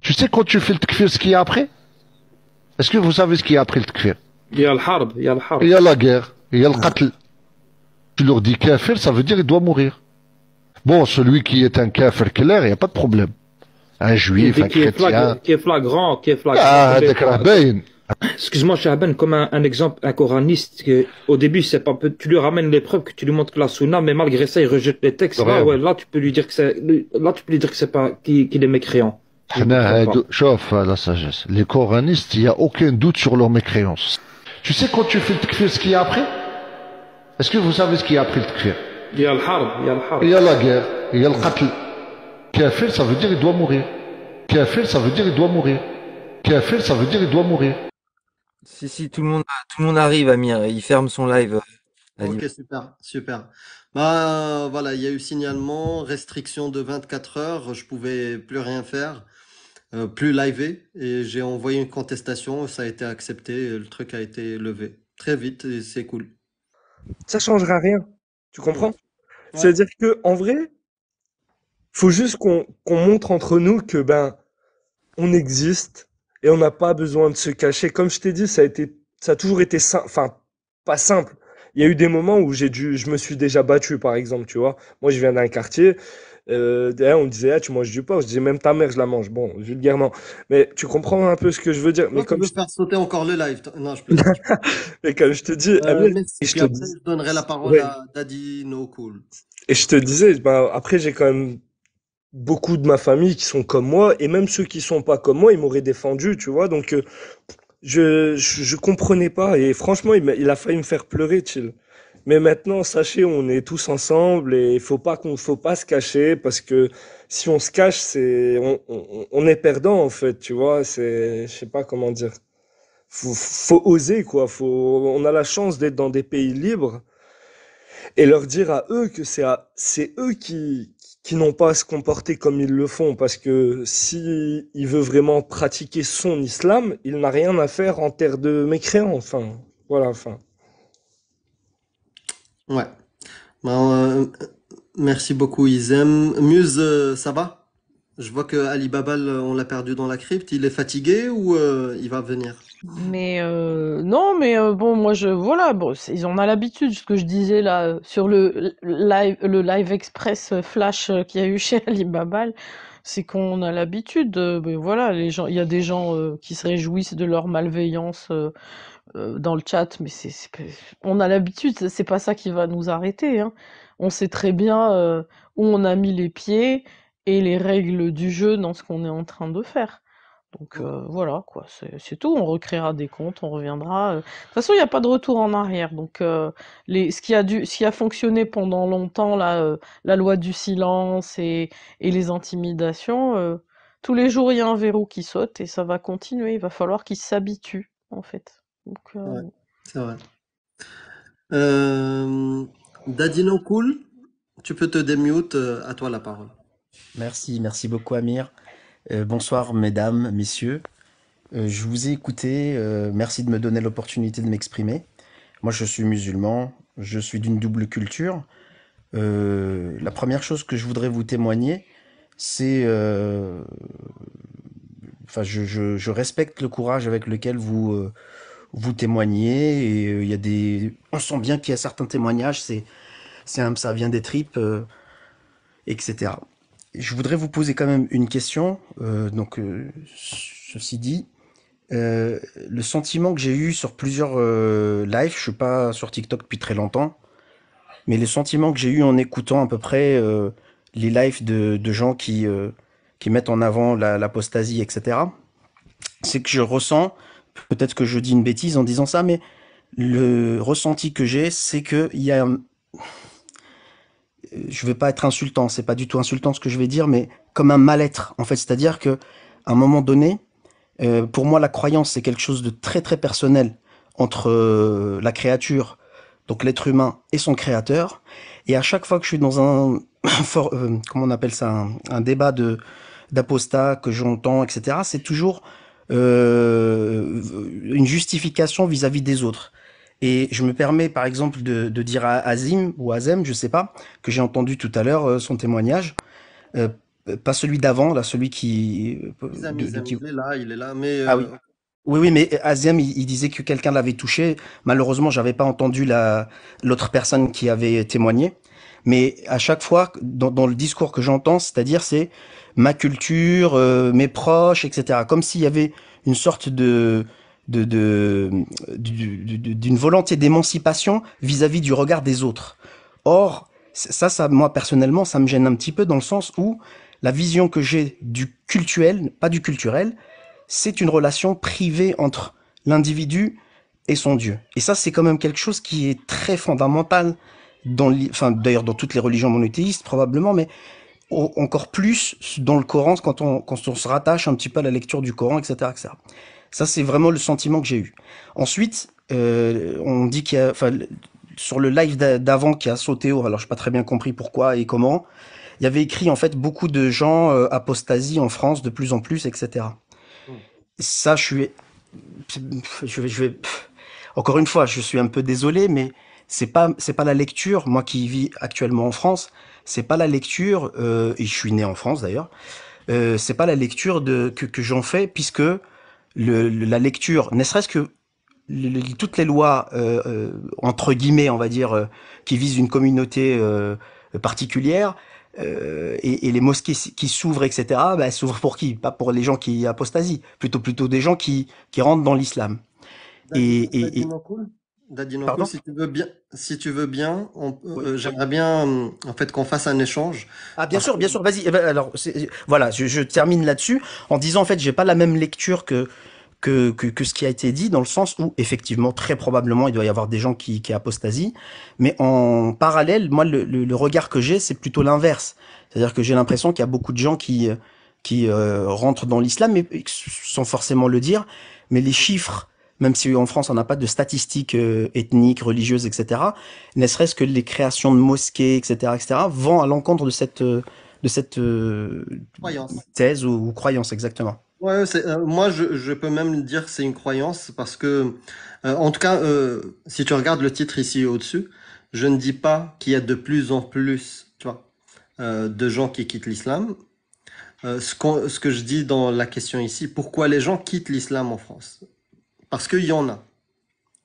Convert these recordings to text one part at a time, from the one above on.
Tu sais quand tu fais le takfir, ce qu'il y a après? Est-ce que vous savez ce qu'il y a après le takfir? Il y a le harb, il y a le harb. Il y a la guerre, il y a le qatl. Tu leur dis kafir, ça veut dire il doit mourir. Bon, celui qui est un kafir clair, il n'y a pas de problème. Un juif, un chrétien. Qui est flagrant, qui est flagrant. Ah, d'accord, Excuse-moi, Chaban, comme un exemple, un coraniste, au début, c'est pas, tu lui ramènes les preuves, que tu lui montres que la sunna, mais malgré ça, il rejette les textes. Là, ouais, là, tu peux lui dire que c'est pas, qu'il est mécréant. Chauffe la sagesse. Les coranistes, il n'y a aucun doute sur leur mécréance. Tu sais quand tu fais le takfir, ce qu'il y a après? Est-ce que vous savez ce qu'il y a après le takfir? Il y a le harb, il y a le harb. Il y a la guerre, il y a le qatl. Kafir, ça veut dire il doit mourir. Kafir, ça veut dire il doit mourir. Kafir, ça veut dire il doit mourir. Si, tout le monde arrive, Amir. Il ferme son live. Ok, super, super. Bah voilà, il y a eu signalement, restriction de 24 heures, je pouvais plus rien faire, plus liver, et j'ai envoyé une contestation, ça a été accepté, le truc a été levé très vite et c'est cool. Ça changera rien. Tu comprends? Ouais. C'est-à-dire que, en vrai, faut juste qu'on montre entre nous que, on existe et on n'a pas besoin de se cacher. Comme je t'ai dit, ça a toujours été simple, enfin, pas simple. Il y a eu des moments où je me suis déjà battu, par exemple, tu vois. Moi, je viens d'un quartier, derrière, on me disait, ah, tu manges du porc. Je disais, même ta mère, je la mange. Bon, vulgairement. Mais tu comprends un peu ce que je veux dire. Toi, tu veux faire sauter encore le live. Non, je plaisante. Mais comme je te dis, Amir, Merci. et je Puis te après, dis, je donnerai la parole ouais. à Daddy No Cool. Et je te disais, après, j'ai quand même beaucoup de ma famille qui sont comme moi, et même ceux qui sont pas comme moi, ils m'auraient défendu, tu vois. Donc, je comprenais pas, et franchement, il a failli me faire pleurer, Chill. Mais maintenant, sachez, on est tous ensemble, et faut pas se cacher, parce que si on se cache, on est perdant, en fait, tu vois. Je sais pas comment dire. Faut oser, quoi. On a la chance d'être dans des pays libres, et leur dire à eux que c'est eux qui n'ont pas à se comporter comme ils le font, parce que si il veut vraiment pratiquer son islam, il n'a rien à faire en terre de mécréant, enfin, voilà, enfin. Ouais. Ben, merci beaucoup, Izem. Muse, ça va? Je vois que Ali Babal, on l'a perdu dans la crypte. Il est fatigué ou il va venir? Mais non, mais bon, moi voilà, bon, ils en ont l'habitude, ce que je disais là sur le live express flash qu'il y a eu chez Alibaba, c'est qu'on a l'habitude. Mais voilà, les gens, il y a des gens qui se réjouissent de leur malveillance dans le chat, mais on a l'habitude, c'est pas ça qui va nous arrêter, hein. On sait très bien où on a mis les pieds et les règles du jeu dans ce qu'on est en train de faire. Donc voilà, quoi, c'est tout. On recréera des comptes, on reviendra. De toute façon, il n'y a pas de retour en arrière. Donc ce qui a fonctionné pendant longtemps, là, la loi du silence et les intimidations, tous les jours il y a un verrou qui saute et ça va continuer. Il va falloir qu'ils s'habituent, en fait. Donc, Ouais, c'est vrai. Daddy No Cool, tu peux te démute, à toi la parole. Merci beaucoup Amir. Bonsoir mesdames, messieurs. Je vous ai écouté, merci de me donner l'opportunité de m'exprimer. Moi je suis musulman, je suis d'une double culture. La première chose que je voudrais vous témoigner, c'est... Enfin, je respecte le courage avec lequel vous témoignez et il y a on sent bien qu'il y a certains témoignages, ça vient des tripes, etc. Je voudrais vous poser quand même une question. Ceci dit, le sentiment que j'ai eu sur plusieurs lives, je suis pas sur TikTok depuis très longtemps, mais le sentiment que j'ai eu en écoutant à peu près les lives de gens qui mettent en avant l'apostasie, etc., c'est que je ressens, peut-être que je dis une bêtise en disant ça, mais le ressenti que j'ai, c'est que il y a je veux pas être insultant, c'est pas du tout insultant ce que je vais dire, mais comme un mal-être, en fait. C'est-à-dire que, à un moment donné, pour moi, la croyance, c'est quelque chose de très, très personnel entre la créature, donc l'être humain, et son créateur. Et à chaque fois que je suis dans comment on appelle ça, un débat d'apostat que j'entends, etc., c'est toujours une justification vis-à-vis des autres. Et je me permets, par exemple, de dire à Azim ou Azem, je sais pas, que j'ai entendu tout à l'heure son témoignage, euh, pas celui d'avant, là, celui qui, Isam, il est là, mais ah oui. Oui, oui, mais Azem, il disait que quelqu'un l'avait touché. Malheureusement, j'avais pas entendu l'autre personne qui avait témoigné. Mais à chaque fois, dans le discours que j'entends, c'est-à-dire, c'est ma culture, mes proches, etc. Comme s'il y avait une sorte de, de, d'une volonté d'émancipation vis-à-vis du regard des autres. Or, ça, moi, personnellement, ça me gêne un petit peu dans le sens où la vision que j'ai du cultuel, pas du culturel, c'est une relation privée entre l'individu et son Dieu. Et ça, c'est quand même quelque chose qui est très fondamental enfin, d'ailleurs, dans toutes les religions monothéistes, probablement, mais encore plus dans le Coran, quand on se rattache un petit peu à la lecture du Coran, etc., etc. Ça, c'est vraiment le sentiment que j'ai eu. Ensuite, on dit qu'il y a, enfin, sur le live d'avant qui a sauté, alors je n'ai pas très bien compris pourquoi et comment, il y avait écrit en fait beaucoup de gens apostasie en France de plus en plus, etc. Ça, je vais, encore une fois, je suis un peu désolé, mais c'est pas la lecture. Moi qui vis actuellement en France, c'est pas la lecture, et je suis né en France d'ailleurs. C'est pas la lecture que j'en fais, puisque la lecture, ne serait-ce que toutes les lois entre guillemets, on va dire, qui visent une communauté particulière. Et les mosquées qui s'ouvrent, etc., bah, elles s'ouvrent pour qui? Pas pour les gens qui apostasient, plutôt des gens qui rentrent dans l'islam. Dadinokul, Pardon? si tu veux bien, j'aimerais bien en fait qu'on fasse un échange Ah, parce que bien sûr, vas-y. Eh ben, alors, voilà, je termine là-dessus en disant, en fait, j'ai pas la même lecture que ce qui a été dit, dans le sens où, effectivement, très probablement, il doit y avoir des gens qui apostasient, mais en parallèle, moi, le regard que j'ai, c'est plutôt l'inverse. C'est-à-dire que j'ai l'impression qu'il y a beaucoup de gens qui rentrent dans l'islam, mais sans forcément le dire, mais les chiffres, même si en France on n'a pas de statistiques ethniques, religieuses, etc., ne serait-ce que les créations de mosquées, etc., etc., vont à l'encontre de cette croyance. thèse ou croyance, exactement. Ouais, moi je peux même dire que c'est une croyance parce que en tout cas si tu regardes le titre ici au-dessus, je ne dis pas qu'il y a de plus en plus, tu vois, de gens qui quittent l'islam. Ce que je dis dans la question ici, pourquoi les gens quittent l'islam en France? Parce qu'il y en a,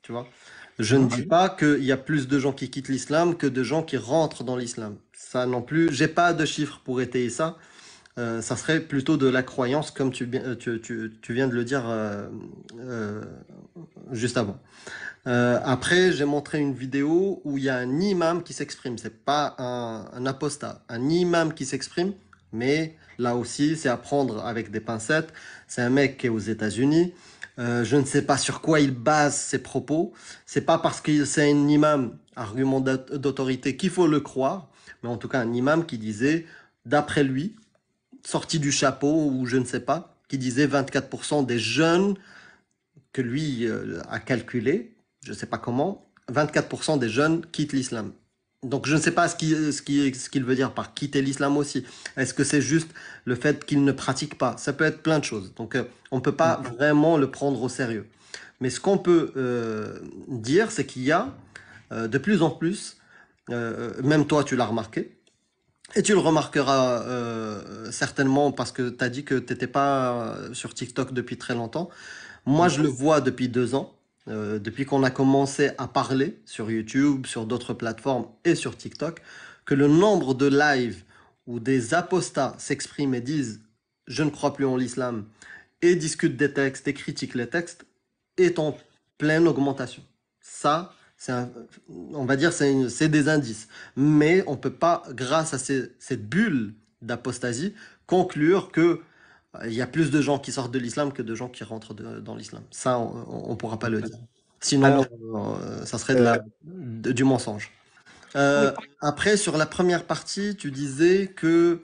tu vois. Je ne dis pas qu'il y a plus de gens qui quittent l'islam que de gens qui rentrent dans l'islam. Ça non plus, j'ai pas de chiffres pour étayer ça. Ça serait plutôt de la croyance, comme tu viens de le dire euh, juste avant. Après, j'ai montré une vidéo où il y a un imam qui s'exprime. C'est pas un apostat, un imam qui s'exprime, mais là aussi, c'est à prendre avec des pincettes. C'est un mec qui est aux États-Unis. Je ne sais pas sur quoi il base ses propos. C'est pas parce que c'est un imam, argument d'autorité, qu'il faut le croire, mais en tout cas un imam qui disait, d'après lui, sorti du chapeau ou je ne sais pas, qui disait 24% des jeunes que lui a calculé, je ne sais pas comment, 24% des jeunes quittent l'islam. Donc je ne sais pas ce qu'il veut dire par quitter l'islam aussi. Est-ce que c'est juste le fait qu'il ne pratique pas? Ça peut être plein de choses. Donc on ne peut pas vraiment le prendre au sérieux. Mais ce qu'on peut dire, c'est qu'il y a de plus en plus, même toi tu l'as remarqué, et tu le remarqueras certainement parce que tu as dit que tu n'étais pas sur TikTok depuis très longtemps. Moi, je le vois depuis 2 ans, depuis qu'on a commencé à parler sur YouTube, sur d'autres plateformes et sur TikTok, que le nombre de lives où des apostats s'expriment et disent je ne crois plus en l'islam et discutent des textes et critiquent les textes est en pleine augmentation. Ça, on va dire, c'est des indices. Mais on ne peut pas, grâce à cette bulle d'apostasie, conclure que il y a plus de gens qui sortent de l'islam que de gens qui rentrent dans l'islam. Ça, on ne pourra pas le dire. Sinon, Alors, ça serait du mensonge. oui. Après, sur la première partie, tu disais que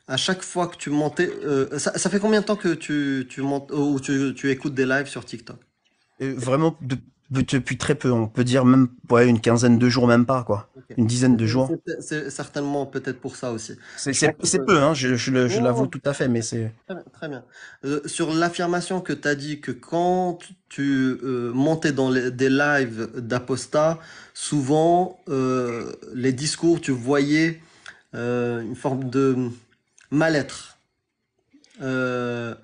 à chaque fois que tu montais, ça fait combien de temps que tu montes ou tu écoutes des lives sur TikTok? Vraiment Depuis très peu, on peut dire même ouais, une quinzaine de jours, même pas, quoi. Ok. Une dizaine de jours. C'est certainement peut-être pour ça aussi. C'est Je c'est- pense c'est que... peu, hein, je l'avoue Non, tout à fait, mais c'est... très bien, très bien. Sur l'affirmation que tu as dit que quand tu montais dans des lives d'Aposta, souvent les discours, tu voyais une forme de mal-être. Euh,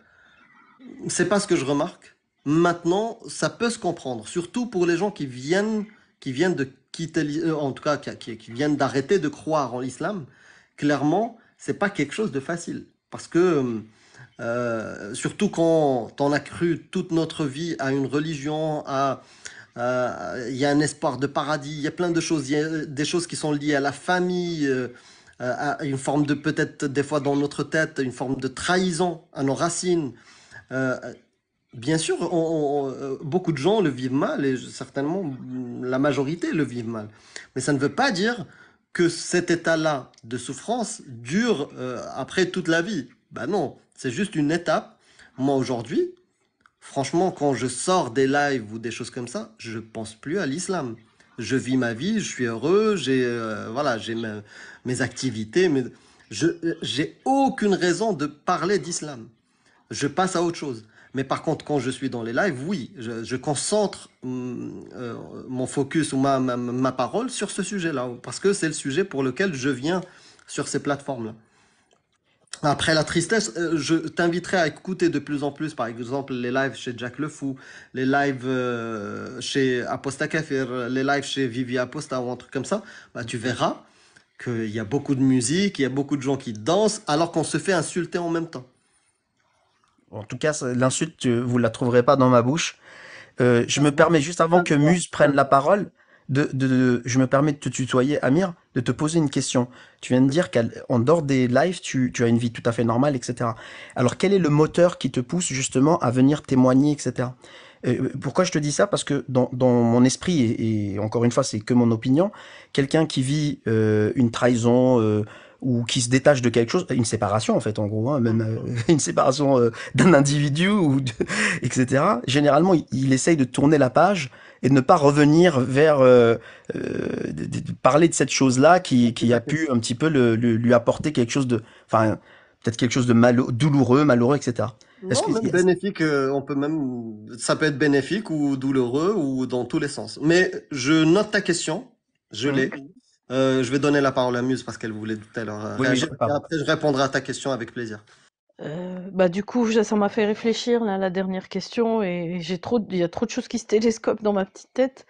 c'est pas ce que je remarque. Maintenant, ça peut se comprendre, surtout pour les gens qui viennent de quitter, en tout cas, qui viennent d'arrêter de croire en l'islam. Clairement, c'est pas quelque chose de facile, parce que surtout quand on a cru toute notre vie à une religion, il y a un espoir de paradis, il y a plein de choses, il y a des choses qui sont liées à la famille, à une forme de peut-être des fois dans notre tête, une forme de trahison à nos racines. Euh, Bien sûr, beaucoup de gens le vivent mal et certainement la majorité le vivent mal. Mais ça ne veut pas dire que cet état-là de souffrance dure après toute la vie. Ben non, c'est juste une étape. Moi aujourd'hui, franchement, quand je sors des lives ou des choses comme ça, je pense plus à l'islam. Je vis ma vie, je suis heureux, voilà, mes activités, mais j'ai aucune raison de parler d'islam. Je passe à autre chose. Mais par contre, quand je suis dans les lives, oui, je concentre mon focus ou ma parole sur ce sujet-là, parce que c'est le sujet pour lequel je viens sur ces plateformes-là. Après la tristesse, je t'inviterai à écouter de plus en plus, par exemple, les lives chez Jack Le Fou, les lives chez Aposta Kafir, les lives chez Vivi Aposta ou un truc comme ça. Bah, tu verras qu'il y a beaucoup de musique, il y a beaucoup de gens qui dansent, alors qu'on se fait insulter en même temps. En tout cas, l'insulte, vous la trouverez pas dans ma bouche. Je me permets, juste avant que Muse prenne la parole, je me permets de te tutoyer, Amir, de te poser une question. Tu viens de dire qu'en dehors des lives, tu as une vie tout à fait normale, etc. Alors, quel est le moteur qui te pousse justement à venir témoigner, etc. Pourquoi je te dis ça? Parce que dans mon esprit, et encore une fois, c'est que mon opinion, quelqu'un qui vit une trahison ou qui se détache de quelque chose, une séparation en fait, en gros, hein, même une séparation d'un individu, etc. Généralement, il essaye de tourner la page et de ne pas revenir vers de parler de cette chose-là qui a pu un petit peu lui apporter quelque chose de, enfin, peut-être quelque chose de douloureux, malheureux, etc. Non, même bénéfique, on peut même, ça peut être bénéfique ou douloureux ou dans tous les sens. Mais je note ta question, je l'ai. Je vais donner la parole à Muse parce qu'elle voulait tout à l'heure Oui, réagir. Et après, je répondrai à ta question avec plaisir. Bah du coup, ça m'a fait réfléchir là, la dernière question et il y a trop de choses qui se télescopent dans ma petite tête.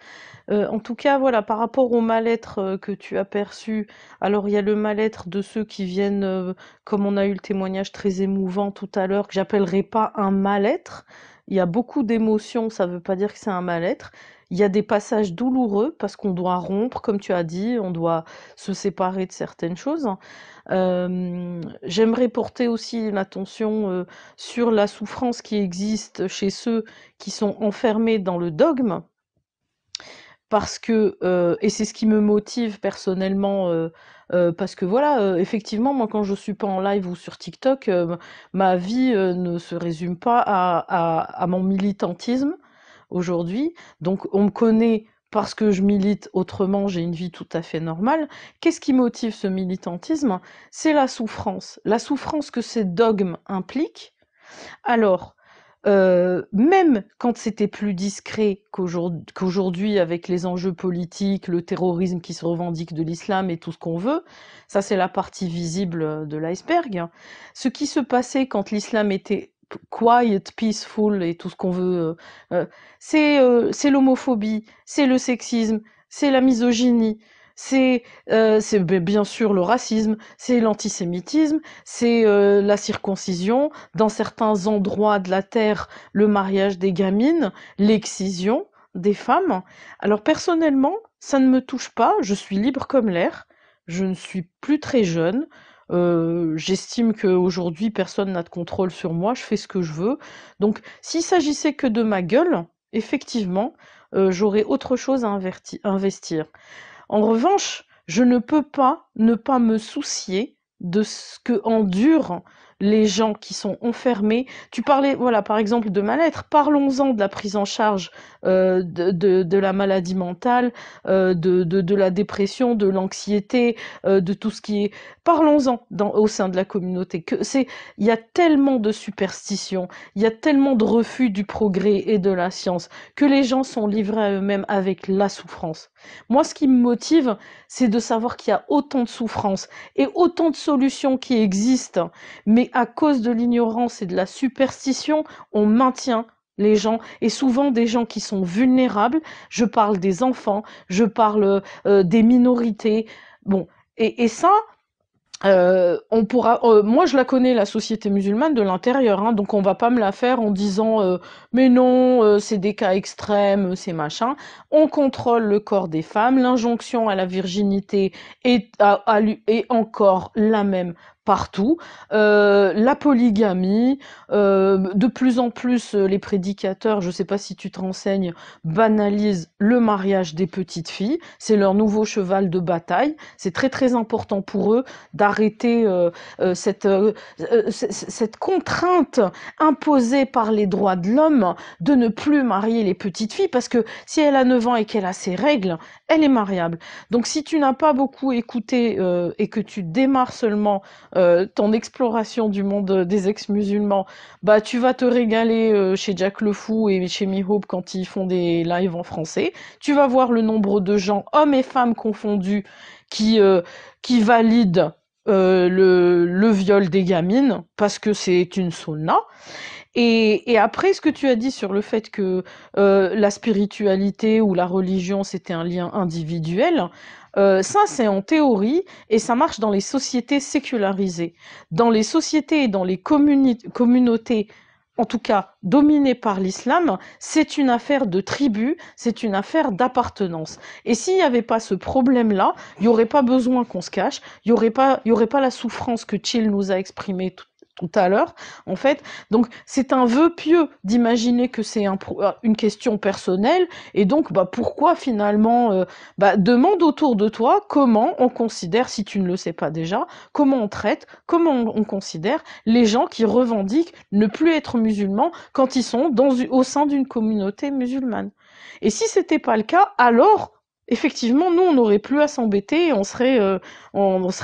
En tout cas, voilà, par rapport au mal-être que tu as perçu, alors il y a le mal-être de ceux qui viennent, comme on a eu le témoignage très émouvant tout à l'heure, que j'appellerais pas un mal-être. Il y a beaucoup d'émotions, ça veut pas dire que c'est un mal-être. Il y a des passages douloureux parce qu'on doit rompre, comme tu as dit, on doit se séparer de certaines choses. J'aimerais porter aussi l'attention sur la souffrance qui existe chez ceux qui sont enfermés dans le dogme, parce que et c'est ce qui me motive personnellement, parce que voilà, effectivement, moi, quand je suis pas en live ou sur TikTok, ma vie ne se résume pas à mon militantisme aujourd'hui. Donc, on me connaît parce que je milite, autrement, j'ai une vie tout à fait normale. Qu'est-ce qui motive ce militantisme? C'est la souffrance que ces dogmes impliquent. Alors, même quand c'était plus discret qu'aujourd'hui avec les enjeux politiques, le terrorisme qui se revendique de l'islam et tout ce qu'on veut, ça c'est la partie visible de l'iceberg. Ce qui se passait quand l'islam était quiet, peaceful et tout ce qu'on veut, c'est l'homophobie, c'est le sexisme, c'est la misogynie, c'est bien sûr le racisme, c'est l'antisémitisme, c'est la circoncision, dans certains endroits de la terre, le mariage des gamines, l'excision des femmes. Alors personnellement, ça ne me touche pas, je suis libre comme l'air, je ne suis plus très jeune, j'estime qu'aujourd'hui personne n'a de contrôle sur moi, je fais ce que je veux. Donc s'il s'agissait que de ma gueule, effectivement, j'aurais autre chose à investir. En revanche, je ne peux pas ne pas me soucier de ce que endurent les gens qui sont enfermés. Tu parlais, voilà, par exemple, de mal-être. Parlons-en de la prise en charge de la maladie mentale, de la dépression, de l'anxiété, de tout ce qui est. Parlons-en au sein de la communauté. Il y a tellement de superstitions, il y a tellement de refus du progrès et de la science que les gens sont livrés à eux-mêmes avec la souffrance. Moi, ce qui me motive, c'est de savoir qu'il y a autant de souffrance et autant de solutions qui existent, mais à cause de l'ignorance et de la superstition, on maintient les gens, et souvent des gens qui sont vulnérables. Je parle des enfants, je parle des minorités. Bon, et ça, on pourra. Moi, je la connais, la société musulmane de l'intérieur, hein, donc on va pas me la faire en disant mais non, c'est des cas extrêmes, c'est machin. On contrôle le corps des femmes, l'injonction à la virginité est encore la même partout. La polygamie, de plus en plus, les prédicateurs, je sais pas si tu te renseignes, banalisent le mariage des petites filles. C'est leur nouveau cheval de bataille. C'est très très important pour eux d'arrêter cette contrainte imposée par les droits de l'homme de ne plus marier les petites filles, parce que si elle a 9 ans et qu'elle a ses règles, elle est mariable. Donc si tu n'as pas beaucoup écouté et que tu démarres seulement ton exploration du monde des ex-musulmans, bah tu vas te régaler chez Jack le Fou et chez Mi-Hope quand ils font des lives en français. Tu vas voir le nombre de gens, hommes et femmes confondus, qui valident le viol des gamines parce que c'est une sunna. Et après, ce que tu as dit sur le fait que la spiritualité ou la religion, c'était un lien individuel, ça, c'est en théorie, et ça marche dans les sociétés sécularisées. Dans les sociétés et dans les communautés, en tout cas dominées par l'islam, c'est une affaire de tribu, c'est une affaire d'appartenance. Et s'il n'y avait pas ce problème-là, il n'y aurait pas besoin qu'on se cache, il y aurait pas la souffrance que Chill nous a exprimée tout à l'heure, en fait. Donc, c'est un vœu pieux d'imaginer que c'est une question personnelle, et donc, bah, pourquoi finalement, demande autour de toi comment on considère, si tu ne le sais pas déjà, comment on traite, comment on considère les gens qui revendiquent ne plus être musulmans quand ils sont au sein d'une communauté musulmane. Et si c'était pas le cas, alors effectivement, nous, on n'aurait plus à s'embêter, et on serait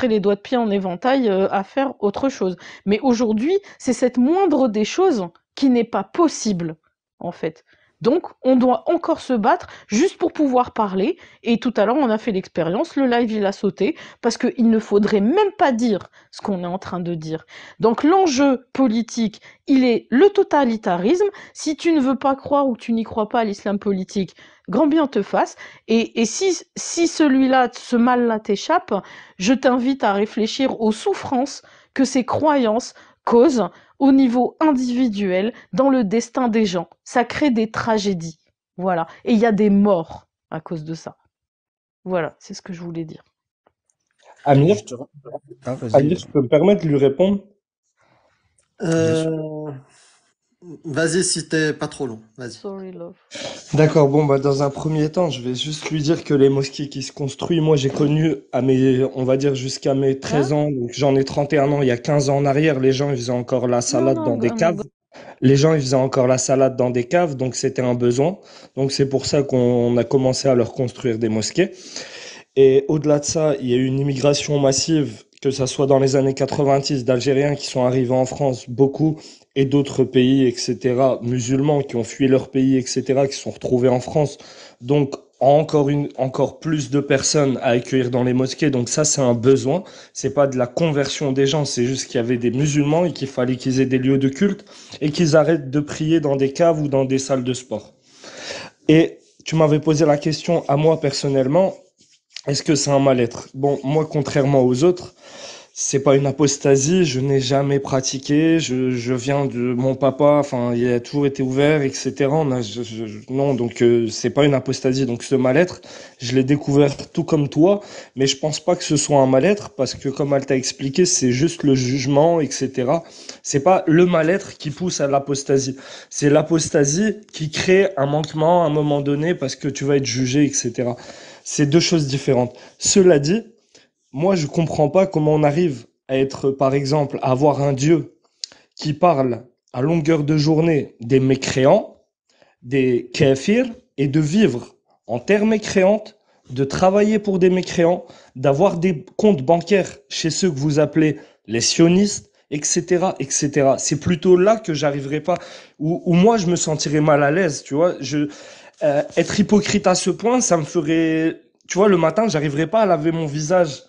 les doigts de pied en éventail à faire autre chose. Mais aujourd'hui, c'est cette moindre des choses qui n'est pas possible, en fait. Donc, on doit encore se battre juste pour pouvoir parler. Et tout à l'heure, on a fait l'expérience, le live, il a sauté, parce qu'il ne faudrait même pas dire ce qu'on est en train de dire. Donc, l'enjeu politique, il est le totalitarisme. Si tu ne veux pas croire ou tu n'y crois pas à l'islam politique, grand bien te fasse. Et si celui-là, ce mal-là t'échappe, je t'invite à réfléchir aux souffrances que ces croyances causent au niveau individuel dans le destin des gens. Ça crée des tragédies. Voilà. Et il y a des morts à cause de ça. Voilà, c'est ce que je voulais dire. Amir, Vas-y. Amir, je peux me permettre de lui répondre? Vas-y, si t'es pas trop long. Vas-y. Sorry, love. D'accord, bon, bah, dans un premier temps, je vais juste lui dire que les mosquées qui se construisent, moi, j'ai connu on va dire jusqu'à mes 13 ans, donc j'en ai 31 ans, il y a 15 ans en arrière, les gens, ils faisaient encore la salade dans des caves. Les gens, ils faisaient encore la salade dans des caves, donc c'était un besoin. Donc c'est pour ça qu'on a commencé à leur construire des mosquées. Et au-delà de ça, il y a eu une immigration massive, que ça soit dans les années 90, d'Algériens qui sont arrivés en France, beaucoup, et d'autres pays, etc., musulmans qui ont fui leur pays, etc., qui sont retrouvés en France. Donc, encore plus de personnes à accueillir dans les mosquées. Donc ça, c'est un besoin. C'est pas de la conversion des gens. C'est juste qu'il y avait des musulmans et qu'il fallait qu'ils aient des lieux de culte et qu'ils arrêtent de prier dans des caves ou dans des salles de sport. Et tu m'avais posé la question à moi personnellement. Est-ce que c'est un mal-être? Bon, moi, contrairement aux autres, c'est pas une apostasie, je n'ai jamais pratiqué, je viens de mon papa, enfin, il a toujours été ouvert, etc. Non, donc c'est pas une apostasie. Donc ce mal-être, je l'ai découvert tout comme toi, mais je pense pas que ce soit un mal-être parce que comme elle t'a expliqué, c'est juste le jugement, etc. C'est pas le mal-être qui pousse à l'apostasie, c'est l'apostasie qui crée un manquement à un moment donné parce que tu vas être jugé, etc. C'est deux choses différentes. Cela dit, moi, je comprends pas comment on arrive à être, par exemple, à avoir un Dieu qui parle à longueur de journée des mécréants, des kafirs, et de vivre en terre mécréante, de travailler pour des mécréants, d'avoir des comptes bancaires chez ceux que vous appelez les sionistes, etc., etc. C'est plutôt là que j'arriverai pas, où moi je me sentirais mal à l'aise, tu vois. Être hypocrite à ce point, ça me ferait, tu vois, le matin, j'arriverais pas à laver mon visage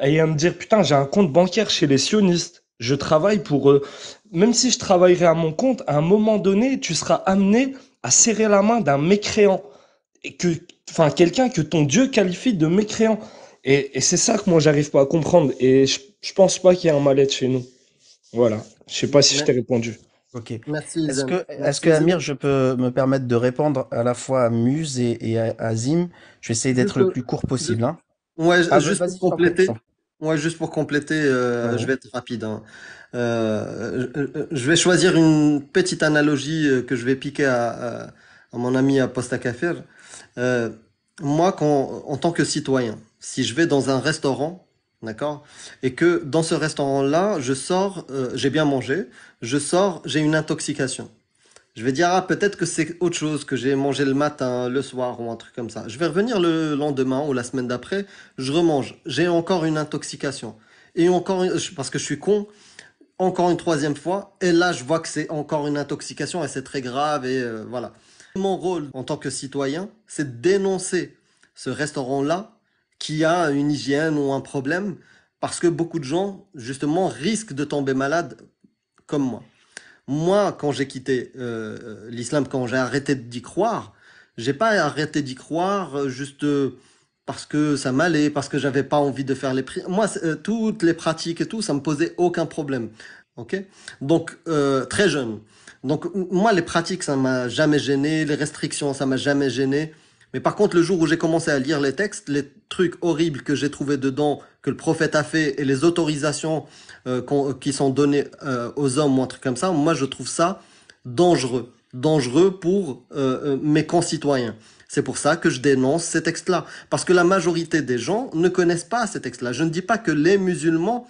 et à me dire, putain, j'ai un compte bancaire chez les sionistes. Je travaille pour eux. Même si je travaillerais à mon compte, à un moment donné, tu seras amené à serrer la main d'un mécréant. Et que, enfin, quelqu'un que ton Dieu qualifie de mécréant. Et c'est ça que moi, j'arrive pas à comprendre. Et je pense pas qu'il y ait un mal-être chez nous. Voilà. Je sais pas si je t'ai répondu. Ok. Merci, Est-ce Izan. que, est-ce Merci, que Izan. Amir, je peux me permettre de répondre à la fois à Muse et à Azim? Je vais essayer Juste, d'être le plus court possible, hein. ouais, Ah, juste pour vas-y, je t'en prie, je compléter. t'en prie. Ouais, juste pour compléter, je Ouais. vais être rapide, hein. Je vais choisir une petite analogie que je vais piquer à mon ami Aposta Kafir. Euh, Moi, en tant que citoyen, si je vais dans un restaurant, d'accord, et que dans ce restaurant-là, je sors, j'ai bien mangé, je sors, j'ai une intoxication. Je vais dire, ah, peut-être que c'est autre chose que j'ai mangé le matin, le soir ou un truc comme ça. Je vais revenir le lendemain ou la semaine d'après, je remange. J'ai encore une intoxication. Et encore, parce que je suis con, encore une troisième fois. Et là, je vois que c'est encore une intoxication et c'est très grave et voilà. Mon rôle en tant que citoyen, c'est de dénoncer ce restaurant-là qui a une hygiène ou un problème parce que beaucoup de gens, justement, risquent de tomber malades comme moi. Moi, quand j'ai quitté l'islam, quand j'ai arrêté d'y croire, j'ai pas arrêté d'y croire juste parce que ça m'allait, parce que j'avais pas envie de faire les prières. Moi, toutes les pratiques et tout, ça me posait aucun problème. Ok? Donc, très jeune. Donc, moi, les pratiques, ça m'a jamais gêné. Les restrictions, ça m'a jamais gêné. Mais par contre, le jour où j'ai commencé à lire les textes, les trucs horribles que j'ai trouvés dedans, que le prophète a fait, et les autorisations qui sont données aux hommes ou un truc comme ça, moi je trouve ça dangereux, dangereux pour mes concitoyens. C'est pour ça que je dénonce ces textes-là, parce que la majorité des gens ne connaissent pas ces textes-là. Je ne dis pas que les musulmans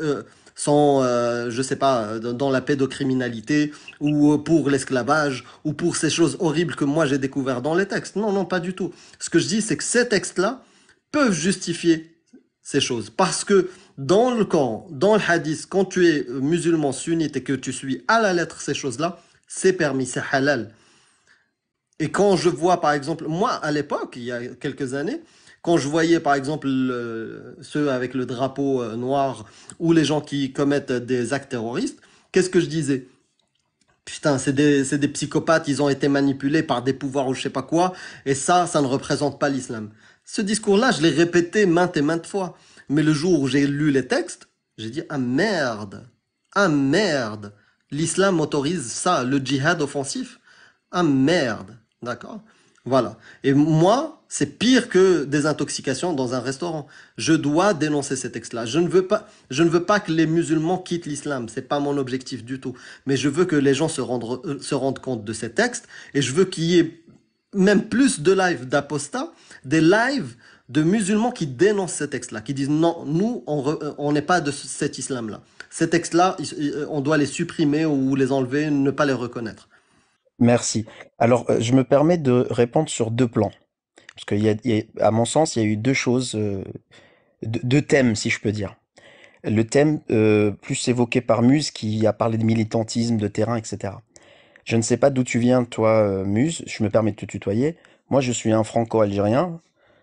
euh, sont, je sais pas, dans la pédocriminalité ou pour l'esclavage ou pour ces choses horribles que moi j'ai découvert dans les textes. Non, non, pas du tout. Ce que je dis, c'est que ces textes-là peuvent justifier ces choses. Parce que dans le Coran, dans le hadith, quand tu es musulman sunnite et que tu suis à la lettre ces choses-là, c'est permis, c'est halal. Et quand je vois, par exemple, moi, à l'époque, il y a quelques années, quand je voyais, par exemple, ceux avec le drapeau noir ou les gens qui commettent des actes terroristes, qu'est-ce que je disais? Putain, c'est des psychopathes, ils ont été manipulés par des pouvoirs ou je sais pas quoi, et ça ne représente pas l'islam. Ce discours-là, je l'ai répété maintes et maintes fois. Mais le jour où j'ai lu les textes, j'ai dit, ah merde, l'islam autorise ça, le djihad offensif. Ah merde, d'accord? Voilà. Et moi, c'est pire que des intoxications dans un restaurant. Je dois dénoncer ces textes-là. Je ne veux pas que les musulmans quittent l'islam. C'est pas mon objectif du tout. Mais je veux que les gens se rendent compte de ces textes. Et je veux qu'il y ait même plus de lives d'apostats, des lives de musulmans qui dénoncent ces textes-là, qui disent non, nous, on n'est pas de cet islam-là. Ces textes-là, on doit les supprimer ou les enlever, ne pas les reconnaître. Merci. Alors, je me permets de répondre sur deux plans. Parce à mon sens, il y a eu deux choses, deux thèmes, si je peux dire. Le thème plus évoqué par Muse, qui a parlé de militantisme, de terrain, etc. Je ne sais pas d'où tu viens, toi, Muse, je me permets de te tutoyer. Moi, je suis un franco-algérien.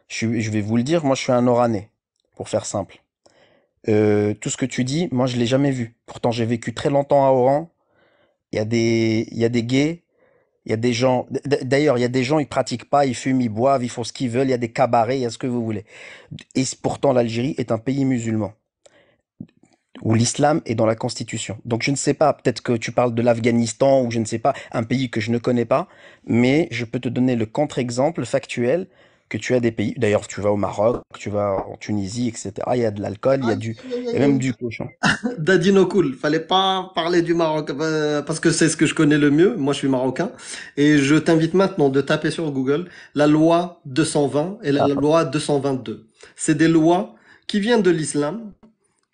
Je vais vous le dire, moi, je suis un Oranais, pour faire simple. Tout ce que tu dis, moi, je l'ai jamais vu. Pourtant, j'ai vécu très longtemps à Oran. Il y a des gays. Il y a des gens, d'ailleurs, il y a des gens, ils pratiquent pas, ils fument, ils boivent, ils font ce qu'ils veulent, il y a des cabarets, il y a ce que vous voulez. Et pourtant, l'Algérie est un pays musulman, où l'islam est dans la constitution. Donc je ne sais pas, peut-être que tu parles de l'Afghanistan, ou je ne sais pas, un pays que je ne connais pas, mais je peux te donner le contre-exemple factuel que tu as des pays, d'ailleurs tu vas au Maroc, tu vas en Tunisie, etc. Il y a de l'alcool, il y a même du cochon. Dadino cool, fallait pas parler du Maroc parce que c'est ce que je connais le mieux. Moi, je suis marocain et je t'invite maintenant de taper sur Google la loi 220 et la loi 222. C'est des lois qui viennent de l'islam,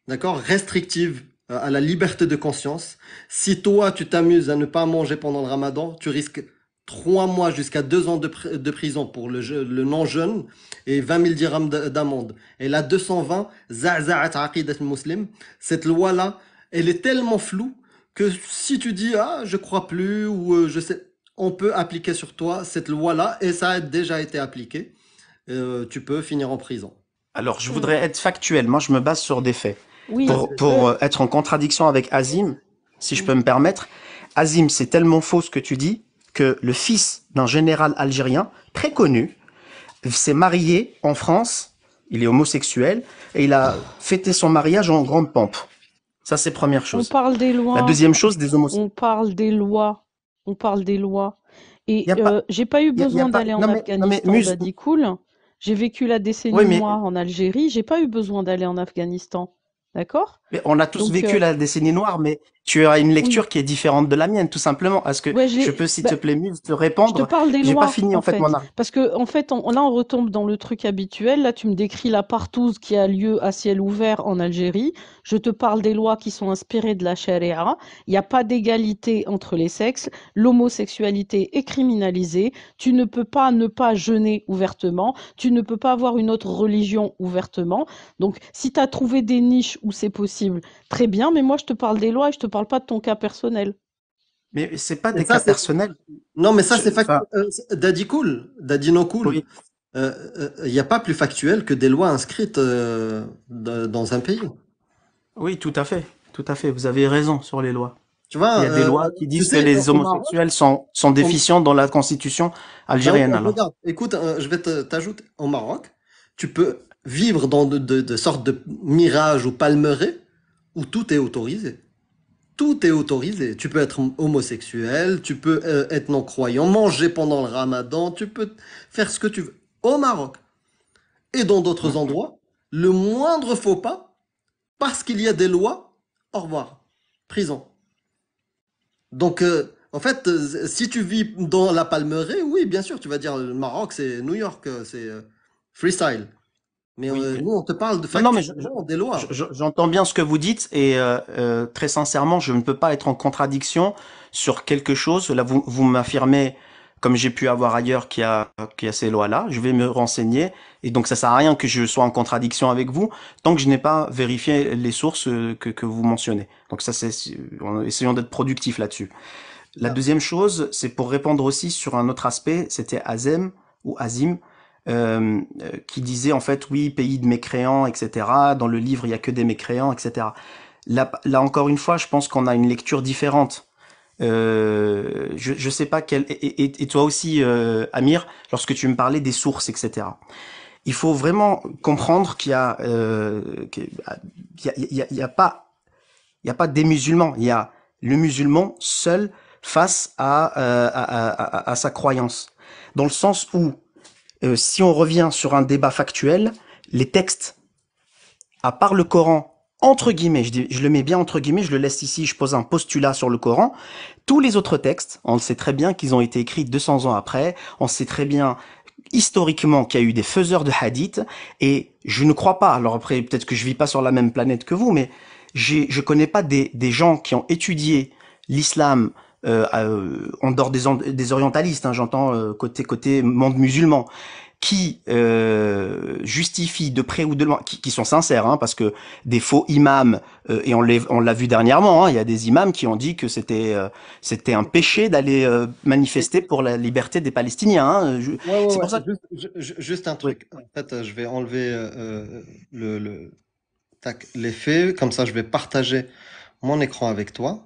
d'accord, restrictives à la liberté de conscience. Si toi, tu t'amuses à ne pas manger pendant le ramadan, tu risques 3 mois jusqu'à 2 ans de prison pour le non-jeûne et 20 000 dirhams d'amende. Et la 220, za'za'at aqidat al-muslim, cette loi-là, elle est tellement floue que si tu dis, ah, je crois plus, ou je sais, on peut appliquer sur toi cette loi-là, et ça a déjà été appliqué. Tu peux finir en prison. Alors, je voudrais être factuel. Moi, je me base sur des faits. Oui, Pour être en contradiction avec Azim, si je peux me permettre, Azim, c'est tellement faux ce que tu dis que le fils d'un général algérien très connu s'est marié en France, il est homosexuel, et il a fêté son mariage en grande pompe. Ça, c'est première on chose. parle des La lois, deuxième chose, des homosexuels. on parle des lois, on parle des lois. Et Il y a pas, j'ai pas eu il y a besoin pas, d'aller en non mais Afghanistan, Muse, Daddy Cool. J'ai vécu la oui, décennie noire en Algérie, j'ai pas eu besoin d'aller en Afghanistan. D'accord? mais on a tous Donc, vécu la décennie noire, mais tu as une oui. lecture qui est différente de la mienne, tout simplement. Est-ce que Ouais, je peux, s'il bah, te plaît, Muse, te je te répondre? parle des J'ai pas lois, fini, en en fait, fait. mon argument. Parce que, en fait, là, on retombe dans le truc habituel. Là, tu me décris la partouze qui a lieu à ciel ouvert en Algérie. Je te parle des lois qui sont inspirées de la charia. Il n'y a pas d'égalité entre les sexes. L'homosexualité est criminalisée. Tu ne peux pas ne pas jeûner ouvertement. Tu ne peux pas avoir une autre religion ouvertement. Donc, si tu as trouvé des niches où c'est possible, très bien. Mais moi, je te parle des lois et je te parle pas de ton cas personnel. Mais c'est pas Et des ça, cas c'est... personnels. Non, mais ça, c'est Enfin, Daddy Cool, Daddy No Cool. oui. Il n'y a pas plus factuel que des lois inscrites dans un pays. Oui, tout à fait. Tout à fait. Vous avez raison sur les lois. Tu Il vois, y a des lois qui tu disent que sais, les au Maroc, homosexuels sont au- déficients dans la constitution bah, algérienne, alors. regarde, écoute, je vais t'ajouter, au Maroc, tu peux vivre dans de sortes de mirages ou palmeraies où tout est autorisé. Tout est autorisé. Tu peux être homosexuel, tu peux être non-croyant, manger pendant le ramadan, tu peux faire ce que tu veux. Au Maroc et dans d'autres endroits, le moindre faux pas, parce qu'il y a des lois, au revoir, prison. Donc, en fait, si tu vis dans la Palmeraie, oui, bien sûr, tu vas dire le Maroc, c'est New York, c'est freestyle. Mais Oui. nous, on te parle de Non, non, mais factuellement des lois. j'entends bien ce que vous dites et très sincèrement, je ne peux pas être en contradiction sur quelque chose. Là, vous m'affirmez, comme j'ai pu avoir ailleurs, qu'il y a ces lois-là. Je vais me renseigner et donc ça sert à rien que je sois en contradiction avec vous tant que je n'ai pas vérifié les sources que vous mentionnez. Donc ça, essayons d'être productifs là-dessus. La Ah, deuxième chose, c'est pour répondre aussi sur un autre aspect. C'était Azem ou Azim qui disait en fait oui, pays de mécréants, etc. Dans le livre, il y a que des mécréants, etc. Là encore une fois, je pense qu'on a une lecture différente. Je sais pas quelle et toi aussi, Amir, lorsque tu me parlais des sources, etc. Il faut vraiment comprendre qu'il y a pas des musulmans, il y a le musulman seul face à sa croyance. Dans le sens où si on revient sur un débat factuel, les textes, à part le Coran, entre guillemets, je le mets bien entre guillemets, je le laisse ici, je pose un postulat sur le Coran, tous les autres textes, on le sait très bien qu'ils ont été écrits 200 ans après, on sait très bien historiquement qu'il y a eu des faiseurs de hadith, et je ne crois pas, alors après peut-être que je vis pas sur la même planète que vous, mais je connais pas des gens qui ont étudié l'islam en dehors des orientalistes, hein, j'entends côté monde musulman, qui justifient de près ou de loin, qui sont sincères, hein, parce que des faux imams, et on l'a vu dernièrement, hein, il y a des imams qui ont dit que c'était un péché d'aller manifester pour la liberté des Palestiniens. Hein. C'est pour ça que... Juste un Oui. truc. En fait, je vais enlever les faits, comme ça je vais partager mon écran avec toi.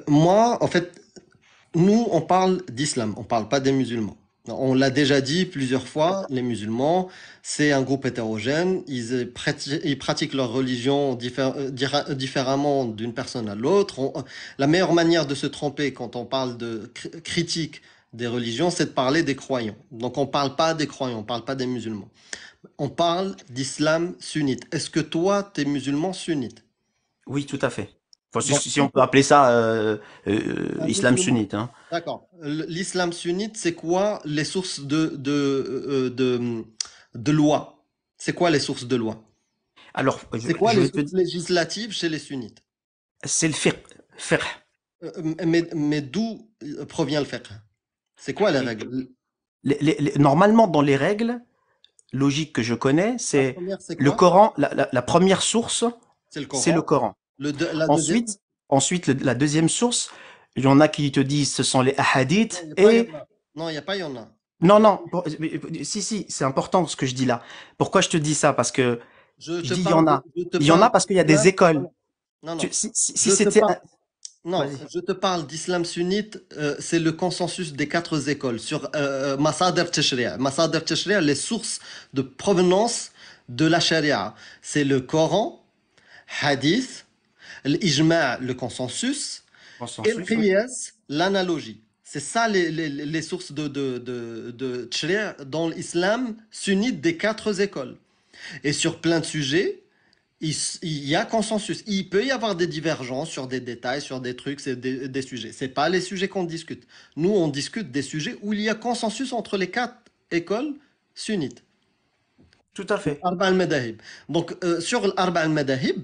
Moi, en fait, nous, on parle d'islam, on parle pas des musulmans. On l'a déjà dit plusieurs fois, les musulmans, c'est un groupe hétérogène, ils pratiquent leur religion différemment d'une personne à l'autre. La meilleure manière de se tromper quand on parle de critique des religions, c'est de parler des croyants. Donc on parle pas des croyants, on parle pas des musulmans. On parle d'islam sunnite. Est-ce que toi, t'es musulman sunnite? Oui, tout à fait. Enfin, Donc, si on peut appeler ça un islam musulman. sunnite. Hein. D'accord. L'islam sunnite, c'est quoi les sources de loi? C'est quoi les sources de loi? Alors, C'est quoi je les vais te sources dire, législatives chez les sunnites? c'est le fiqh. Fiqh. Mais d'où provient le fiqh? C'est quoi les Et règles? normalement, dans les règles logiques que je connais, La c'est première, c'est le quoi? Coran. La première source, C'est le c'est le Coran. Coran. La deuxième? Ensuite, la deuxième source, il y en a qui te disent ce sont les Non, il hadiths n'y a pas, il y et en a. Non, il n'y a pas, il y en a. non, non, si, c'est important ce que je dis là. Pourquoi je te dis ça? Parce que Je je te dis il y parle en a. je te Il y en a parle parce qu'il y a des d'islam. écoles. Non, non. Si Je te c'était parle. un... Non, Vas-y. je te parle d'islam sunnite, c'est le consensus des quatre écoles sur Masader Tashri'a. Masader Tashri'a, les sources de provenance de la charia. C'est le Coran, Hadith, l'Ijma', le consensus, et le Consensus, oui. Qiyas, l'analogie. C'est ça les sources de Tashri'a dans l'islam sunnite des quatre écoles. Et sur plein de sujets, il y a consensus. Il peut y avoir des divergences sur des détails, sur des trucs, c'est des sujets. C'est pas les sujets qu'on discute. Nous, on discute des sujets où il y a consensus entre les quatre écoles sunnites. Tout à fait. Arba al-Madahib. Donc, sur l'Arba al-Madahib,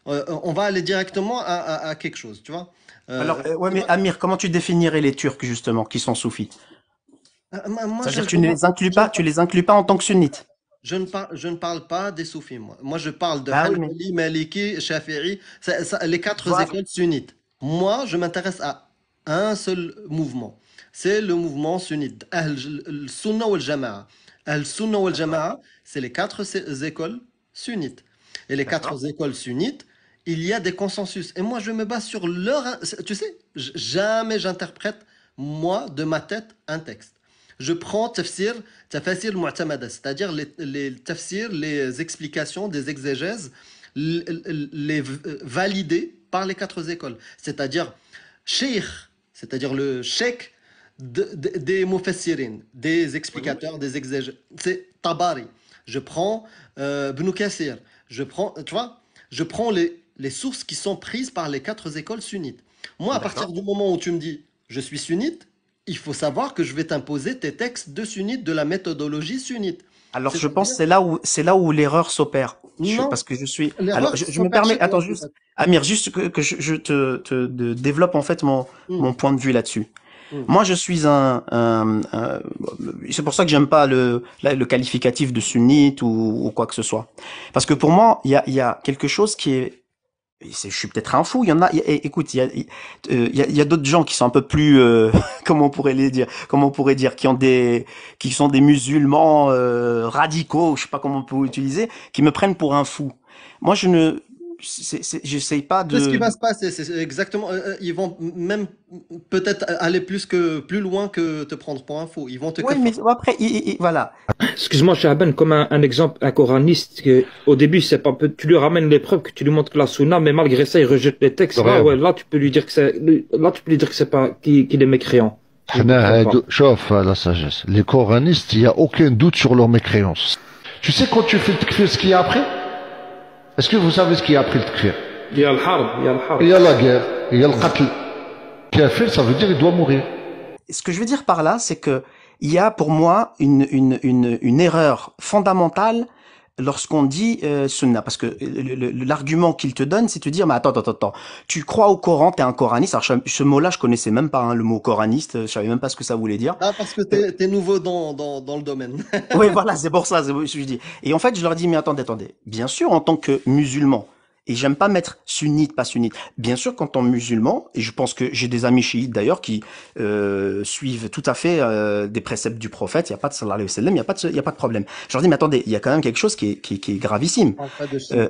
on va aller directement à quelque chose, tu vois. Alors, ouais, Tu mais vois, Amir, comment tu définirais les Turcs justement qui sont soufis? moi, C'est-à-dire que tu les inclus pas en tant que sunnites. je ne parle pas des soufis, moi. Moi, je parle de Ah oui, mais Hanbali, Maliki, Shafi'i, les quatre voilà. écoles sunnites. Moi, je m'intéresse à un seul mouvement. C'est le mouvement sunnite, Al-Sunna wal Jama'a. Al-Sunna wal D'accord, Jama'a, c'est les quatre écoles sunnites. Et les d'accord. quatre écoles sunnites, il y a des consensus. Et moi, je me base sur leur... Tu sais, jamais j'interprète, moi, de ma tête, un texte. Je prends tafsir mu'tamada, c'est-à-dire les tafsirs, les explications des exégèses, les validées par les quatre écoles. C'est-à-dire sheikh, c'est-à-dire le cheikh des mufassirin, des Oui, explicateurs, des exégèses. C'est Tabari. Je prends Ibn Kathir. Je prends, tu vois, je prends les sources qui sont prises par les quatre écoles sunnites. Moi, à partir d'accord. du moment où tu me dis je suis sunnite, il faut savoir que je vais t'imposer tes textes de sunnite, de la méthodologie sunnite. Alors, je pense C'est-à-dire, que c'est là où l'erreur s'opère. non, Parce que je suis. Alors, l'erreur je me s'opère permets. chez Attends toi, juste, peut-être. Amir, juste que je développe en fait Hmm, mon point de vue là-dessus. hmm. Moi, je suis c'est pour ça que j'aime pas le qualificatif de sunnite ou quoi que ce soit. Parce que pour moi, il y a quelque chose qui est, je suis peut-être un fou. Il y en a, écoute, il y a d'autres gens qui sont un peu plus, comment on pourrait les dire, comment on pourrait dire, qui sont des musulmans radicaux, je sais pas comment on peut utiliser, qui me prennent pour un fou. Moi, j'essaye pas C'est ce qui de, va se passer, c'est exactement. Ils vont même peut-être aller plus loin que te prendre pour un faux. Ils vont te ouais, kafir. mais après, voilà. Excuse-moi, Chaban, comme un exemple, un coraniste, que, au début, c'est pas, tu lui ramènes les preuves, que tu lui montres que la sunna, mais malgré ça, il rejette les textes. Là, Rien. ouais, là, tu peux lui dire que là, tu peux lui dire que c'est pas, qu'il est mécréant. Je حنا comprends pas. هادو شوف la sagesse. Les coranistes, il y a aucun doute sur leur mécréance. Tu sais quand tu fais le takfir ce qu'il y a après? Est-ce que vous savez ce qu'il y a après le takfir? Il y a le harb, il y a le Il y harb. a la guerre, il y a le qatl. Kafir, ça veut dire il doit mourir. Ce que je veux dire par là, c'est que il y a pour moi une erreur fondamentale lorsqu'on dit sunna, parce que l'argument qu'il te donne, c'est de dire, mais attends, tu crois au Coran, t'es un coraniste. Alors ce mot-là, je connaissais même pas, hein, le mot coraniste, je savais même pas ce que ça voulait dire. Ah, parce que Euh, t'es nouveau dans le domaine. oui, voilà, c'est pour ça, c'est ce que je dis. Et en fait, je leur dis, mais attendez, bien sûr, en tant que musulman, et j'aime pas mettre sunnite, pas sunnite. Bien sûr qu'en tant que musulman, et je pense que j'ai des amis chiites d'ailleurs qui suivent tout à fait des préceptes du prophète, il y a pas de sallallahu alayhi wa sallam, il y a pas de problème. Je leur dis, mais attendez, il y a quand même quelque chose qui est gravissime. On parle pas de Euh,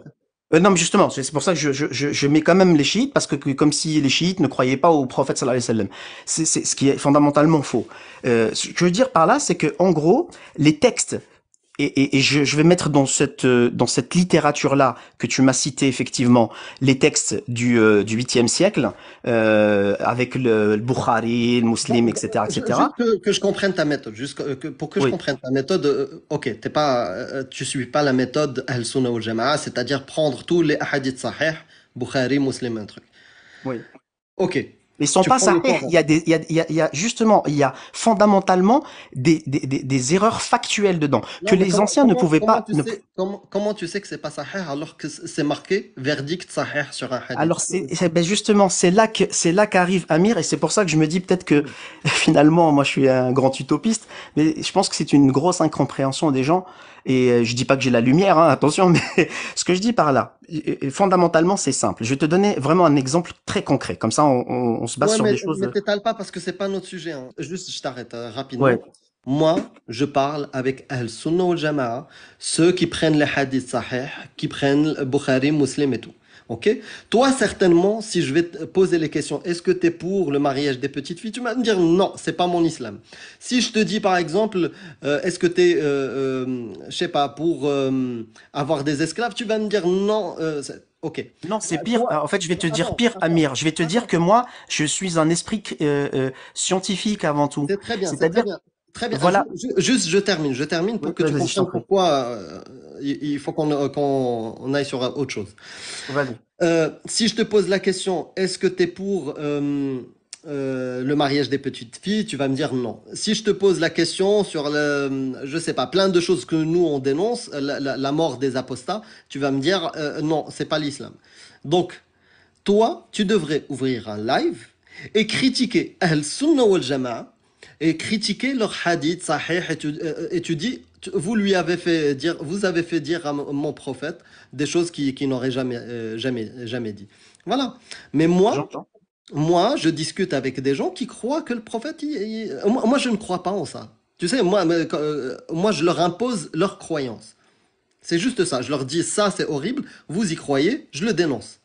chiite. non, mais justement, c'est pour ça que je mets quand même les chiites, parce que comme si les chiites ne croyaient pas au prophète sallallahu alayhi wa sallam. C'est ce qui est fondamentalement faux. Ce que je veux dire par là, c'est que en gros, les textes et je vais mettre dans cette littérature-là que tu m'as cité effectivement les textes du 8e siècle avec le Bukhari, le Bon, Muslim, etc., juste etc. que je comprenne ta méthode, pour que je Oui, comprenne ta méthode, ok, tu suis pas la méthode Ahl-Sunnah wal Jama'a, c'est-à-dire prendre tous les hadiths sahih, Bukhari, Muslim, un truc. oui, Ok, Mais ils sont Tu pas prends le sahih. temps. Il y a justement, il y a fondamentalement des erreurs factuelles dedans que Non, mais les anciens ne pouvaient comment pas. tu sais, comment tu sais que c'est pas sahih alors que c'est marqué verdict sahih sur un hadith? Alors ben justement, c'est là qu'arrive Amir, et c'est pour ça que je me dis peut-être que finalement, moi je suis un grand utopiste, mais je pense que c'est une grosse incompréhension des gens. Et je dis pas que j'ai la lumière, hein, attention, mais ce que je dis par là, fondamentalement, c'est simple. Je vais te donner vraiment un exemple très concret, comme ça on se base Ouais, sur des choses. mais t'étales pas parce que c'est pas notre sujet, hein. Juste, je t'arrête Ouais. rapidement. Moi, je parle avec Ahl-Sunnah wal Jama'a, ceux qui prennent les hadiths sahih, qui prennent Bukhari, Muslim et tout. Ok? Toi, certainement, si je vais te poser les questions, est-ce que tu es pour le mariage des petites filles? Tu vas me dire non, c'est pas mon islam. Si je te dis par exemple, est-ce que tu es, je sais pas, pour avoir des esclaves, tu vas me dire non. Ok. Non, c'est pire. Toi, En fait, je vais te dire attends, pire, attends, Amir. Je vais te dire attends. que moi, je suis un esprit scientifique avant tout. C'est très bien, c'est très C'est-à-dire, bien. Très bien. voilà. Juste, je termine Oui, pour que tu vas-y, je t'en comprennes prie. pourquoi il faut qu'on aille sur autre chose. Vas-y. Si je te pose la question, est-ce que tu es pour le mariage des petites filles, tu vas me dire non. Si je te pose la question sur je sais pas, plein de choses que nous on dénonce, la mort des apostats, tu vas me dire non, c'est pas l'islam. Donc, toi, tu devrais ouvrir un live et critiquer Ahl-Sunnah wal Jama'a et critiquer leur hadith sahih et tu dis vous avez fait dire à mon prophète des choses qui n'aurait jamais dit. Voilà. Mais J'entends. moi, je discute avec des gens qui croient que le prophète, moi, je ne crois pas en ça. Tu sais, moi, je leur impose leur croyance. C'est juste ça. Je leur dis ça, c'est horrible. Vous y croyez, je le dénonce.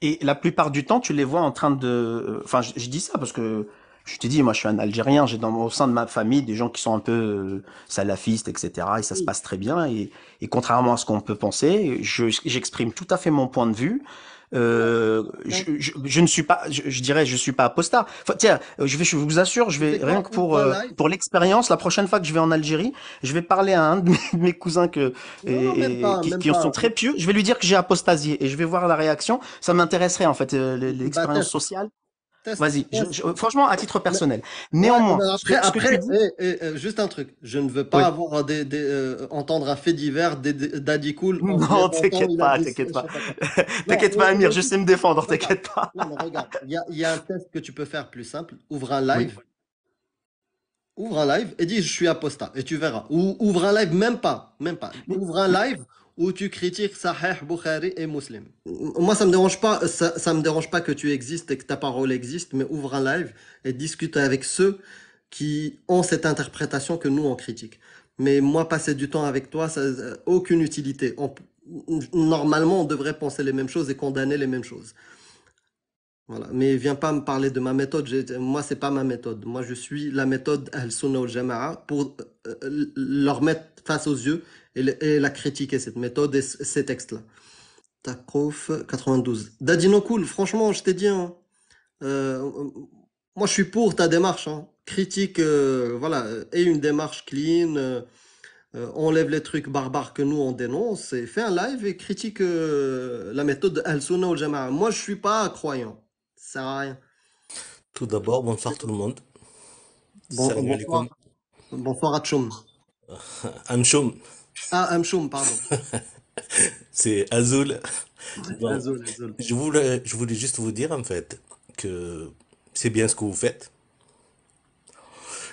Et la plupart du temps, tu les vois en train de. Enfin, je dis ça parce que je te dis, moi, je suis un Algérien. J'ai au sein de ma famille des gens qui sont un peu salafistes, etc. Et ça se passe très bien. Et contrairement à ce qu'on peut penser, j'exprime tout à fait mon point de vue. Je ne suis pas, je dirais, je suis pas apostat. Enfin, tiens, je vous assure, je Tu vais sais rien quoi? que Ouvre un live. pour l'expérience, la prochaine fois que je vais en Algérie, je vais parler à un de mes cousins Non, même pas, même qui en sont pas. très pieux. Je vais lui dire que j'ai apostasié et je vais voir la réaction. Ça m'intéresserait en fait Bah, l'expérience test, sociale. test, Vas-y, test. franchement, à titre Mais- personnel. Ouais, mais Néanmoins, ce que tu dis, juste un truc. Je ne veux pas oui. avoir entendre un fait divers d'Adi Cool en Non, plaisantant, t'inquiète il a pas, dit, t'inquiète je pas. sais pas quoi. Non, T'inquiète pas, Amir, je sais me défendre, regarde. t'inquiète pas. Non, mais regarde. Il y a un test que tu peux faire plus simple. Oui. Ouvre un live et dis je suis apostat et tu verras. Ou ouvre un live, même pas. Mais, Ouvre un live où tu critiques Sahih, Bukhari et Muslim. Moi, ça me dérange pas que tu existes et que ta parole existe, mais ouvre un live et discute avec ceux qui ont cette interprétation que nous on critique. Mais moi, passer du temps avec toi, ça aucune utilité. Normalement, on devrait penser les mêmes choses et condamner les mêmes choses. Voilà. Mais viens pas me parler de ma méthode. Moi, c'est pas ma méthode. Moi, je suis la méthode Al-Sunnah wal Jama'a pour leur mettre face aux yeux et la critiquer, cette méthode et ces textes-là. Takouf 92. Dadino Cool, franchement, je t'ai dit, hein, euh, moi, je suis pour ta démarche, hein. Critique, voilà, et une démarche clean, enlève les trucs barbares que nous on dénonce et fais un live et critique la méthode Al-Sunnah wal Jama'a. Moi, je suis pas croyant. Ça sert à rien. Tout d'abord, bonsoir tout le monde. Salam alaikum. Bonsoir Atchoum. Amchoum, Ah, Amchoum, pardon. c'est Azul. Bon, Azul. je voulais juste vous dire en fait que c'est bien ce que vous faites.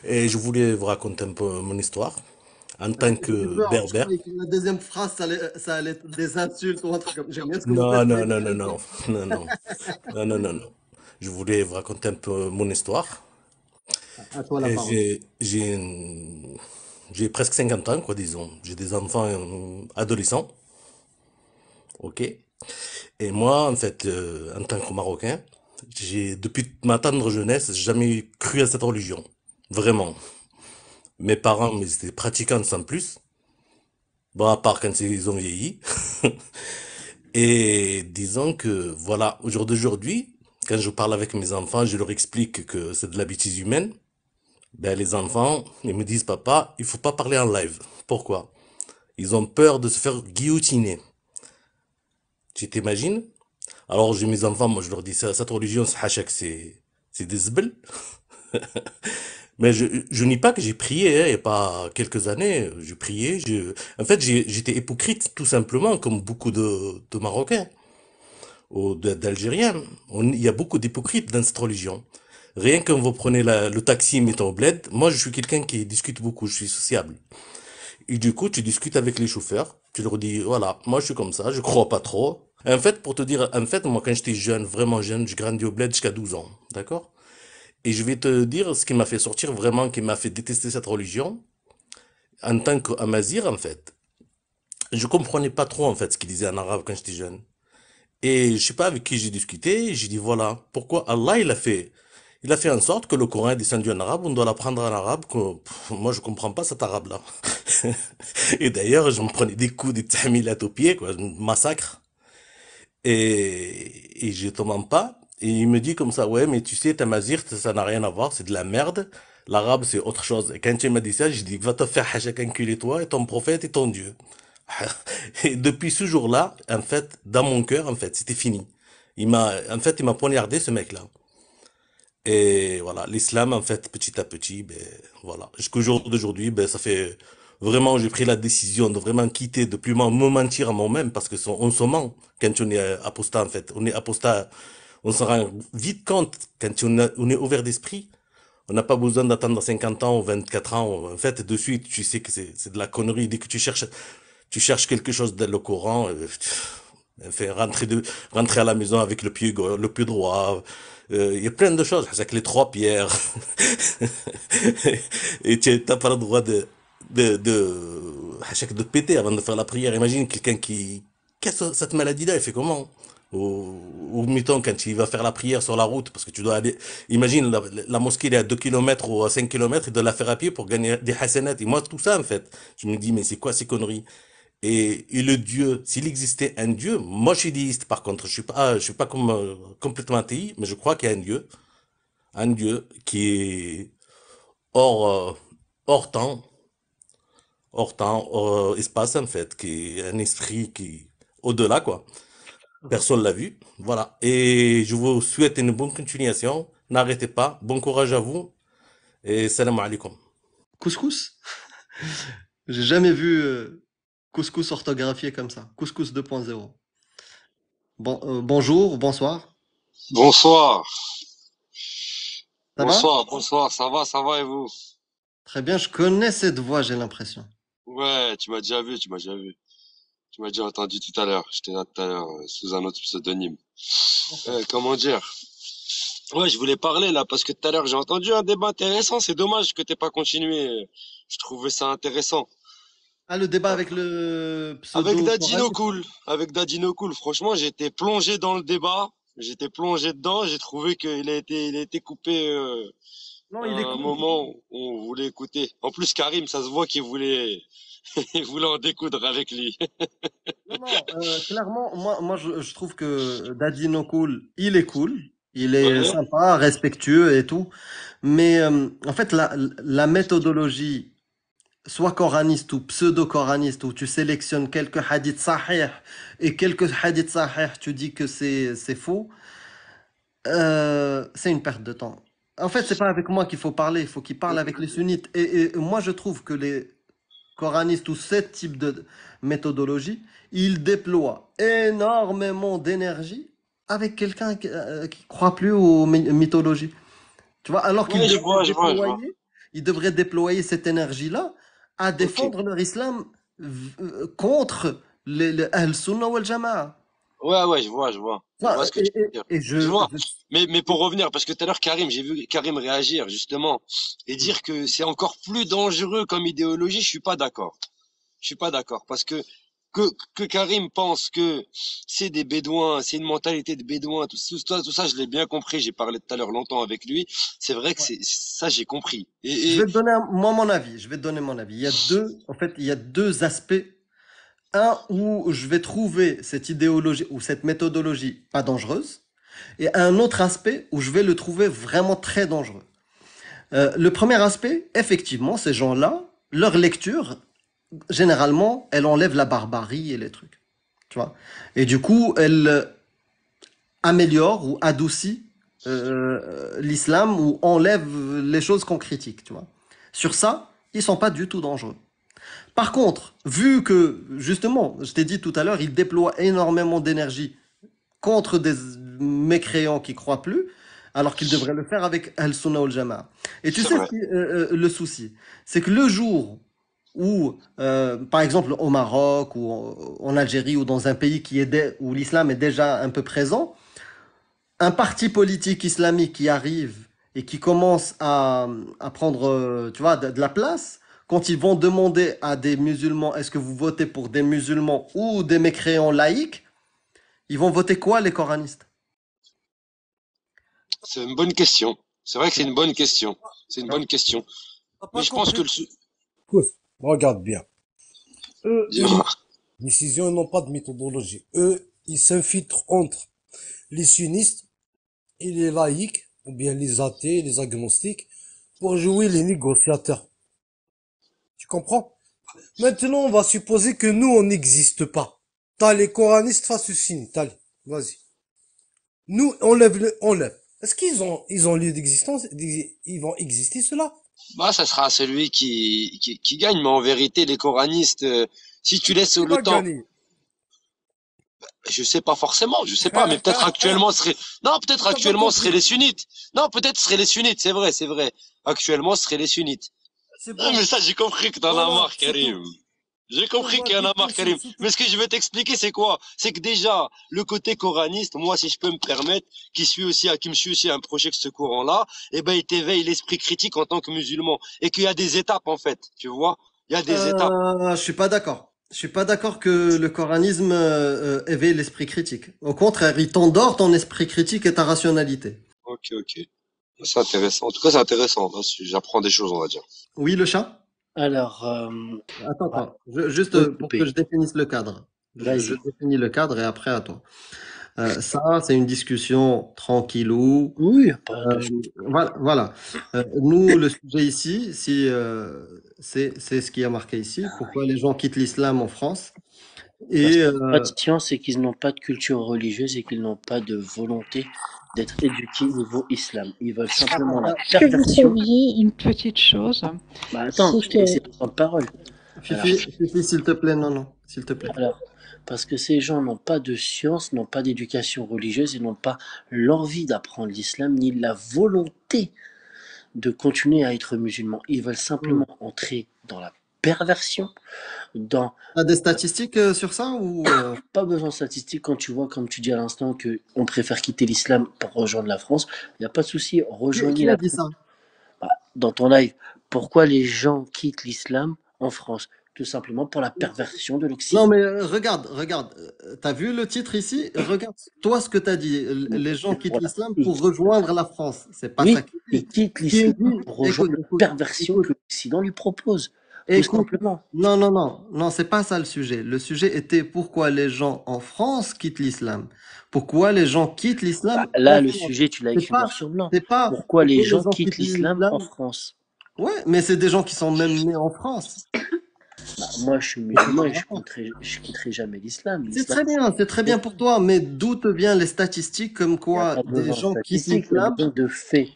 Et je voulais vous raconter un peu mon histoire en tant J'ai eu que peur, je berbère. croyais que la deuxième phrase, ça allait être des insultes ou un truc comme. J'aime bien ce que vous Non, faites, non, mais non, non, non, non, non, non, non, non, non. Je voulais vous raconter un peu mon histoire. à toi la Et parole. j'ai presque 50 ans, quoi, disons. J'ai des enfants adolescents, ok? Et moi, en fait, en tant que Marocain, depuis ma tendre jeunesse, j'ai jamais cru à cette religion. Vraiment. Mes parents, mais ils étaient pratiquants sans plus. Bon, à part quand ils ont vieilli. Et disons que, voilà, au jour d'aujourd'hui, quand je parle avec mes enfants, je leur explique que c'est de la bêtise humaine. Ben, les enfants, ils me disent, papa, il faut pas parler en live. Pourquoi? Ils ont peur de se faire guillotiner. Tu t'imagines? Alors, j'ai mes enfants, moi, je leur dis ça, cette religion, c'est hachak, c'est des zbel. Mais je nie pas que j'ai prié, hein, il y a pas quelques années, j'ai prié, en fait, j'étais hypocrite, tout simplement, comme beaucoup de Marocains, ou d'Algériens. Il y a beaucoup d'hypocrites dans cette religion. Rien que vous prenez le taxi, mettons au bled, moi, je suis quelqu'un qui discute beaucoup, je suis sociable. Et du coup, tu discutes avec les chauffeurs, tu leur dis, voilà, moi je suis comme ça, je crois pas trop. En fait, pour te dire, en fait, moi quand j'étais jeune, vraiment jeune, j'ai grandi au bled jusqu'à 12 ans, d'accord? Et je vais te dire ce qui m'a fait sortir vraiment, qui m'a fait détester cette religion, en tant qu'amazir, en fait. Je comprenais pas trop, en fait, ce qu'il disait en arabe quand j'étais jeune. Et je sais pas avec qui j'ai discuté, j'ai dit, voilà, pourquoi Allah, il a fait en sorte que le Coran est descendu en arabe, on doit l'apprendre en arabe, moi je comprends pas cet arabe-là. Et d'ailleurs, je me prenais des coups, des tahmilat au pied, quoi, je me massacre. Et je te mens pas. Et il me dit comme ça, ouais, mais tu sais, Tamazir, ça n'a rien à voir, c'est de la merde. L'arabe, c'est autre chose. Et quand il m'a dit ça, j'ai dit, va te faire hachak enculer toi et ton prophète et ton Dieu. Et depuis ce jour-là, en fait, dans mon cœur, en fait, c'était fini. Il m'a poignardé, ce mec-là. Et voilà, l'islam, en fait, petit à petit, ben, voilà. Jusqu'au jour d'aujourd'hui, ben, ça fait vraiment, j'ai pris la décision de vraiment quitter, de plus me mentir à moi-même, parce que on se ment quand on est apostat, en fait. On est apostat, on se rend vite compte quand on est ouvert d'esprit. On n'a pas besoin d'attendre 50 ans ou 24 ans. En fait, de suite, tu sais que c'est de la connerie. Dès que tu cherches quelque chose dans le Coran, fait rentrer à la maison avec le pied droit. Il y a plein de choses, avec les trois pierres. Et tu n'as pas le droit de péter avant de faire la prière. Imagine quelqu'un qui a cette maladie-là, il fait comment? Ou mettons, quand il va faire la prière sur la route, parce que tu dois aller, imagine, la mosquée, elle est à 2 kilomètres ou à 5 kilomètres, il doit la faire à pied pour gagner des hasanats. Et moi, tout ça, en fait, je me dis, mais c'est quoi ces conneries? Et le Dieu, s'il existait un Dieu, moi je suis déiste par contre, je suis pas comme, complètement athéiste, mais je crois qu'il y a un Dieu qui est hors, hors temps, hors espace en fait, qui est un esprit qui est au-delà quoi. Personne l'a vu, voilà. Et je vous souhaite une bonne continuation. N'arrêtez pas. Bon courage à vous et salam alaikum. Couscous? J'ai jamais vu couscous orthographié comme ça. Couscous 2.0. Bon, bonjour, bonsoir. Bonsoir, Ça va? bonsoir, ça va et vous? Très bien, je connais cette voix, j'ai l'impression. Ouais, tu m'as déjà vu, tu m'as déjà vu. Tu m'as déjà entendu tout à l'heure, j'étais là tout à l'heure sous un autre pseudonyme. Comment dire? Ouais, je voulais parler là parce que tout à l'heure j'ai entendu un débat intéressant, c'est dommage que t'aies pas continué. Je trouvais ça intéressant. Ah, le débat avec le Avec pseudo Dadino coranique. Cool, franchement, j'étais plongé dans le débat, j'étais plongé dedans, j'ai trouvé qu'il a été coupé Non, à il est un cool. moment où on voulait écouter. En plus, Karim, ça se voit qu'il voulait, il voulait en découdre avec lui. Non, non, clairement, moi je trouve que Daddy No Cool, il est cool. Il est Ouais, sympa, respectueux et tout. Mais en fait, la méthodologie, soit coraniste ou pseudo-coraniste, où tu sélectionnes quelques hadiths sahih et quelques hadiths sahih, tu dis que c'est faux, c'est une perte de temps. En fait, c'est pas avec moi qu'il faut parler, il faut qu'il parle avec les sunnites. Et moi, je trouve que les coranistes ou ce type de méthodologie, ils déploient énormément d'énergie avec quelqu'un qui croit plus aux mythologies. Tu vois, alors qu'ils ouais, devraient ils devraient déployer cette énergie-là à Ok. défendre leur islam contre les Ahl Sunnah wal Jama'a. Ouais, ouais, je vois. Je Enfin, vois ce que tu veux dire. et Je vois. je- Mais pour revenir, parce que tout à l'heure, Karim, j'ai vu Karim réagir, justement, et dire que c'est encore plus dangereux comme idéologie, je suis pas d'accord. Je suis pas d'accord. Parce que, que Karim pense que c'est des bédouins, c'est une mentalité de bédouins, tout ça, je l'ai bien compris. J'ai parlé tout à l'heure longtemps avec lui. C'est vrai que ouais. ça, j'ai compris. Je vais te donner moi mon avis. Je vais te donner mon avis. Il y a deux aspects. Un où je vais trouver cette idéologie ou cette méthodologie pas dangereuse, et un autre aspect où je vais le trouver vraiment très dangereux. Le premier aspect, effectivement, ces gens-là, leur lecture, généralement, elle enlève la barbarie et les trucs. Tu vois? Et du coup, améliore ou adoucit l'islam ou enlève les choses qu'on critique, tu vois. Sur ça, ils sont pas du tout dangereux. Par contre, vu que, justement, je t'ai dit tout à l'heure, ils déploient énormément d'énergie contre des mécréants qui croient plus, alors qu'ils devraient le faire avec Al-Sunnah wal Jama'a. Et tu C'est sais vrai. le souci, c'est que le jour où, par exemple, au Maroc ou en Algérie ou dans un pays où l'islam est déjà un peu présent, un parti politique islamique qui arrive et qui commence à prendre, tu vois, de la place, quand ils vont demander à des musulmans, est-ce que vous votez pour des musulmans ou des mécréants laïcs, ils vont voter quoi, les coranistes? C'est une bonne question. C'est vrai que c'est une bonne question. C'est une Hein? bonne question. T'as Mais pas je pense que compris? le... Écoute, regarde bien. Eux, Dis-moi. décision, ils n'ont pas de méthodologie. Eux, ils s'infiltrent entre les sunnistes et les laïcs, ou bien les athées, les agnostiques, pour jouer les négociateurs. Tu comprends? Maintenant, on va supposer que nous, on n'existe pas. T'as les coranistes face aux sunnites. Allez, vas-y. Nous, on lève. Est-ce ils ont lieu d'existence? Ils vont exister, ceux-là? Bah, ça sera celui qui gagne. Mais en vérité, les coranistes, si tu laisses Qui le va temps, gagner? je sais pas forcément, je sais pas, mais peut-être actuellement ce serait, non, peut-être T'as pas actuellement ce serait compris. les sunnites. Non, peut-être ce serait les sunnites, c'est vrai, c'est vrai. Actuellement, ce serait les sunnites. C'est Non, bon. mais ça, j'ai compris que t'en as Voilà, marre, c'est tout. Karim. J'ai On compris va qu'il y en a marre, défoncer, Karim. c'est tout. Mais ce que je vais t'expliquer, c'est quoi? C'est que déjà, le côté coraniste, moi, si je peux me permettre, qui me suis aussi un projet de ce courant-là, eh ben, il t'éveille l'esprit critique en tant que musulman. Et qu'il y a des étapes, en fait. Tu vois? Il y a des étapes. Je suis pas d'accord. Je suis pas d'accord que le coranisme éveille l'esprit critique. Au contraire, il t'endort ton esprit critique et ta rationalité. Ok, ok. C'est intéressant. En tout cas, c'est intéressant. Là, j'apprends des choses, on va dire. Oui, le chat? Alors, Attends, ouais, attends. Juste faut pour que couper. je définisse le cadre. Je Vas-y. définis le cadre et après à toi. Ça, c'est une discussion tranquillou. Oui, pas de... Voilà, voilà. Nous, le sujet ici, c'est ce qui a marqué ici. Pourquoi les gens quittent l'islam en France? Parce Et qu'ils n'ont pas de science et qu'ils n'ont pas de culture religieuse et qu'ils n'ont pas de volonté d'être éduqués niveau islam. Ils veulent simplement la Est-ce que vous perversion. saviez une petite chose? Bah attends, C'est je t'ai laissé que prendre parole. Alors, Fifi, s'il te plaît, non, non, s'il te plaît. alors, parce que ces gens n'ont pas de science, n'ont pas d'éducation religieuse et n'ont pas l'envie d'apprendre l'islam ni la volonté de continuer à être musulmans. Ils veulent simplement entrer dans la perversion, dans T'as des statistiques sur ça ou pas besoin de statistiques quand tu vois, comme tu dis à l'instant, que on préfère quitter l'islam pour rejoindre la France. Il n'y a pas de souci, rejoignez qui a la dit France. ça? Bah, dans ton live, pourquoi les gens quittent l'islam en France? Tout simplement pour la perversion de Non, l'Occident. mais regarde, t'as vu le titre ici? Regarde, toi, ce que t'as dit, les gens quittent Voilà. l'islam pour rejoindre la France. C'est pas Oui, ça qu'il ils dit. quittent Qui l'islam dit, pour rejoindre la perversion que l'Occident lui propose. Tout écoute, simplement. non, non, non, non, c'est pas ça le sujet. Le sujet était pourquoi les gens en France quittent l'islam. Pourquoi les gens quittent l'islam Bah, là, en le France. sujet, tu l'as C'est écrit pas, noir sur blanc. c'est pas Pourquoi les pourquoi gens les gens quittent quittent l'islam en l'islam. France? Ouais, mais c'est des gens qui sont même nés en France. Bah, moi, je suis musulman et je quitterai jamais l'islam. C'est très bien pour toi, mais d'où te viennent les statistiques comme Il n'y a quoi pas des besoin de gens quittent statistiques, il y a l'islam? besoin de faits.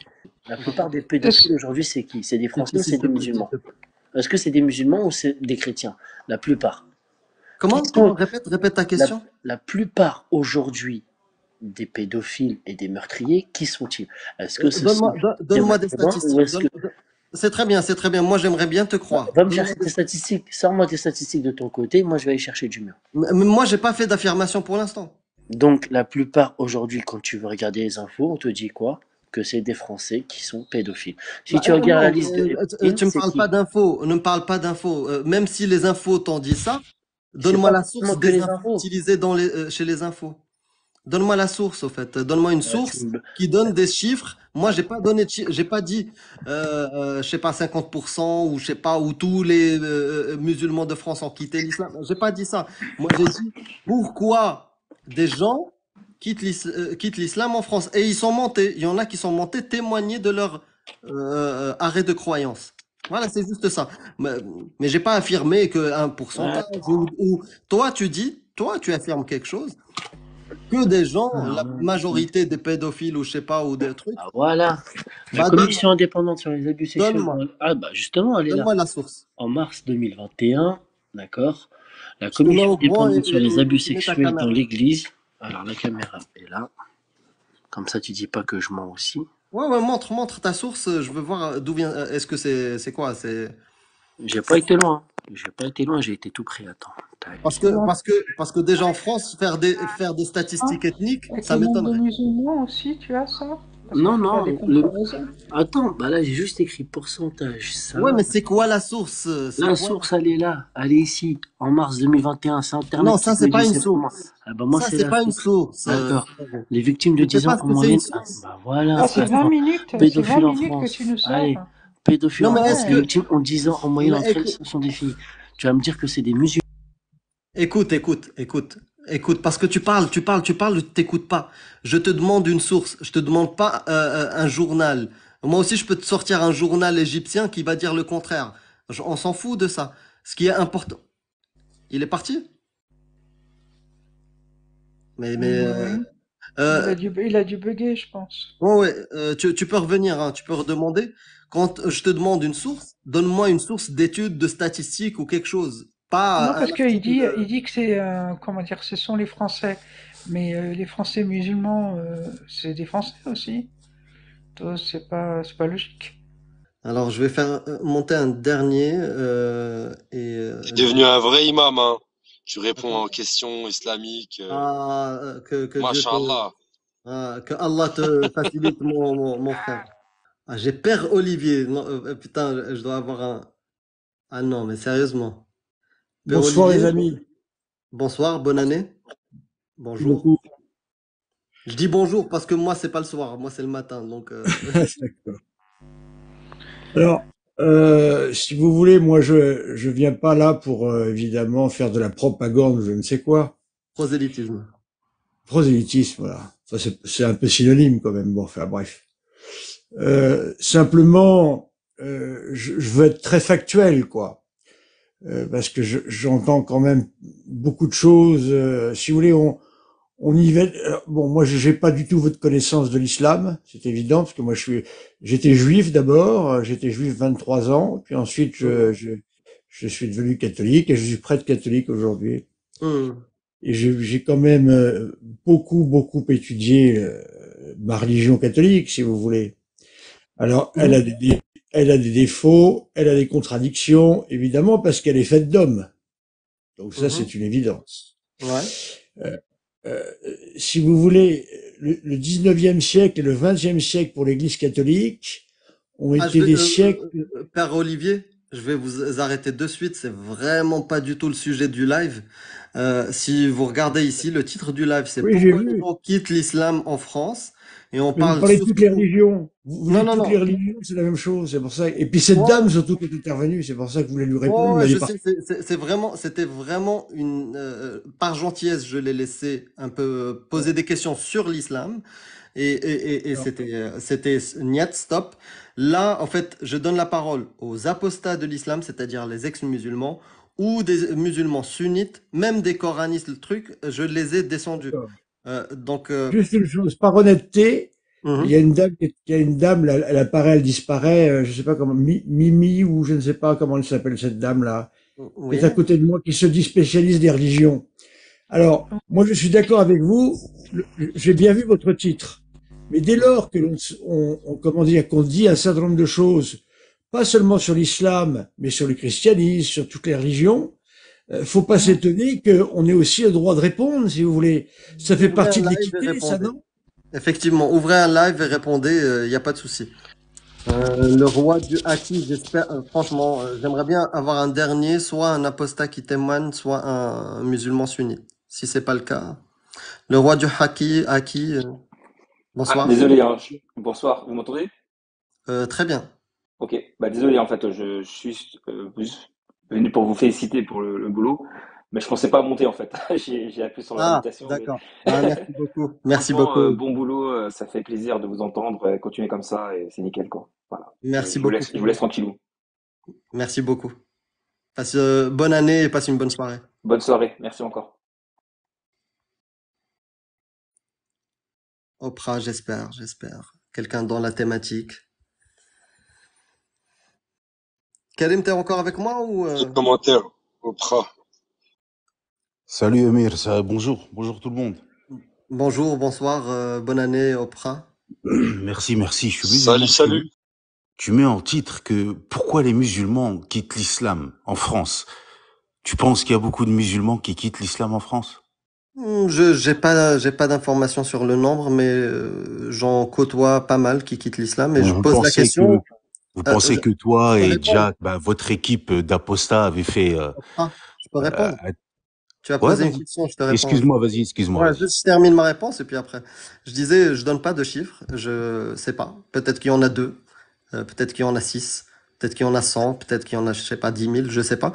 La plupart des pédophiles aujourd'hui, c'est qui? C'est des Français ou c'est des musulmans? Est-ce que c'est des musulmans ou c'est des chrétiens? La plupart. Comment? Répète ta question. La plupart aujourd'hui des pédophiles et des meurtriers, qui sont-ils? Est-ce que ce sont Donne-moi des des musulmans statistiques. ou est-ce que... C'est très bien. Moi, j'aimerais bien te croire. Va me chercher tes statistiques. Sors-moi tes statistiques de ton côté. Moi, je vais aller chercher du mien. Mais moi, j'ai pas fait d'affirmation pour l'instant. Donc, la plupart aujourd'hui, quand tu veux regarder les infos, on te dit quoi? Que c'est des Français qui sont pédophiles. Si tu regardes la liste de tu me parles pas d'infos. Ne me parle pas d'infos. Même si les infos t'ont dit ça, donne-moi la source des infos utilisées chez les infos. Donne-moi la source, au fait. Donne-moi une source qui donne des chiffres. Moi, j'ai pas dit, je sais pas, 50% ou je sais pas, où tous les musulmans de France ont quitté l'islam. J'ai pas dit ça. Moi, j'ai dit pourquoi des gens quittent l'islam en France. Et ils sont montés. Il y en a qui sont montés témoigner de leur arrêt de croyance. Voilà, c'est juste ça. Mais j'ai pas affirmé que un pourcentage ou toi tu affirmes quelque chose que des gens, Ah, la majorité des pédophiles ou je sais pas, ou des trucs, ah, voilà. La bah commission indépendante sur les abus sexuels. donne-moi, Ah, bah justement, elle est là. donne-moi la source. En mars 2021, d'accord. La Je te mets commission au courant indépendante sur les abus tu mets ta sexuels dans caméra. l'Église. Alors la caméra est là. Comme ça, tu dis pas que je mens aussi. Ouais, ouais, montre ta source. Je veux voir d'où vient. Est-ce que c'est quoi? J'ai pas été loin. J'ai pas été loin, j'ai été tout près. Attends. Tac. Parce que déjà en France, faire des statistiques ethniques, Avec ça le nombre de m'étonnerait. musulmans aussi, tu as ça? Parce Non, qu'il faut faire non. des comparaisons. Attends, bah là, j'ai juste écrit pourcentage. Ça. Ouais, mais c'est quoi la source? C'est La quoi? source, elle est là. Elle est ici. En mars 2021. C'est Internet Non, qui ça te c'est le pas dit, une c'est pas moi. source. Ah bah moi, Ça c'est c'est la pas une source. source. D'accord. Les victimes de Je sais 10 ans pas ce en que c'est une moyenne. Ah, source. bah voilà. Ah, c'est 20 Attends. minutes, c'est 20 Pédophile en minutes que France. tu nous Allez. sors. Pédophile Non, en mais Ah France. Les ouais. victimes ont 10 ans en moyenne Mais entre elles, ce sont des filles. Tu vas me dire que c'est des musulmans. Écoute, parce que tu parles, je t'écoute pas. Je te demande une source. Je te demande pas un journal. Moi aussi, je peux te sortir un journal égyptien qui va dire le contraire. On s'en fout de ça. Ce qui est important. Il est parti? Mais Oui. euh, Il a dû bugger, je pense. ouais, ouais, tu peux revenir, hein, tu peux redemander. Quand je te demande une source, donne-moi une source d'études, de statistiques ou quelque chose. Non, Pas un parce qu'il article dit, de... il dit que c'est, comment dire, ce sont les Français. Mais les Français musulmans, c'est des Français aussi. Donc, c'est pas logique. Alors, je vais faire monter un dernier T'es devenu un vrai imam, hein. Tu réponds Attends. aux questions islamiques. Que Dieu te... Mashallah. Que Allah te facilite mon frère. Ah, j'ai Père Olivier. Non, putain, je dois avoir un... Ah non, mais sérieusement. Père Bonsoir les Olivier, amis. bonsoir, bonne année. Merci Bonjour. beaucoup. Je dis bonjour parce que moi, c'est pas le soir, moi, c'est le matin. Donc, D'accord. Alors, si vous voulez, moi je viens pas là pour évidemment faire de la propagande, je ne sais quoi. prosélytisme. Prosélytisme, voilà. Enfin, c'est un peu synonyme quand même. Bon, enfin bref. Simplement, je veux être très factuel, quoi. Parce que j'entends quand même beaucoup de choses. Si vous voulez, on y va. Bon, moi, j'ai pas du tout votre connaissance de l'islam, c'est évident, parce que moi, j'étais juif d'abord. J'étais juif 23 ans, puis ensuite, je suis devenu catholique et je suis prêtre catholique aujourd'hui. Et j'ai quand même beaucoup étudié ma religion catholique, si vous voulez. Alors, elle a des défauts, elle a des contradictions, évidemment, parce qu'elle est faite d'hommes. Donc ça, c'est une évidence. Ouais. Si vous voulez, le 19e siècle et le 20e siècle pour l'Église catholique ont été des siècles... Père Olivier, je vais vous arrêter de suite, c'est vraiment pas du tout le sujet du live. Si vous regardez ici, le titre du live, c'est Oui, pourquoi les gens quittent l'islam en France. Et on Mais vous parle parlez de surtout... toutes les religions. Vous Non, dites non, toutes non. les religions, c'est la même chose. C'est pour ça. Et puis cette dame surtout qui est intervenue, c'est pour ça que vous voulez lui répondre. Ouais, mais je sais, c'était vraiment une, par gentillesse, je l'ai laissé un peu poser des questions sur l'islam et c'était niet, stop. Là, en fait, je donne la parole aux apostats de l'islam, c'est-à-dire les ex-musulmans ou des musulmans sunnites, même des coranistes, le truc, je les ai descendus. Donc, Juste une chose, par honnêteté, il y a une dame, là, elle apparaît, elle disparaît, je sais pas comment, Mimi ou je ne sais pas comment elle s'appelle cette dame là, qui est à côté de moi, qui se dit spécialiste des religions. Alors, moi je suis d'accord avec vous, j'ai bien vu votre titre, mais dès lors que comment dire, qu'on dit un certain nombre de choses, pas seulement sur l'islam, mais sur le christianisme, sur toutes les religions, faut pas s'étonner qu'on ait aussi le droit de répondre, si vous voulez. Ça fait partie de l'équité, ça, non? Effectivement, ouvrez un live et répondez, il n'y a pas de souci. Le roi du Haki, j'espère, franchement, j'aimerais bien avoir un dernier, soit un apostat qui témoigne, soit un musulman sunnite. Si c'est pas le cas. Le roi du Haki, bonsoir. Désolé, hein, bonsoir, vous m'entendez? Très bien. Ok, bah désolé, en fait, je suis venu pour vous féliciter pour le boulot, mais je pensais pas monter en fait. J'ai appuyé sur l'invitation. D'accord. Merci beaucoup. Merci Franchement, beaucoup. bon boulot, ça fait plaisir de vous entendre, continuez comme ça et c'est nickel quoi. Voilà. Merci Je vous beaucoup. je vous laisse tranquillou. Merci beaucoup. Passe bonne année et passe une bonne soirée. Bonne soirée, merci encore. Oprah, j'espère. Quelqu'un dans la thématique. Karim, t'es encore avec moi ou Petit commentaire, Oprah. Salut Amir, bonjour, bonjour tout le monde. Bonjour, bonsoir, bonne année, Oprah. Merci, je suis musulman. Salut. Tu mets en titre que pourquoi les musulmans quittent l'islam en France? Tu penses qu'il y a beaucoup de musulmans qui quittent l'islam en France? J'ai pas d'informations sur le nombre, mais j'en côtoie pas mal qui quittent l'islam et je pose la question. Vous pensez que toi et Jack, votre équipe d'Aposta avait fait... je peux répondre? Tu as Ouais, posé une vas-y. question, je te réponds. Excuse-moi, excuse-moi. Ouais, juste je termine ma réponse et puis après. Je disais, je donne pas de chiffres, je sais pas. Peut-être qu'il y en a 2, peut-être qu'il y en a 6, peut-être qu'il y en a 100, peut-être qu'il y en a, je sais pas, 10 000, je sais pas.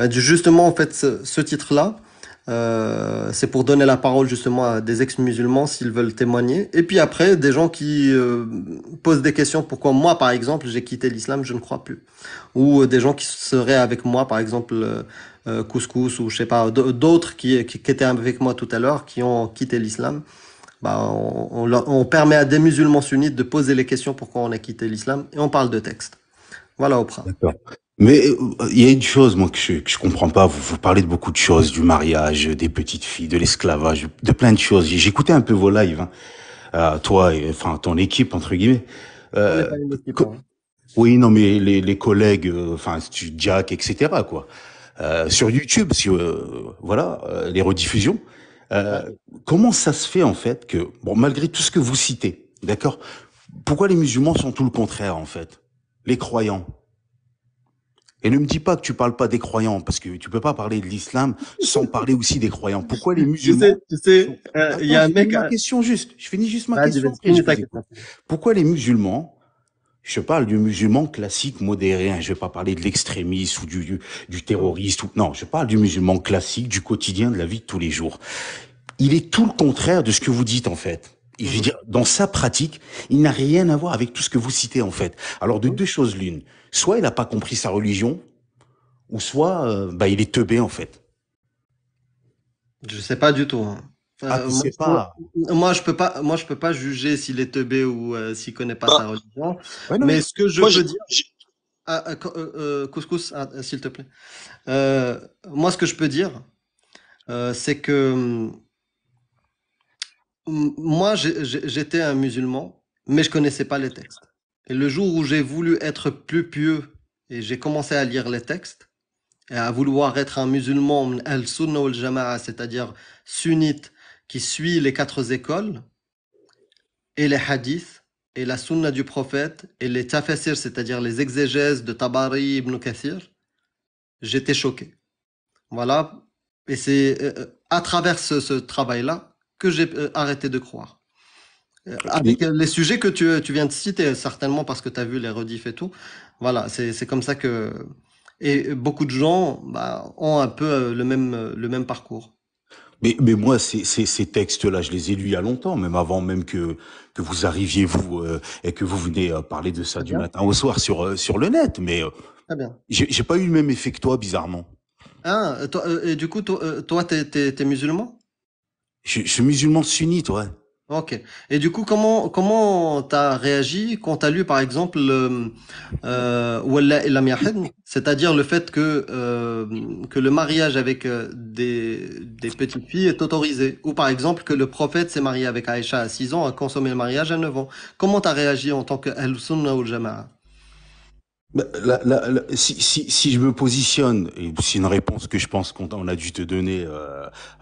Justement, en fait, ce titre-là, c'est pour donner la parole justement à des ex-musulmans s'ils veulent témoigner. Et puis après, des gens qui posent des questions. Pourquoi moi, par exemple, j'ai quitté l'islam, je ne crois plus. Ou des gens qui seraient avec moi, par exemple, Couscous ou je sais pas, d'autres qui étaient avec moi tout à l'heure, qui ont quitté l'islam. On permet à des musulmans sunnites de poser les questions pourquoi on a quitté l'islam et on parle de texte. Voilà, Oprah. D'accord. Mais il y a une chose, moi, que je comprends pas. Vous parlez de beaucoup de choses, du mariage, des petites filles, de l'esclavage, de plein de choses. J'écoutais un peu vos lives, toi et enfin ton équipe entre guillemets. On n'est pas une équipe, hein. Oui, non, mais les collègues, Jack, etc. quoi. Sur YouTube, les rediffusions. Comment ça se fait en fait que, malgré tout ce que vous citez, d'accord, pourquoi les musulmans sont tout le contraire en fait, les croyants? Et ne me dis pas que tu parles pas des croyants, parce que tu peux pas parler de l'islam sans parler aussi des croyants. Pourquoi les musulmans... Tu sais, il y a un mec... Je finis juste ma question. Pourquoi les musulmans... Je parle du musulman classique modéré, hein. Je vais pas parler de l'extrémiste ou du terroriste. Non, je parle du musulman classique, du quotidien, de la vie de tous les jours. Il est tout le contraire de ce que vous dites, en fait. Et je veux dire, dans sa pratique, il n'a rien à voir avec tout ce que vous citez, en fait. Alors, de deux choses l'une. Soit il n'a pas compris sa religion, ou soit, il est teubé, en fait. Je sais pas du tout, hein. Moi, je peux pas juger s'il est teubé ou s'il connaît pas sa religion. Ouais, non, mais ce que je peux dire, Couscous, s'il te plaît. Moi, ce que je peux dire, c'est que moi, j'étais un musulman, mais je connaissais pas les textes. Et le jour où j'ai voulu être plus pieux et j'ai commencé à lire les textes et à vouloir être un musulman al-Sunnah wal Jama'a, c'est-à-dire sunnite, qui suit les 4 écoles, et les hadiths, et la sunna du prophète, et les tafasir, c'est-à-dire les exégèses de Tabari ibn Kathir, j'étais choqué. Voilà. Et c'est à travers ce travail-là que j'ai arrêté de croire. Avec les sujets que tu viens de citer, certainement parce que tu as vu les rediffs et tout. Voilà, c'est comme ça que... Et beaucoup de gens ont un peu le même parcours. Mais moi, ces textes-là, je les ai lus il y a longtemps, même avant même que vous arriviez, vous, et que vous venez parler de ça du matin au soir sur le net. Mais très bien. J'ai pas eu le même effet que toi, bizarrement. Ah, et du coup, toi, t'es musulman? Je suis musulman sunnite, ouais. Ok. Et du coup, comment t'as réagi quand t'as lu, par exemple, Wallah illam yahid, c'est-à-dire le fait que le mariage avec des petites filles est autorisé, ou par exemple que le prophète s'est marié avec Aïcha à 6 ans, a consommé le mariage à 9 ans. Comment t'as réagi en tant que Ahl-Sunnah wal Jama'a? Si je me positionne, et c'est une réponse que je pense qu'on a dû te donner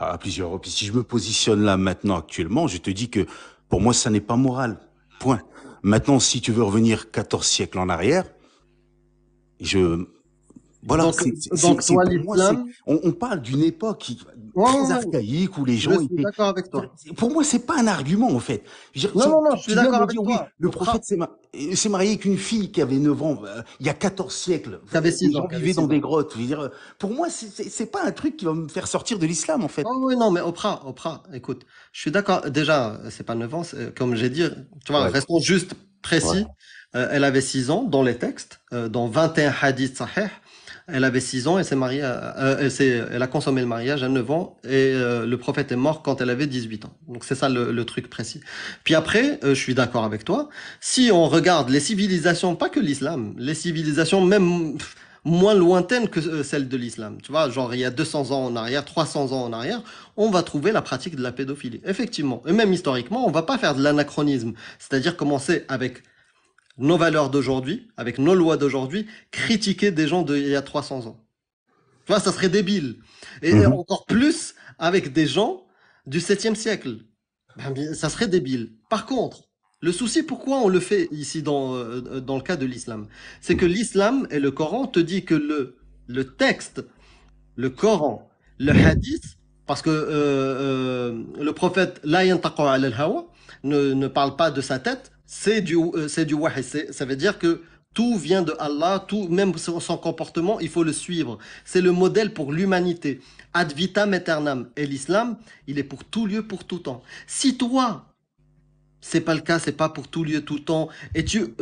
à plusieurs reprises, si je me positionne là maintenant actuellement, je te dis que pour moi ça n'est pas moral. Point. Maintenant, si tu veux revenir 14 siècles en arrière, voilà, donc toi, l'islam... On parle d'une époque très archaïque où les gens étaient... d'accord avec toi. Pour moi, c'est pas un argument, en fait. Non, je suis d'accord avec toi. Oui, le prophète s'est marié avec une fille qui avait 9 ans, il y a 14 siècles. Qui avait 6 ans. Les gens vivaient dans des grottes. Je veux dire, pour moi, c'est pas un truc qui va me faire sortir de l'islam, en fait. Oh oui, non, mais Oprah, écoute, je suis d'accord. Déjà, c'est pas 9 ans, comme j'ai dit, tu vois, restons juste précis. Ouais. Elle avait 6 ans dans les textes, dans 21 hadiths sahih. Elle avait 6 ans et s'est mariée, elle a consommé le mariage à 9 ans et le prophète est mort quand elle avait 18 ans. Donc c'est ça le truc précis. Puis après, je suis d'accord avec toi. Si on regarde les civilisations, pas que l'islam, les civilisations même moins lointaines que celles de l'islam, tu vois, genre il y a 200 ans en arrière, 300 ans en arrière, on va trouver la pratique de la pédophilie. Effectivement. Et même historiquement, on va pas faire de l'anachronisme. C'est-à-dire commencer avec nos valeurs d'aujourd'hui, avec nos lois d'aujourd'hui, critiquer des gens d'il y a 300 ans. Tu vois, ça serait débile. Et encore plus avec des gens du 7e siècle. Ça serait débile. Par contre, le souci, pourquoi on le fait ici dans le cas de l'islam, c'est que l'islam et le Coran te dit que le texte, le Coran, le hadith, parce que le prophète la yantaqu ala al-hawa ne parle pas de sa tête, c'est du wahy. Ça veut dire que tout vient de Allah, tout, même son comportement, il faut le suivre. C'est le modèle pour l'humanité. Ad vitam aeternam. Et l'islam, il est pour tout lieu, pour tout temps. Si toi, c'est pas le cas, c'est pas pour tout lieu, tout temps, et tu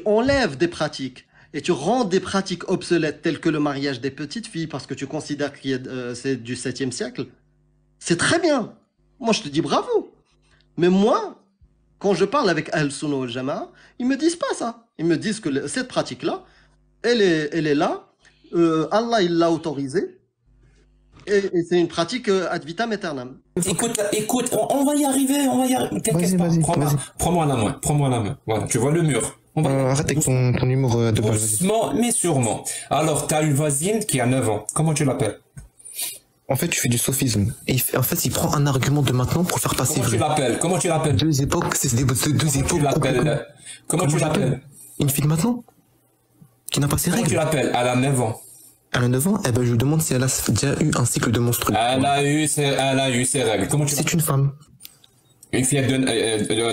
enlèves des pratiques, et tu rends des pratiques obsolètes telles que le mariage des petites filles parce que tu considères que c'est du 7e siècle, c'est très bien. Moi, je te dis bravo. Mais moi, quand je parle avec Al-Sunna wal Jama'a, ils me disent pas ça. Ils me disent que cette pratique-là, elle est là, Allah il l'a autorisée, et c'est une pratique ad vitam aeternam. Écoute, on va y arriver, T'inquiète pas. Prends-moi la main. Voilà, tu vois le mur. Arrête avec ton humour de balle. Doucement, mais sûrement. Alors, t'as une voisine qui a 9 ans. Comment tu l'appelles? En fait, tu fais du sophisme. Et en fait, il prend un argument de maintenant pour faire passer vrai. Comment tu l'appelles? Deux époques, c'est deux époques. Comment tu l'appelles? Une fille de maintenant? Qui n'a pas ses règles. Comment tu l'appelles? Elle a 9 ans. Elle a 9 ans? Eh ben, je lui demande si elle a déjà eu un cycle de menstruation. Elle a eu ses règles. Comment tu l'appelles? C'est une femme. Une fillette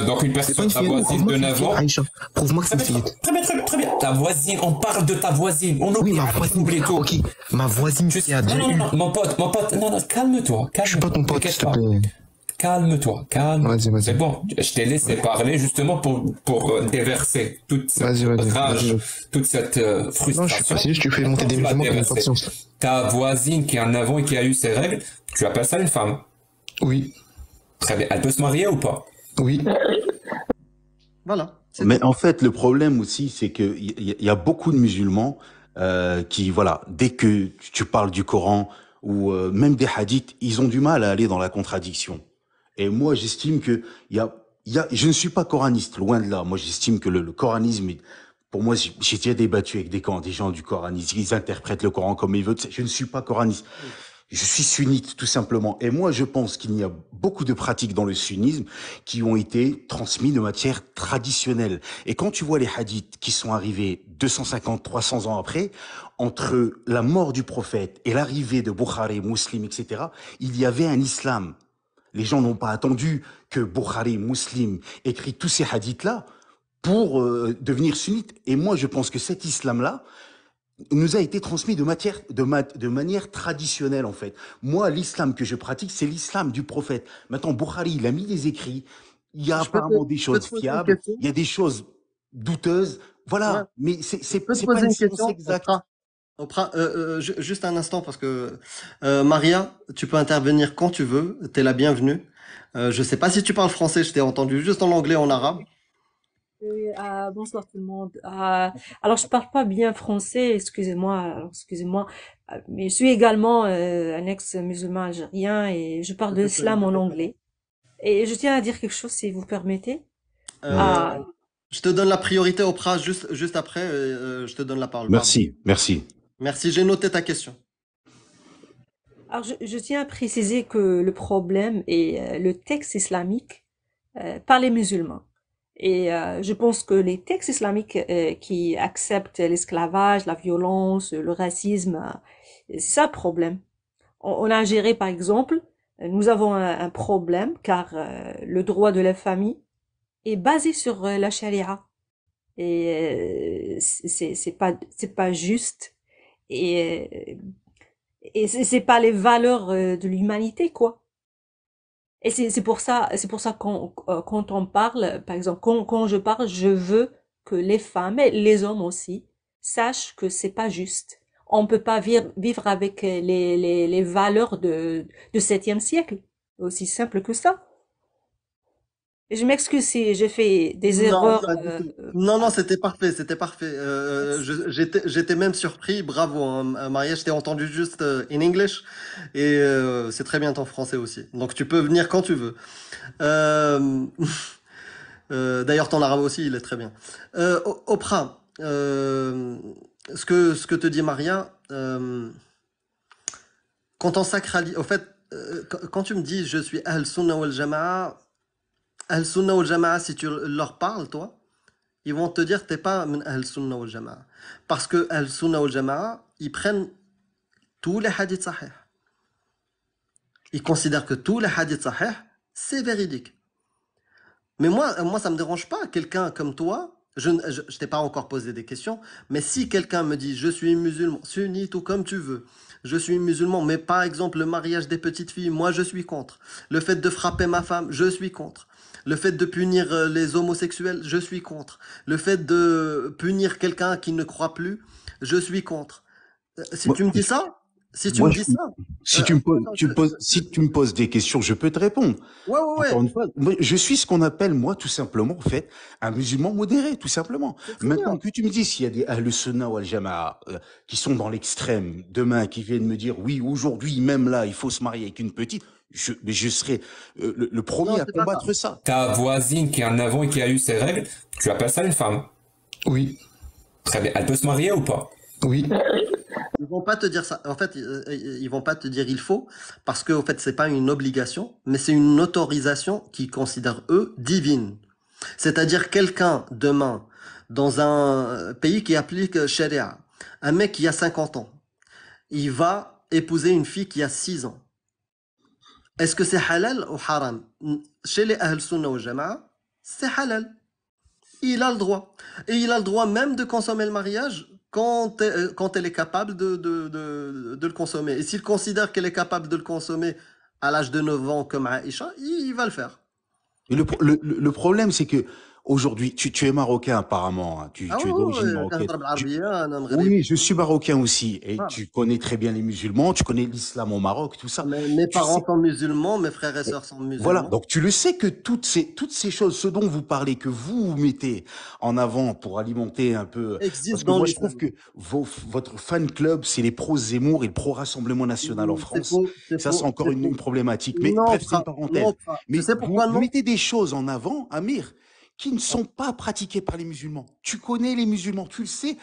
donc une personne, ta voisine de 9 ans. Aïcha, prouve-moi que c'est une fillette. Très bien. Ta voisine, on parle de ta voisine. Oui, ma voisine. Ok, ma voisine qui a déjà eu. Non, mon pote, non, calme-toi. Je suis pas ton pote, s'il te plaît. Calme-toi. Vas-y. C'est bon, je t'ai laissé parler justement pour déverser toute cette rage, toute cette frustration. Non, je suis pas, c'est juste tu fais monter des musulmans comme une patience. Ta voisine qui a 9 ans et qui a eu ses règles, tu appelles ça une femme? Oui. Très bien. Elle peut se marier ou pas? Oui. Voilà. Mais en fait, le problème aussi, c'est que il y a beaucoup de musulmans qui, voilà, dès que tu parles du Coran ou même des hadiths, ils ont du mal à aller dans la contradiction. Et moi, j'estime que je ne suis pas coraniste, loin de là. Moi, j'estime que le coranisme, pour moi, j'ai déjà débattu avec des gens du coranisme. Ils interprètent le Coran comme ils veulent. Je ne suis pas coraniste. Je suis sunnite, tout simplement. Et moi, je pense qu'il y a beaucoup de pratiques dans le sunnisme qui ont été transmises de matière traditionnelle. Et quand tu vois les hadiths qui sont arrivés 250, 300 ans après, entre la mort du prophète et l'arrivée de Bukhari, Muslim, etc., il y avait un islam. Les gens n'ont pas attendu que Bukhari, Muslim écrit tous ces hadiths-là pour devenir sunnites. Et moi, je pense que cet islam-là nous a été transmis de manière traditionnelle, en fait. Moi, l'islam que je pratique, c'est l'islam du prophète. Maintenant, Bukhari, il a mis des écrits. Il y a apparemment des choses fiables. Il y a des choses douteuses. Voilà. Ouais. Mais c'est pas une science exacte. Juste un instant, parce que Maria, tu peux intervenir quand tu veux. T'es la bienvenue. Je sais pas si tu parles français. Je t'ai entendu juste en anglais, en arabe. Oui, bonsoir tout le monde. Alors, je parle pas bien français, excusez-moi, mais je suis également un ex-musulman algérien et je parle de l'islam en anglais. Et je tiens à dire quelque chose, si vous permettez. Je te donne la priorité au phrase juste après. Je te donne la parole. Merci. Merci, j'ai noté ta question. Alors, je tiens à préciser que le problème est le texte islamique par les musulmans. Et je pense que les textes islamiques qui acceptent l'esclavage, la violence, le racisme, c'est ça le problème. En Algérie, par exemple, nous avons un problème car le droit de la famille est basé sur la charia. Et c'est pas juste. Et c'est pas les valeurs de l'humanité, quoi. Et c'est pour ça quand on parle, par exemple, quand je parle, je veux que les femmes et les hommes aussi sachent que c'est pas juste. on peut pas vivre avec les valeurs du 7e siècle. Aussi simple que ça. Et je m'excuse si j'ai fait des Non, erreurs. pas du tout. Non, c'était parfait, c'était parfait. J'étais même surpris, bravo, hein, Maria, je t'ai entendu juste in English, et c'est très bien ton français aussi. Donc tu peux venir quand tu veux. Euh, d'ailleurs, ton arabe aussi, il est très bien. Oprah, ce que te dit Maria, quand on sacralise, au fait, quand tu me dis je suis Ahl Sunnah wal Jama'a, Ahl Sunnah wal Jama'a, si tu leur parles, toi, ils vont te dire t'es pas min Ahl Sunnah wal Jama'a. Parce que Ahl Sunnah wal Jama'a, ils prennent tous les hadiths sahih. Ils considèrent que tous les hadiths sahih, c'est véridique. Mais moi, ça me dérange pas. Quelqu'un comme toi, je t'ai pas encore posé des questions, mais si quelqu'un me dit je suis musulman, sunnite ou comme tu veux, je suis musulman, mais par exemple le mariage des petites filles, moi je suis contre. Le fait de frapper ma femme, je suis contre. Le fait de punir les homosexuels, je suis contre. Le fait de punir quelqu'un qui ne croit plus, je suis contre. Si Moi, tu me dis ça, si tu moi, me dis ça, si si tu me poses des questions, je peux te répondre. ouais, ouais, ouais, Encore une fois, moi, je suis ce qu'on appelle, moi, tout simplement, en fait, un musulman modéré, tout simplement. c'est très Maintenant, bien. que tu me dis s'il y a des Ahl Sunnah ou Al-Jama'a qui sont dans l'extrême, demain, qui viennent me dire, oui, aujourd'hui, même là, il faut se marier avec une petite, mais je serai le premier Non, à c'est pas ça. combattre ça. Ta voisine qui est en avant et qui a eu ses règles, tu appelles ça une femme? Oui, Très bien. Elle peut se marier ou pas? oui. Ils vont pas te dire ça. En fait, ils vont pas te dire il faut, parce que, en fait, c'est pas une obligation, mais c'est une autorisation qu'ils considèrent, eux, divine. C'est-à-dire quelqu'un, demain, dans un pays qui applique Sharia, un mec qui a 50 ans, il va épouser une fille qui a 6 ans. Est-ce que c'est halal ou haram? Chez les Ahl Sunnah wal Jama'a, c'est halal. Il a le droit. Et il a le droit même de consommer le mariage quand elle est capable de le consommer. Et s'il considère qu'elle est capable de le consommer à l'âge de 9 ans comme Aïcha, il va le faire. Et le problème, c'est que aujourd'hui, tu es marocain apparemment, hein, Ah tu es oui, d'origine oui, marocaine. كنهضر بالعربية أنا مغربي. Oui, je suis marocain aussi, et Voilà. tu connais très bien les musulmans, tu connais l'islam au Maroc, tout ça. Mes Tu parents sais, sont musulmans, mes frères et sœurs sont voilà, musulmans. donc tu le sais que toutes ces choses, ce dont vous parlez, que vous mettez en avant pour alimenter un peu, parce Existent que dans moi je trouve l'islam. que votre fan club, c'est les pro-Zemmour et le pro-Rassemblement National en C'est France. faux, c'est Ça, c'est faux, encore c'est une faux. problématique. Mais Non, bref, c'est une pas, parenthèse. non, pas. Tu Mais sais pourquoi vous non? mettez des choses en avant, Amir, qui ne sont pas pratiquées par les musulmans. Tu connais les musulmans, tu le sais,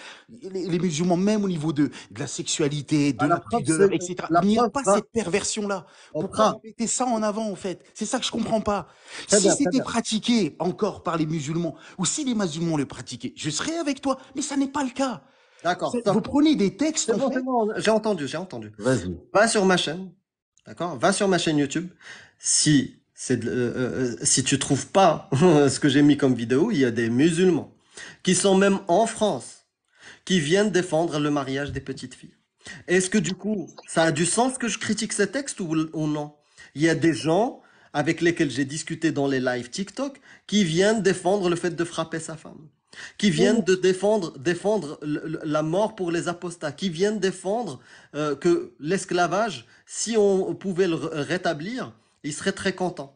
les musulmans, même au niveau de la sexualité, de Bah, la la preuve, pudeur, c'est, etc. la Il n'y a preuve, pas va, cette perversion-là. Pourquoi Oprah. vous mettez ça en avant, en fait? C'est ça que je comprends pas. Très Si bien, très c'était bien. pratiqué encore par les musulmans, ou si les musulmans le pratiquaient, je serais avec toi, mais ça n'est pas le cas. D'accord, Vous stop. prenez des textes, C'est en bon, c'est fait. bon, j'ai entendu, j'ai entendu. Vas-y. Va sur ma chaîne, d'accord? Va sur ma chaîne YouTube. Si tu trouves pas ce que j'ai mis comme vidéo, il y a des musulmans qui sont même en France, qui viennent défendre le mariage des petites filles. Est-ce que du coup, ça a du sens que je critique ces textes ou non? Il y a des gens avec lesquels j'ai discuté dans les lives TikTok qui viennent défendre le fait de frapper sa femme, qui viennent de défendre la mort pour les apostats, qui viennent défendre que l'esclavage, si on pouvait le rétablir, ils seraient très contents.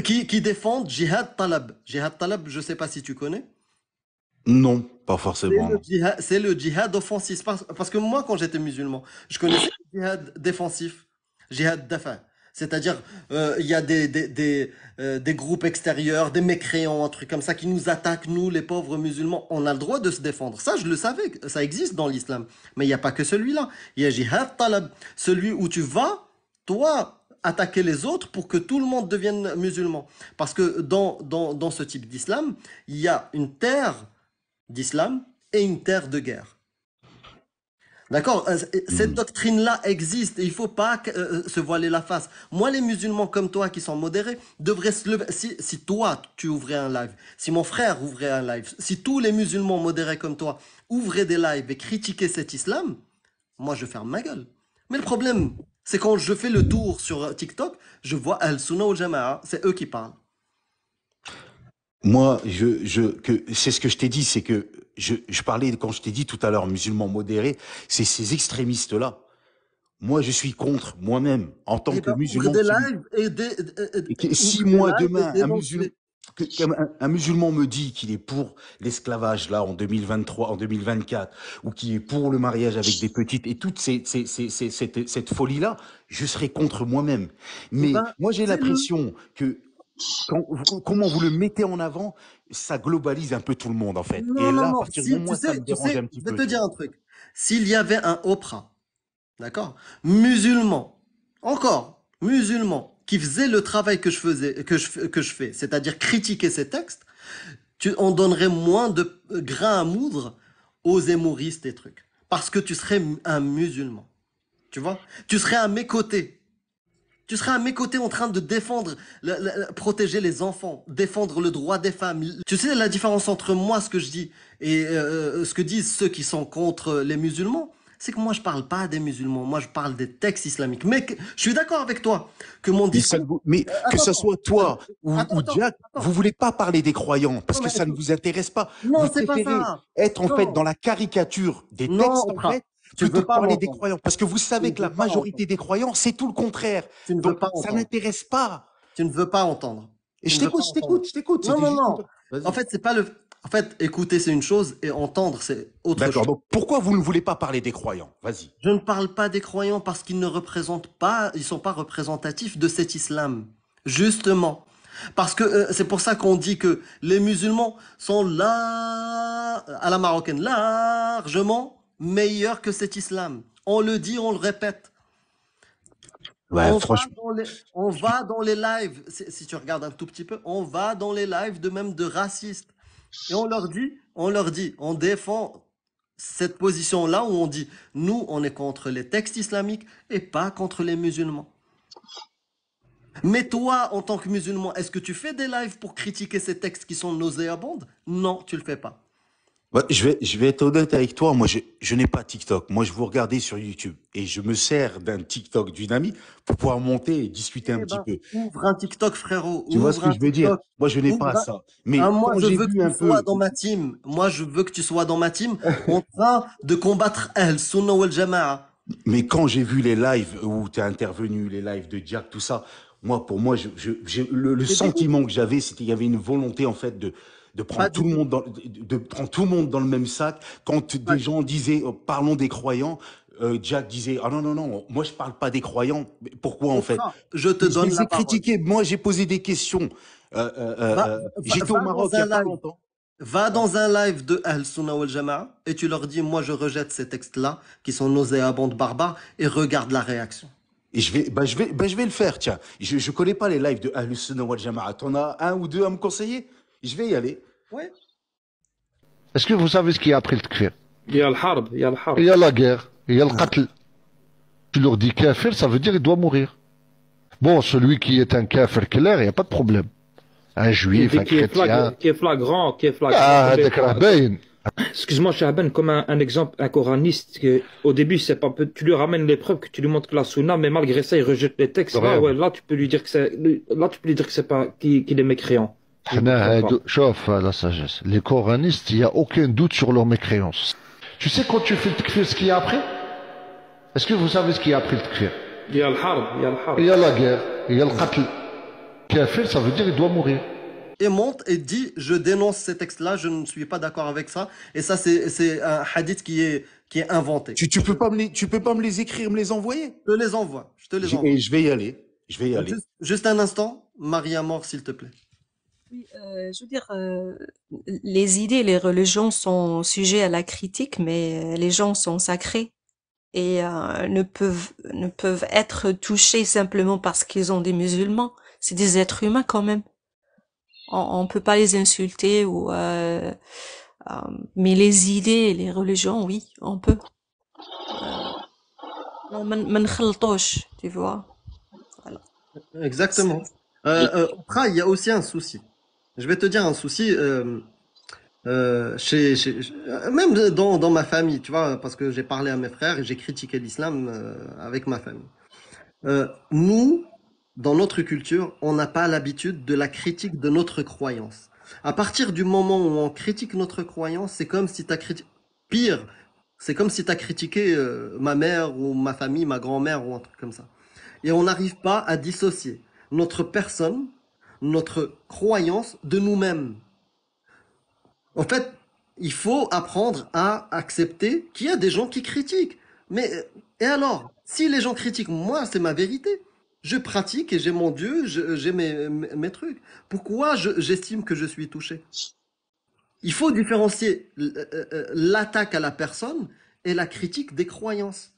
Qui défendent Jihad Talab. Jihad Talab, je ne sais pas si tu connais. Non, pas C'est forcément. le c'est le djihad offensif. Parce que moi, quand j'étais musulman, je connaissais le djihad défensif, djihad dafa. C'est-à-dire, il y a des groupes extérieurs, des mécréants, un truc comme ça, qui nous attaquent, nous, les pauvres musulmans. On a le droit de se défendre. Ça, je le savais, ça existe dans l'islam. Mais il n'y a pas que celui-là. Il y a jihad talab, celui où tu vas, toi, attaquer les autres pour que tout le monde devienne musulman. Parce que dans ce type d'islam, il y a une terre d'islam et une terre de guerre. D'accord? Cette doctrine-là existe et il ne faut pas se voiler la face. Moi, les musulmans comme toi qui sont modérés devraient se lever. Si toi, tu ouvrais un live, si mon frère ouvrait un live, si tous les musulmans modérés comme toi ouvraient des lives et critiquaient cet islam, moi, je ferme ma gueule. Mais le problème, c'est quand je fais le tour sur TikTok, je vois Al-Sunnah wal Jama'a, c'est eux qui parlent. Moi, c'est ce que je t'ai dit, c'est que je parlais, quand je t'ai dit tout à l'heure, musulmans modérés, c'est ces extrémistes-là. Moi, je suis contre moi-même, en tant Eh que ben, ouvre musulman. des lives Si ouvre des moi, lives et demain, dénonce-les. un musulman me dit qu'il est pour l'esclavage, là, en 2023, en 2024, ou qu'il est pour le mariage avec des petites, et toute cette folie-là, je serai contre moi-même. Eh Mais ben, moi, j'ai fais-le. l'impression que comment vous le mettez en avant, ça globalise un peu tout le monde, en fait. Non, Et non, là, à non. partir du Si, moment où ça me dérange un petit je vais peu, te tu dire vois. un truc. S'il y avait un Oprah, d'accord, musulman, encore, musulman, qui faisait le travail que je faisais, que je fais, c'est-à-dire critiquer ces textes, on donnerait moins de grains à moudre aux hémoristes et trucs. Parce que tu serais un musulman. Tu vois? Tu serais à mes côtés. Tu serais à mes côtés en train de défendre, protéger les enfants, défendre le droit des femmes. Tu sais la différence entre moi, ce que je dis, et ce que disent ceux qui sont contre les musulmans, c'est que moi je parle pas des musulmans, moi je parle des textes islamiques. Mais je suis d'accord avec toi que mon discours... Mais que ce soit toi ou Jack, vous voulez pas parler des croyants parce que ça ne vous intéresse pas. Non, Vous c'est pas préférez ça. être en fait Non. dans la caricature des Non, textes en Oprah, fait, tu plutôt veux que pas parler des m'entendre. croyants. Parce que vous savez que la majorité des croyants, c'est tout le contraire. Tu ne veux Donc pas ça entendre. n'intéresse pas. Tu ne veux pas entendre. Et Tu je ne veux pas t'écoute, je t'écoute. Non, C'était non, juste non. Vas-y. En fait, c'est pas le... En fait, écouter, c'est une chose, et entendre, c'est autre chose. D'accord. Donc pourquoi vous ne voulez pas parler des croyants? Vas-y. Je ne parle pas des croyants parce qu'ils ne représentent pas, ils sont pas représentatifs de cet islam. Justement. Parce que c'est pour ça qu'on dit que les musulmans sont là, à la marocaine, largement meilleurs que cet islam. On le dit, on le répète. Ouais, franchement. On va dans les lives, si tu regardes un tout petit peu, on va dans les lives de même de racistes. Et on leur dit, on défend cette position-là où on dit, nous, on est contre les textes islamiques et pas contre les musulmans. Mais toi, en tant que musulman, est-ce que tu fais des lives pour critiquer ces textes qui sont nauséabonds? Non, tu le fais pas. Ouais, je vais être honnête avec toi. Moi, je n'ai pas TikTok. Moi, je vous regardais sur YouTube et je me sers d'un TikTok d'une amie pour pouvoir monter et discuter un petit peu. Ouvre un TikTok, frérot. Tu vois ce que je veux dire? Moi, je n'ai pas Ouvre un- ça. Mais moi, quand je j'ai veux que vu un tu sois peu, dans ma team. Moi, je veux que tu sois dans ma team en train de combattre Ahl Sunnah wal Jama'a. mais quand j'ai vu les lives où tu es intervenu, les lives de Jack, tout ça, pour moi, le sentiment que j'avais, c'était qu'il y avait une volonté, en fait, de prendre tout le monde de prendre tout le monde dans le même sac. Quand des gens disaient, parlons des croyants, Jack disait, ah non, non, non, moi, je parle pas des croyants. Mais pourquoi, en fait? Je te donne les la ai parole. critiqués. Moi, j'ai posé des questions. J'étais au Maroc il y a pas longtemps. Va dans un live de Ahl Sunnah wal Jama'a et tu leur dis, moi, je rejette ces textes-là qui sont nauséabonds, barbares, et regarde la réaction. Et je vais le faire, tiens. Je connais pas les lives de Ahl Sunnah wal Jama'a. T'en as un ou deux à me conseiller? Je vais y aller. Ouais. Est-ce que vous savez ce qui a après le takfir? Il y a le harb, il y a le harb. Il y a la guerre, il y a le qatl. Tu leur dis kafir, ça veut dire il doit mourir. Bon, celui qui est un kafir clair, il n'y a pas de problème. Un juif, un chrétien. Qui est flagrant, qui est flagrant. Ah, d'accord, Excuse-moi, Chaban, comme un exemple, un coraniste, au début, c'est pas, tu lui ramènes les preuves, que tu lui montres que la sunna, mais malgré ça, il rejette les textes. Là, tu peux lui dire que c'est pas, qu'il est mécréant. Chauffe la sagesse. Les coranistes, il n'y a aucun doute sur leur mécréance. Tu sais quand tu fais le takfir, ce qu'il y a après? Est-ce que vous savez ce qu'il y a après le takfir? Il y a le harb, il y a le harb. Il y a la guerre, il y a le qatl. Kafir, ça veut dire il doit mourir. Et monte et dit, je dénonce ces textes-là, je ne suis pas d'accord avec ça. Et ça, c'est un hadith qui est inventé. Tu peux pas me les écrire, me les envoyer? Je te les envoie. Et je vais y aller. Juste un instant, Maria Mort, s'il te plaît. Oui, je veux dire, les idées, les religions sont sujets à la critique, mais les gens sont sacrés et ne peuvent être touchés simplement parce qu'ils ont des musulmans. C'est des êtres humains quand même. On peut pas les insulter ou mais les idées, les religions, oui, on peut. Non, ما نخلطوش, tu vois. Voilà. Exactement. Après, il y a aussi un souci. Je vais te dire un souci même dans ma famille, tu vois, parce que j'ai parlé à mes frères et j'ai critiqué l'islam avec ma famille. Nous, dans notre culture, on n'a pas l'habitude de la critique de notre croyance. À partir du moment où on critique notre croyance, c'est comme si t'as critiqué, pire, c'est comme si t'as critiqué ma mère ou ma famille, ma grand-mère ou un truc comme ça. Et on n'arrive pas à dissocier notre personne, notre croyance de nous-mêmes. En fait, il faut apprendre à accepter qu'il y a des gens qui critiquent. Mais, et alors, si les gens critiquent, moi, c'est ma vérité. Je pratique et j'ai mon Dieu, j'ai mes trucs. Pourquoi j'estime que je suis touché? Il faut différencier l'attaque à la personne et la critique des croyances.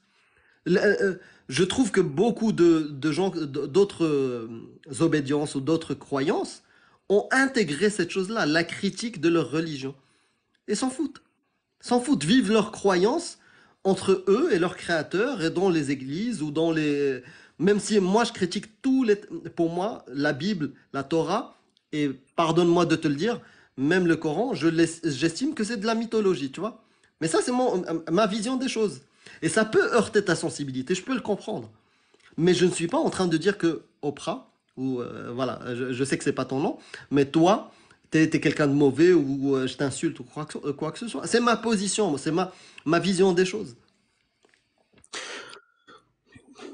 Je trouve que beaucoup de gens d'autres obédiences ou d'autres croyances ont intégré cette chose-là, la critique de leur religion. Et s'en foutent. S'en foutent, vivent leurs croyances entre eux et leur créateur et dans les églises ou dans les... Même si moi je critique tous les... Pour moi, la Bible, la Torah, et pardonne-moi de te le dire, même le Coran, j'estime que c'est de la mythologie, tu vois. Mais ça, c'est ma vision des choses. Et ça peut heurter ta sensibilité, je peux le comprendre. Mais je ne suis pas en train de dire que Oprah, ou voilà, je sais que c'est pas ton nom, mais toi, t'es quelqu'un de mauvais ou je t'insulte ou quoi que ce soit. C'est ma position, c'est ma vision des choses.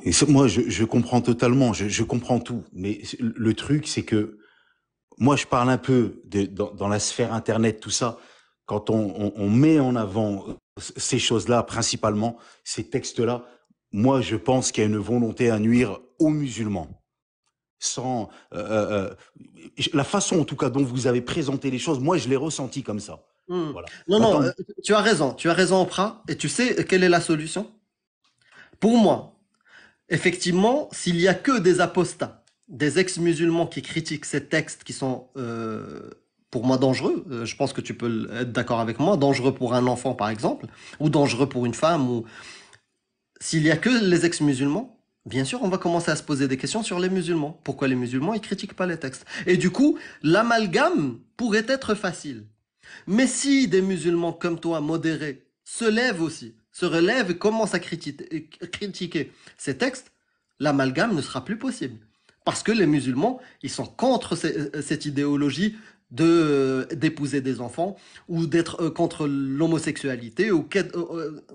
Et moi, je comprends totalement, je comprends tout. Mais le truc, c'est que moi, je parle un peu dans la sphère Internet, tout ça. Quand on met en avant ces choses-là, principalement, ces textes-là, moi, je pense qu'il y a une volonté à nuire aux musulmans. Sans la façon, en tout cas, dont vous avez présenté les choses, moi, je l'ai ressenti comme ça. Voilà. Non, tu as raison, Oprah. Et tu sais quelle est la solution? Pour moi, effectivement, s'il y a que des apostats, des ex-musulmans qui critiquent ces textes qui sont, pour moi, dangereux, je pense que tu peux être d'accord avec moi, dangereux pour un enfant, par exemple, ou dangereux pour une femme, ou s'il y a que les ex-musulmans, bien sûr, on va commencer à se poser des questions sur les musulmans. Pourquoi les musulmans, ils critiquent pas les textes? Et du coup, l'amalgame pourrait être facile. Mais si des musulmans comme toi, modérés, se lèvent aussi, se relèvent et commencent à critiquer ces textes, l'amalgame ne sera plus possible. Parce que les musulmans, ils sont contre cette idéologie d'épouser des enfants ou d'être contre l'homosexualité ou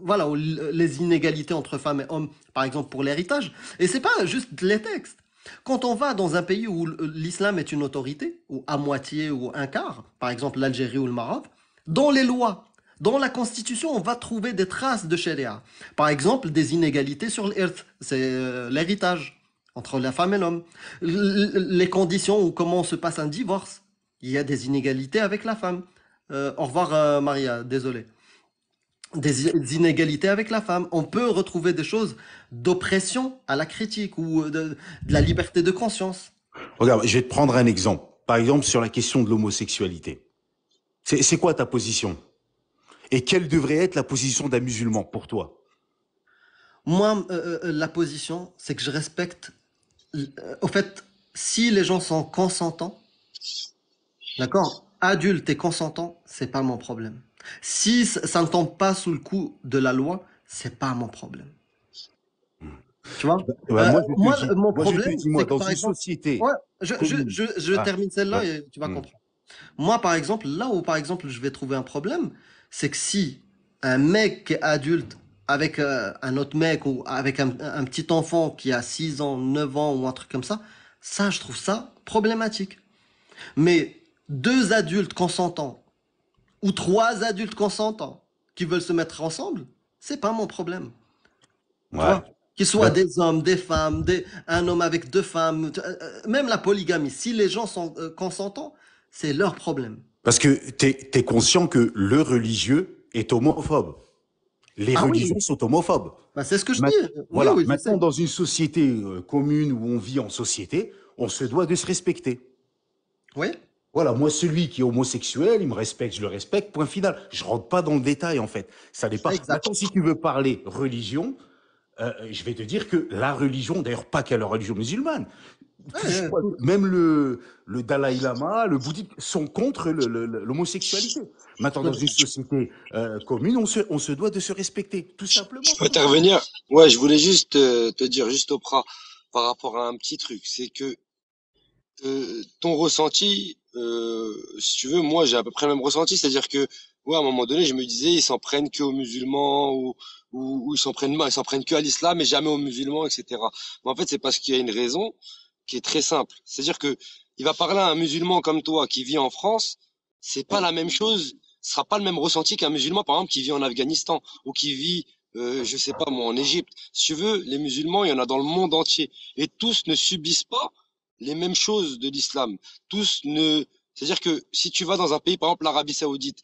voilà, ou les inégalités entre femmes et hommes, par exemple pour l'héritage. Et c'est pas juste les textes. Quand on va dans un pays où l'islam est une autorité, ou à moitié ou un quart, par exemple l'Algérie ou le Maroc, dans les lois, dans la constitution, on va trouver des traces de charia. Par exemple, des inégalités sur l'irth, c'est l'héritage entre la femme et l'homme. Les conditions ou comment se passe un divorce. Il y a des inégalités avec la femme. Au revoir, Maria, désolé. Des inégalités avec la femme. On peut retrouver des choses d'oppression à la critique ou de la liberté de conscience. Regarde, je vais te prendre un exemple. Par exemple, sur la question de l'homosexualité. C'est quoi ta position? Et quelle devrait être la position d'un musulman pour toi? Moi, la position, c'est que je respecte... Au fait, si les gens sont consentants, d'accord, adultes et consentants, c'est pas mon problème. Si ça ne tombe pas sous le coup de la loi, c'est pas mon problème. Tu vois? Mon problème, c'est que dans par une exemple, société. ouais, je termine celle-là et tu vas comprendre. Moi, par exemple, là où par exemple je vais trouver un problème, c'est que si un mec qui est adulte avec un autre mec ou avec un petit enfant qui a 6 ans, 9 ans ou un truc comme ça, je trouve ça problématique. Mais 2 adultes consentants ou 3 adultes consentants qui veulent se mettre ensemble, c'est pas mon problème. Tu vois? Qu'ils soient des hommes, des femmes, un homme avec 2 femmes, même la polygamie. Si les gens sont consentants, c'est leur problème. Parce que t'es conscient que le religieux est homophobe. Les religions sont homophobes. Bah, c'est ce que je dis. Voilà. Oui, Maintenant, dans une société commune où on vit en société, on se doit de se respecter. Oui. Voilà, moi, celui qui est homosexuel, il me respecte, je le respecte, point final. Je rentre pas dans le détail, en fait. Ça n'est pas... Maintenant, si tu veux parler religion, je vais te dire que la religion, d'ailleurs pas qu'à la religion musulmane, même le Dalai Lama, le bouddhisme sont contre l'homosexualité. Maintenant, dans une société commune, on se doit de se respecter, tout simplement. Je peux intervenir? Ouais, je voulais juste te dire, juste Oprah, par rapport à un petit truc, c'est que ton ressenti, si tu veux, moi, j'ai à peu près le même ressenti, c'est-à-dire que, ouais, à un moment donné, je me disais, ils s'en prennent que aux musulmans, ou ils s'en prennent que à l'islam et jamais aux musulmans, etc. Mais en fait, c'est parce qu'il y a une raison qui est très simple. C'est-à-dire que, il va parler à un musulman comme toi qui vit en France, c'est pas la même chose, ce sera pas le même ressenti qu'un musulman, par exemple, qui vit en Afghanistan, ou qui vit, je sais pas moi, en Égypte. Si tu veux, les musulmans, il y en a dans le monde entier. Et tous ne subissent pas les mêmes choses de l'islam. Tous ne, c'est-à-dire que si tu vas dans un pays, par exemple l'Arabie Saoudite,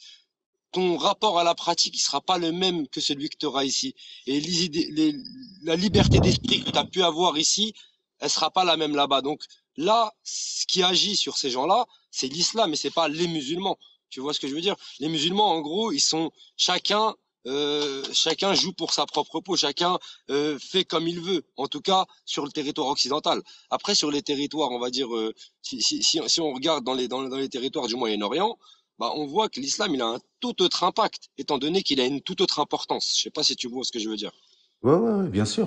ton rapport à la pratique, il sera pas le même que celui que tu auras ici. Et la liberté d'esprit que tu as pu avoir ici, elle sera pas la même là-bas. Donc là, ce qui agit sur ces gens-là, c'est l'islam, et c'est pas les musulmans. Tu vois ce que je veux dire? Les musulmans, en gros, ils sont chacun joue pour sa propre peau, chacun fait comme il veut. En tout cas, sur le territoire occidental. Après, sur les territoires, on va dire, si on regarde dans les territoires du Moyen-Orient, bah, on voit que l'islam, il a un tout autre impact, étant donné qu'il a une toute autre importance. Je sais pas si tu vois ce que je veux dire. Ouais, bien sûr.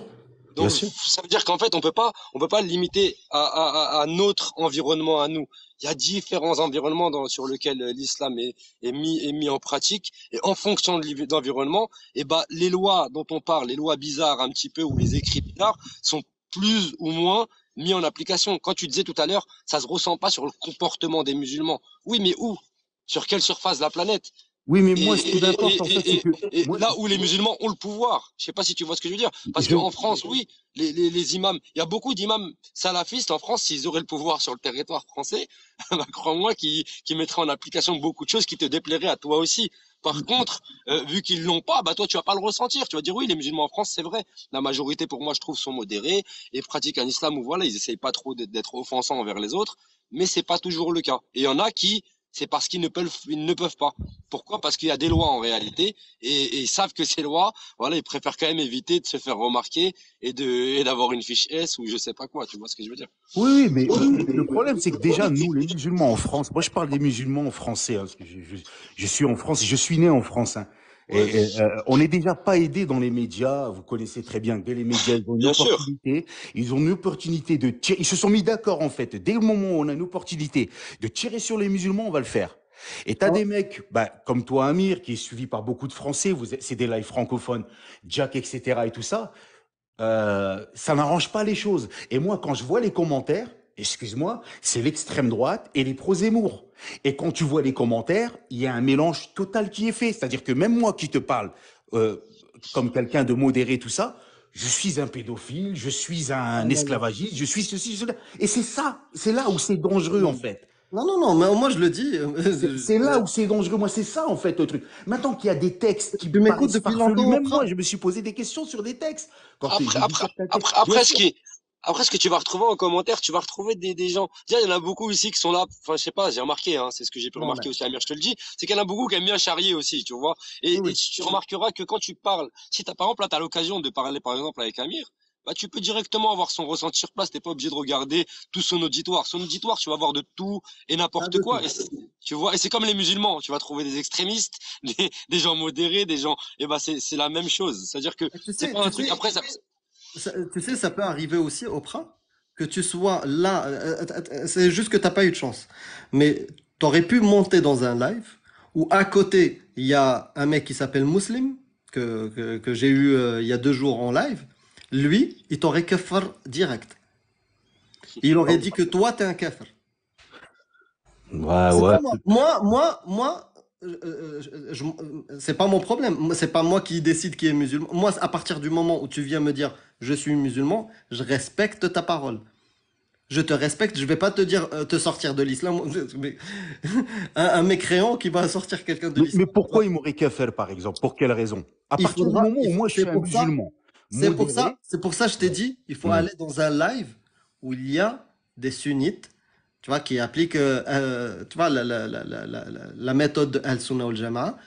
Bien Donc, sûr. ça veut dire qu'en fait, on peut pas le limiter à notre environnement à nous. Il y a différents environnements sur lesquels l'islam est mis en pratique. Et en fonction de l'environnement, et bah, les lois dont on parle, les lois bizarres un petit peu, ou les écrits bizarres, sont plus ou moins mis en application. Quand tu disais tout à l'heure, ça se ressent pas sur le comportement des musulmans. Oui, mais où? Sur quelle surface de la planète? Oui, mais moi, ce qui m'importe, en fait, c'est que... Et moi, là où les musulmans ont le pouvoir, je sais pas si tu vois ce que je veux dire, parce qu'en France, oui, les imams, il y a beaucoup d'imams salafistes en France, s'ils auraient le pouvoir sur le territoire français, bah, crois-moi qu'ils mettraient en application beaucoup de choses qui te déplairaient à toi aussi. Par contre, vu qu'ils l'ont pas, bah toi tu vas pas le ressentir. Tu vas dire oui, les musulmans en France, c'est vrai. La majorité, pour moi, je trouve, sont modérés et pratiquent un islam où voilà, ils essayent pas trop d'être offensants envers les autres, mais c'est pas toujours le cas. Et il y en a qui, c'est parce qu'ils ne peuvent pas. Pourquoi? Parce qu'il y a des lois en réalité, et ils savent que ces lois, voilà, ils préfèrent quand même éviter de se faire remarquer et d'avoir une fiche S ou je sais pas quoi. Tu vois ce que je veux dire? Oui, mais le problème, c'est que déjà, nous, les musulmans en France, moi, je parle des musulmans français, hein, parce que je suis en France, je suis né en France, hein. On n'est déjà pas aidé dans les médias. Vous connaissez très bien que les médias, ils ont une opportunité. Ils ont une opportunité de tirer. Ils se sont mis d'accord, en fait. Dès le moment où on a une opportunité de tirer sur les musulmans, on va le faire. Et t'as des mecs, bah, comme toi, Amir, qui est suivi par beaucoup de Français. C'est des lives francophones, Jack, etc. et tout ça. Ça n'arrange pas les choses. Et moi, quand je vois les commentaires, excuse-moi, c'est l'extrême droite et les pro-Zemmour. Et quand tu vois les commentaires, il y a un mélange total qui est fait. C'est-à-dire que même moi qui te parle comme quelqu'un de modéré, tout ça, je suis un pédophile, je suis un esclavagiste, je suis ceci, cela. Et c'est ça, c'est là où c'est dangereux en fait. Non, mais moi je le dis. C'est là où c'est dangereux. Moi, c'est ça en fait le truc. Maintenant qu'il y a des textes qui me m'écoutes depuis longtemps. Même moi, je me suis posé des questions sur des textes. Après, ce que tu vas retrouver en commentaire, tu vas retrouver des gens. Déjà, il y en a beaucoup ici qui sont là. Enfin, je sais pas, j'ai remarqué, hein, c'est ce que j'ai pu remarquer aussi, Amir, je te le dis. C'est qu'il y en a beaucoup qui aiment bien charrier aussi, tu vois. Et tu remarqueras que quand tu parles, si t'as, par exemple, là, t'as l'occasion de parler, par exemple, avec Amir, bah, tu peux directement avoir son ressenti sur place. T'es pas obligé de regarder tout son auditoire. Son auditoire, tu vas voir de tout et n'importe quoi. Et tu vois, et c'est comme les musulmans. Tu vas trouver des extrémistes, des gens modérés, des gens, et bah, c'est la même chose. C'est-à-dire que c'est pas un truc, après, tu sais, ça peut arriver aussi, Oprah, que tu sois là, c'est juste que t'as pas eu de chance. Mais t'aurais pu monter dans un live où à côté, il y a un mec qui s'appelle Muslim, que j'ai eu il y a 2 jours en live. Lui, il t'aurait kafar direct. Il aurait dit que toi, t'es un kafir. Ouais. Moi, c'est pas mon problème. C'est pas moi qui décide qui est musulman. Moi, à partir du moment où tu viens me dire je suis musulman, je respecte ta parole. Je te respecte. Je vais pas te dire te sortir de l'islam. Un mécréant qui va sortir quelqu'un de l'islam. Mais pourquoi il m'aurait qu'à faire, par exemple? Pour quelle raison? À partir du moment où moi je suis un musulman. C'est pour ça que je t'ai dit, il faut aller dans un live où il y a des sunnites, tu vois, qui appliquent, tu vois, la méthode de Al-Sunnah wal Jama'a,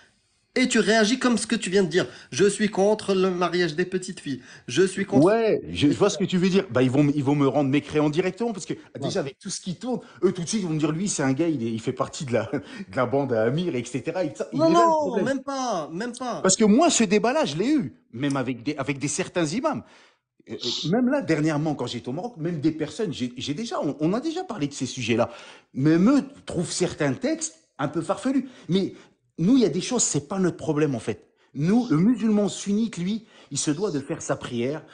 et tu réagis comme ce que tu viens de dire. Je suis contre le mariage des petites filles. Je suis contre. Ouais, je vois ce que tu veux dire. Bah, ils vont me rendre mécréant directement parce que déjà avec tout ce qui tourne, eux tout de suite ils vont me dire lui c'est un gars, il fait partie de la bande à Amir, etc. Non, même pas. Parce que moi ce débat-là je l'ai eu, même avec des certains imams. Même là, dernièrement, quand j'étais au Maroc, même des personnes, on a déjà parlé de ces sujets-là. Même eux trouvent certains textes un peu farfelus. Mais nous, il y a des choses, c'est pas notre problème, en fait. Nous, le musulman sunnite, lui, il se doit de faire sa prière,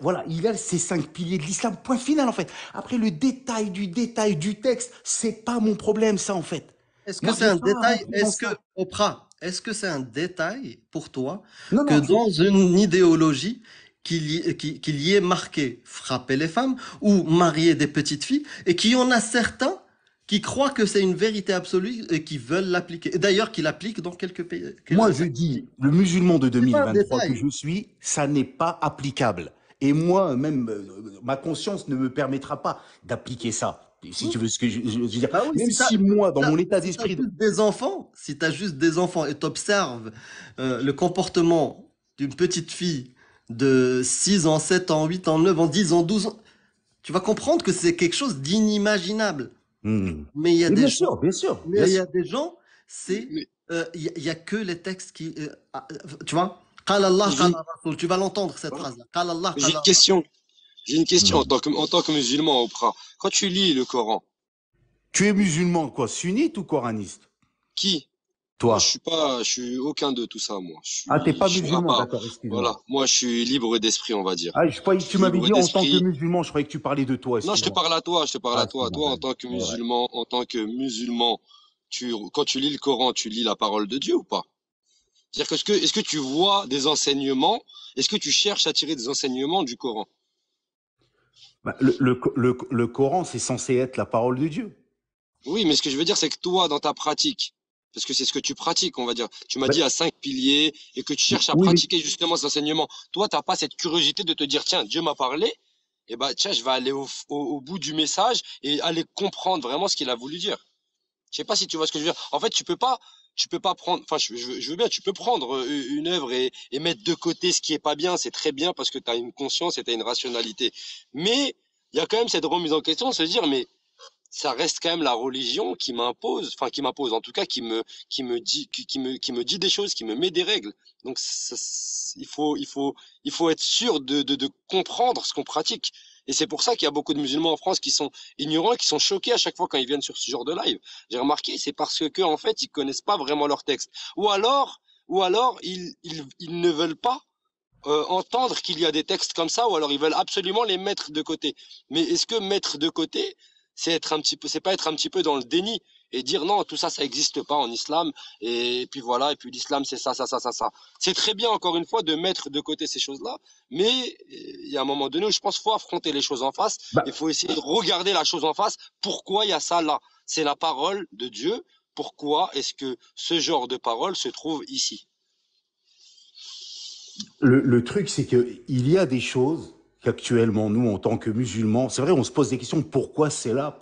voilà, il a ses 5 piliers de l'islam, point final, en fait. Après, le détail du texte, c'est pas mon problème, ça, en fait. Est-ce que c'est un détail, Oprah, est-ce que c'est un détail pour toi que dans une idéologie qu'il y ait marqué frapper les femmes ou marier des petites filles et qu'il y en a certains qui croient que c'est une vérité absolue et qui veulent l'appliquer. Et d'ailleurs, qui l'appliquent dans quelques pays. Moi, je dis, le musulman de 2023 que je suis, ça n'est pas applicable. Et moi, même, ma conscience ne me permettra pas d'appliquer ça. Si tu veux ce que je veux dire. Bah oui, même si moi, dans mon état d'esprit... Si t'as juste des enfants et t'observes le comportement d'une petite fille de 6 ans, 7 ans, 8 ans, 9 ans, 10 ans, 12 ans, tu vas comprendre que c'est quelque chose d'inimaginable. Mais il y a des gens, bien sûr. Mais il y a des gens, il y a que les textes qui, tu vois, Qala Allah, Qala Rasoul, tu vas l'entendre cette phrase-là. Qala Allah, J'ai une question en tant que musulman, Oprah. Quand tu lis le Coran. Tu es musulman, quoi, sunnite ou coraniste? Qui? Toi. Moi, je suis aucun de tout ça, moi. T'es pas musulman, d'accord, excuse-moi. Voilà. Moi, je suis libre d'esprit, on va dire. Je croyais que tu m'avais dit en tant que musulman, je croyais que tu parlais de toi. Non, je te parle à toi, Toi, en tant que musulman, quand tu lis le Coran, tu lis la parole de Dieu ou pas? C'est-à-dire que est-ce que tu vois des enseignements? Est-ce que tu cherches à tirer des enseignements du Coran? Le Coran, c'est censé être la parole de Dieu. Oui, mais ce que je veux dire, c'est que toi, dans ta pratique, parce que c'est ce que tu pratiques, on va dire. Tu m'as dit à 5 piliers et que tu cherches à pratiquer justement ces enseignements. Toi, t'as pas cette curiosité de te dire, tiens, Dieu m'a parlé, et tiens, je vais aller au bout du message et aller comprendre vraiment ce qu'il a voulu dire. Je sais pas si tu vois ce que je veux dire. En fait, tu peux pas prendre, enfin, je veux bien, tu peux prendre une œuvre et mettre de côté ce qui est pas bien, c'est très bien parce que tu as une conscience et tu as une rationalité. Mais il y a quand même cette remise en question, se dire, mais ça reste quand même la religion qui m'impose, en tout cas, qui me dit des choses, qui me met des règles. Donc, il faut être sûr de comprendre ce qu'on pratique. Et c'est pour ça qu'il y a beaucoup de musulmans en France qui sont ignorants, qui sont choqués à chaque fois quand ils viennent sur ce genre de live. J'ai remarqué, c'est parce que en fait, ils connaissent pas vraiment leur texte. Ou alors, ils ne veulent pas entendre qu'il y a des textes comme ça, ou alors ils veulent absolument les mettre de côté. Mais est-ce que mettre de côté, c'est pas être un petit peu dans le déni et dire non, tout ça, ça n'existe pas en islam, et puis voilà, et puis l'islam, c'est ça. C'est très bien, encore une fois, de mettre de côté ces choses-là, mais il y a un moment donné où je pense qu'il faut affronter les choses en face, il faut essayer de regarder la chose en face, pourquoi il y a ça là? C'est la parole de Dieu, pourquoi est-ce que ce genre de parole se trouve ici? Le truc, c'est que il y a des choses qu'actuellement, nous, en tant que musulmans, c'est vrai, on se pose des questions, pourquoi c'est là,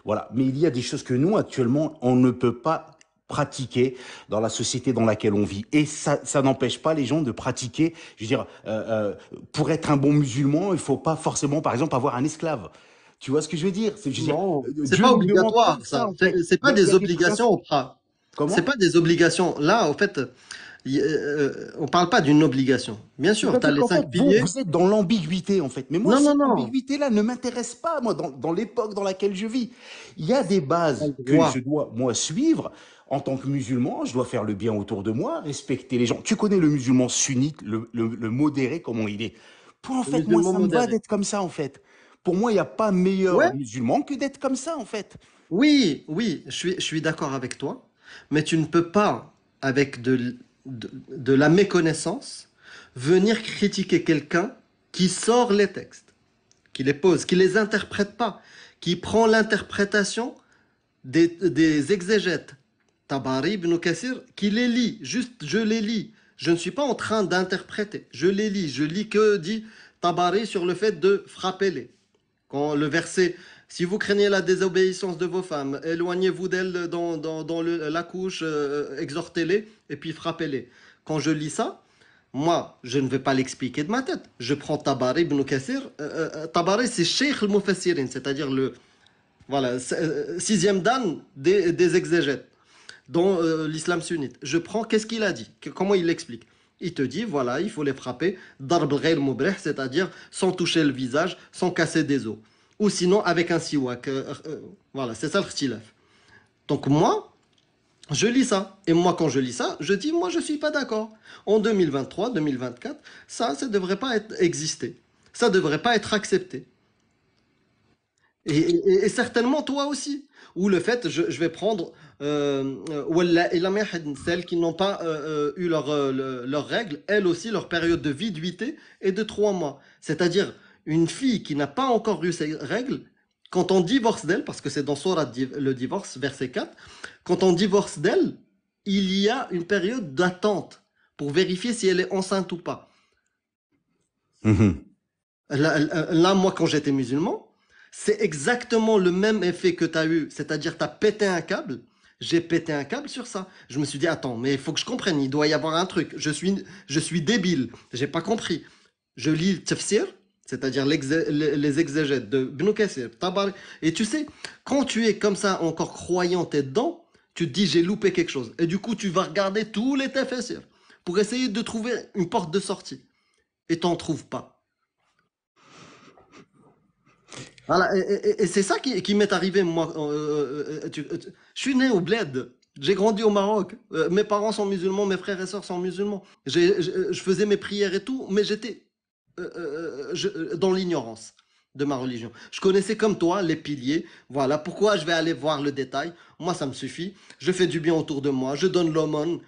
voilà. Mais il y a des choses que nous, actuellement, on ne peut pas pratiquer dans la société dans laquelle on vit. Et ça n'empêche pas les gens de pratiquer. Je veux dire, pour être un bon musulman, il faut pas forcément, par exemple, avoir un esclave. Tu vois ce que je veux dire? Non, c'est pas obligatoire, ça. C'est pas des obligations, Oprah. Comment? C'est pas des obligations. Là, en fait, on parle pas d'une obligation. Bien sûr, tu as les 5 piliers. Vous êtes dans l'ambiguïté, en fait. Mais moi, cette ambiguïté-là ne m'intéresse pas, moi, dans l'époque dans laquelle je vis. Il y a des bases que je dois, moi, suivre. En tant que musulman, je dois faire le bien autour de moi, respecter les gens. Tu connais le musulman sunnite, le modéré, comment il est. En fait, moi, ça me va d'être comme ça, en fait. Pour moi, il n'y a pas meilleur musulman que d'être comme ça, en fait. Oui, je suis d'accord avec toi. Mais tu ne peux pas, avec de la méconnaissance, venir critiquer quelqu'un qui sort les textes, qui les pose, qui les interprète pas, qui prend l'interprétation des exégètes, Tabari, Ibn Kathir, qui les lit, juste je les lis. Je ne suis pas en train d'interpréter, je les lis. Je lis que dit Tabari sur le fait de frapper les. Quand le verset, si vous craignez la désobéissance de vos femmes, éloignez-vous d'elles dans la couche, exhortez-les et puis frappez-les. Quand je lis ça, moi, je ne vais pas l'expliquer de ma tête. Je prends Tabari ibn Kathir. Tabari, c'est Sheikh al-Mufassirin, c'est-à-dire le 6e dan des exégètes dans l'islam sunnite. Je prends, qu'est-ce qu'il a dit? Comment il l'explique? Il te dit, voilà, il faut les frapper, darb ghayr mubrih, c'est-à-dire sans toucher le visage, sans casser des os. Ou sinon avec un siwak. Voilà, c'est ça le khtilaf. Donc moi, je lis ça. Et moi, quand je lis ça, je dis, moi, je suis pas d'accord. En 2023, 2024, ça ne devrait pas exister. Ça ne devrait pas être accepté. Et certainement toi aussi. Ou le fait, je vais prendre celles qui n'ont pas eu leurs règles, elles aussi, leur période de viduité est de 3 mois. C'est-à-dire, une fille qui n'a pas encore eu ses règles, quand on divorce d'elle, parce que c'est dans Sourate le divorce, verset 4, quand on divorce d'elle, il y a une période d'attente pour vérifier si elle est enceinte ou pas. Là, moi, quand j'étais musulman, c'est exactement le même effet que tu as eu, c'est-à-dire tu as pété un câble, j'ai pété un câble sur ça. Je me suis dit, attends, mais il faut que je comprenne, il doit y avoir un truc. Je suis débile, j'ai pas compris. Je lis le tafsir, c'est-à-dire les exégètes de Ibn Kathir, Tabari, et tu sais, quand tu es comme ça, encore croyant, t'es dedans, tu te dis, j'ai loupé quelque chose. Et du coup, tu vas regarder tous les tafsirs pour essayer de trouver une porte de sortie. Et t'en trouves pas. Voilà, et c'est ça qui m'est arrivé, moi. Je suis né au bled. J'ai grandi au Maroc. Mes parents sont musulmans, mes frères et sœurs sont musulmans. Je faisais mes prières et tout, mais j'étais dans l'ignorance de ma religion. Je connaissais comme toi les piliers. Voilà, pourquoi je vais aller voir le détail? Moi, ça me suffit. Je fais du bien autour de moi. Je donne l'aumône,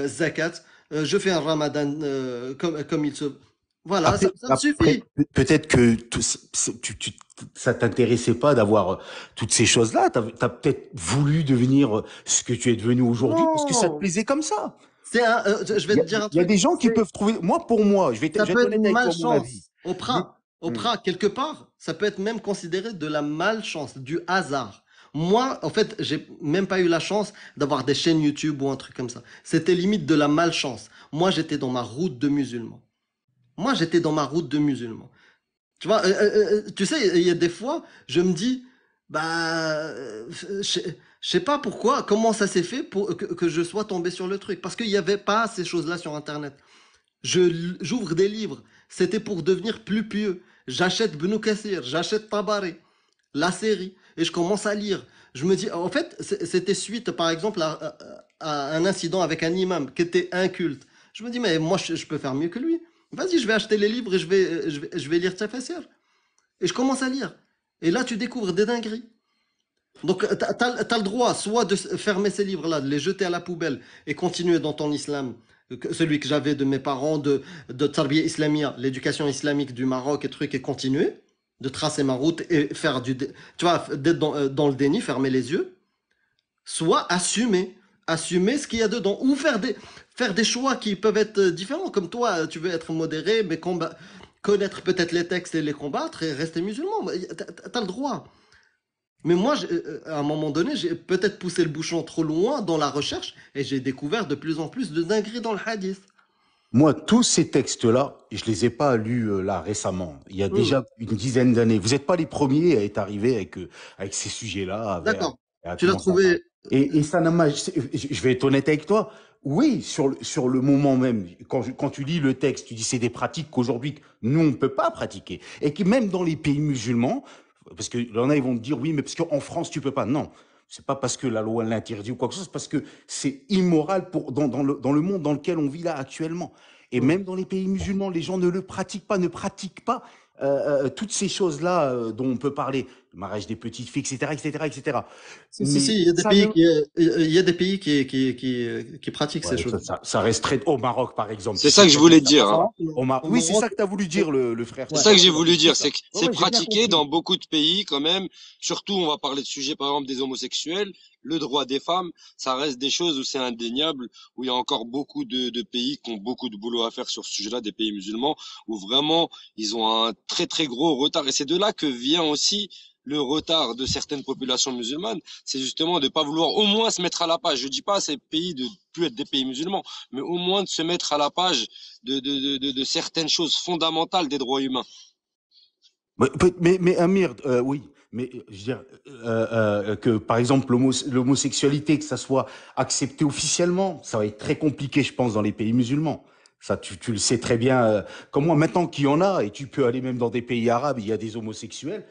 zakat. Je fais un ramadan comme il se... Voilà, Après, ça me suffit. peut-être que ça t'intéressait pas d'avoir toutes ces choses-là. T'as peut-être voulu devenir ce que tu es devenu aujourd'hui parce que ça te Non, plaisait comme ça. je vais te dire un Il y a truc. des gens qui peuvent trouver. Pour moi, je vais Ça être peut être honnête une avec toi, mon malchance. avis. Au prat, quelque part, ça peut être même considéré de la malchance, du hasard. Moi, en fait, j'ai même pas eu la chance d'avoir des chaînes YouTube ou un truc comme ça. C'était limite de la malchance. Moi, j'étais dans ma route de musulman. Tu vois, tu sais, il y a des fois, je me dis, je sais pas pourquoi, comment ça s'est fait pour que je sois tombé sur le truc. Parce qu'il n'y avait pas ces choses-là sur Internet. J'ouvre des livres. C'était pour devenir plus pieux. J'achète Ibn Kathir, j'achète Tabari, la série, et je commence à lire. Je me dis, en fait, c'était suite, par exemple, à un incident avec un imam qui était inculte. Je me dis, mais moi, je peux faire mieux que lui. Vas-y, je vais acheter les livres et je vais lire Tafsir. Et je commence à lire. Et là, tu découvres des dingueries. Donc, t'as le droit soit de fermer ces livres-là, de les jeter à la poubelle et continuer dans ton islam, celui que j'avais de mes parents, de Tarbiya Islamia, l'éducation islamique du Maroc et trucs, et continuer de tracer ma route et faire tu vois, d'être dans le déni, fermer les yeux, soit assumer ce qu'il y a dedans, ou faire des choix qui peuvent être différents, comme toi, tu veux être modéré, mais connaître peut-être les textes et les combattre et rester musulman. T'as le droit. Mais moi, à un moment donné, j'ai peut-être poussé le bouchon trop loin dans la recherche et j'ai découvert de plus en plus de dingueries dans le hadith. Moi, tous ces textes-là, je les ai pas lus là récemment. Il y a déjà une dizaine d'années. Vous n'êtes pas les premiers à être arrivés avec ces sujets-là. D'accord. Tu l'as trouvé. Et ça n'a pas. Je vais être honnête avec toi. Oui, sur le moment même, quand tu lis le texte, tu dis c'est des pratiques qu'aujourd'hui nous on ne peut pas pratiquer et que même dans les pays musulmans, parce que là ils vont te dire oui, mais parce qu'en France tu peux pas. Non. C'est pas parce que la loi l'interdit ou quoi que ce soit, c'est parce que c'est immoral dans le monde dans lequel on vit là actuellement. Et même dans les pays musulmans, les gens ne pratiquent pas toutes ces choses-là dont on peut parler, le mariage des petites filles, etc., etc., etc. Si, il y a des pays qui pratiquent ces choses. Ça reste très au Maroc, par exemple. C'est ça que je voulais dire. Hein. Oui, c'est ça que tu as voulu dire, le frère. C'est ça que j'ai voulu dire, c'est que c'est pratiqué dans beaucoup de pays quand même. Surtout, on va parler de sujets, par exemple, des homosexuels, le droit des femmes. Ça reste des choses où c'est indéniable, où il y a encore beaucoup de pays qui ont beaucoup de boulot à faire sur ce sujet-là, des pays musulmans, où vraiment ils ont un très très gros retard. Et c'est de là que vient aussi le retard de certaines populations musulmanes, c'est justement de pas vouloir au moins se mettre à la page. Je dis pas à ces pays de plus être des pays musulmans, mais au moins de se mettre à la page de certaines choses fondamentales des droits humains. Mais Amir, oui, mais je veux dire que par exemple l'homosexualité, que ça soit accepté officiellement, ça va être très compliqué, je pense, dans les pays musulmans. Ça, tu le sais très bien. Comme moi, maintenant qu'il y en a, et tu peux aller même dans des pays arabes, il y a des homosexuels.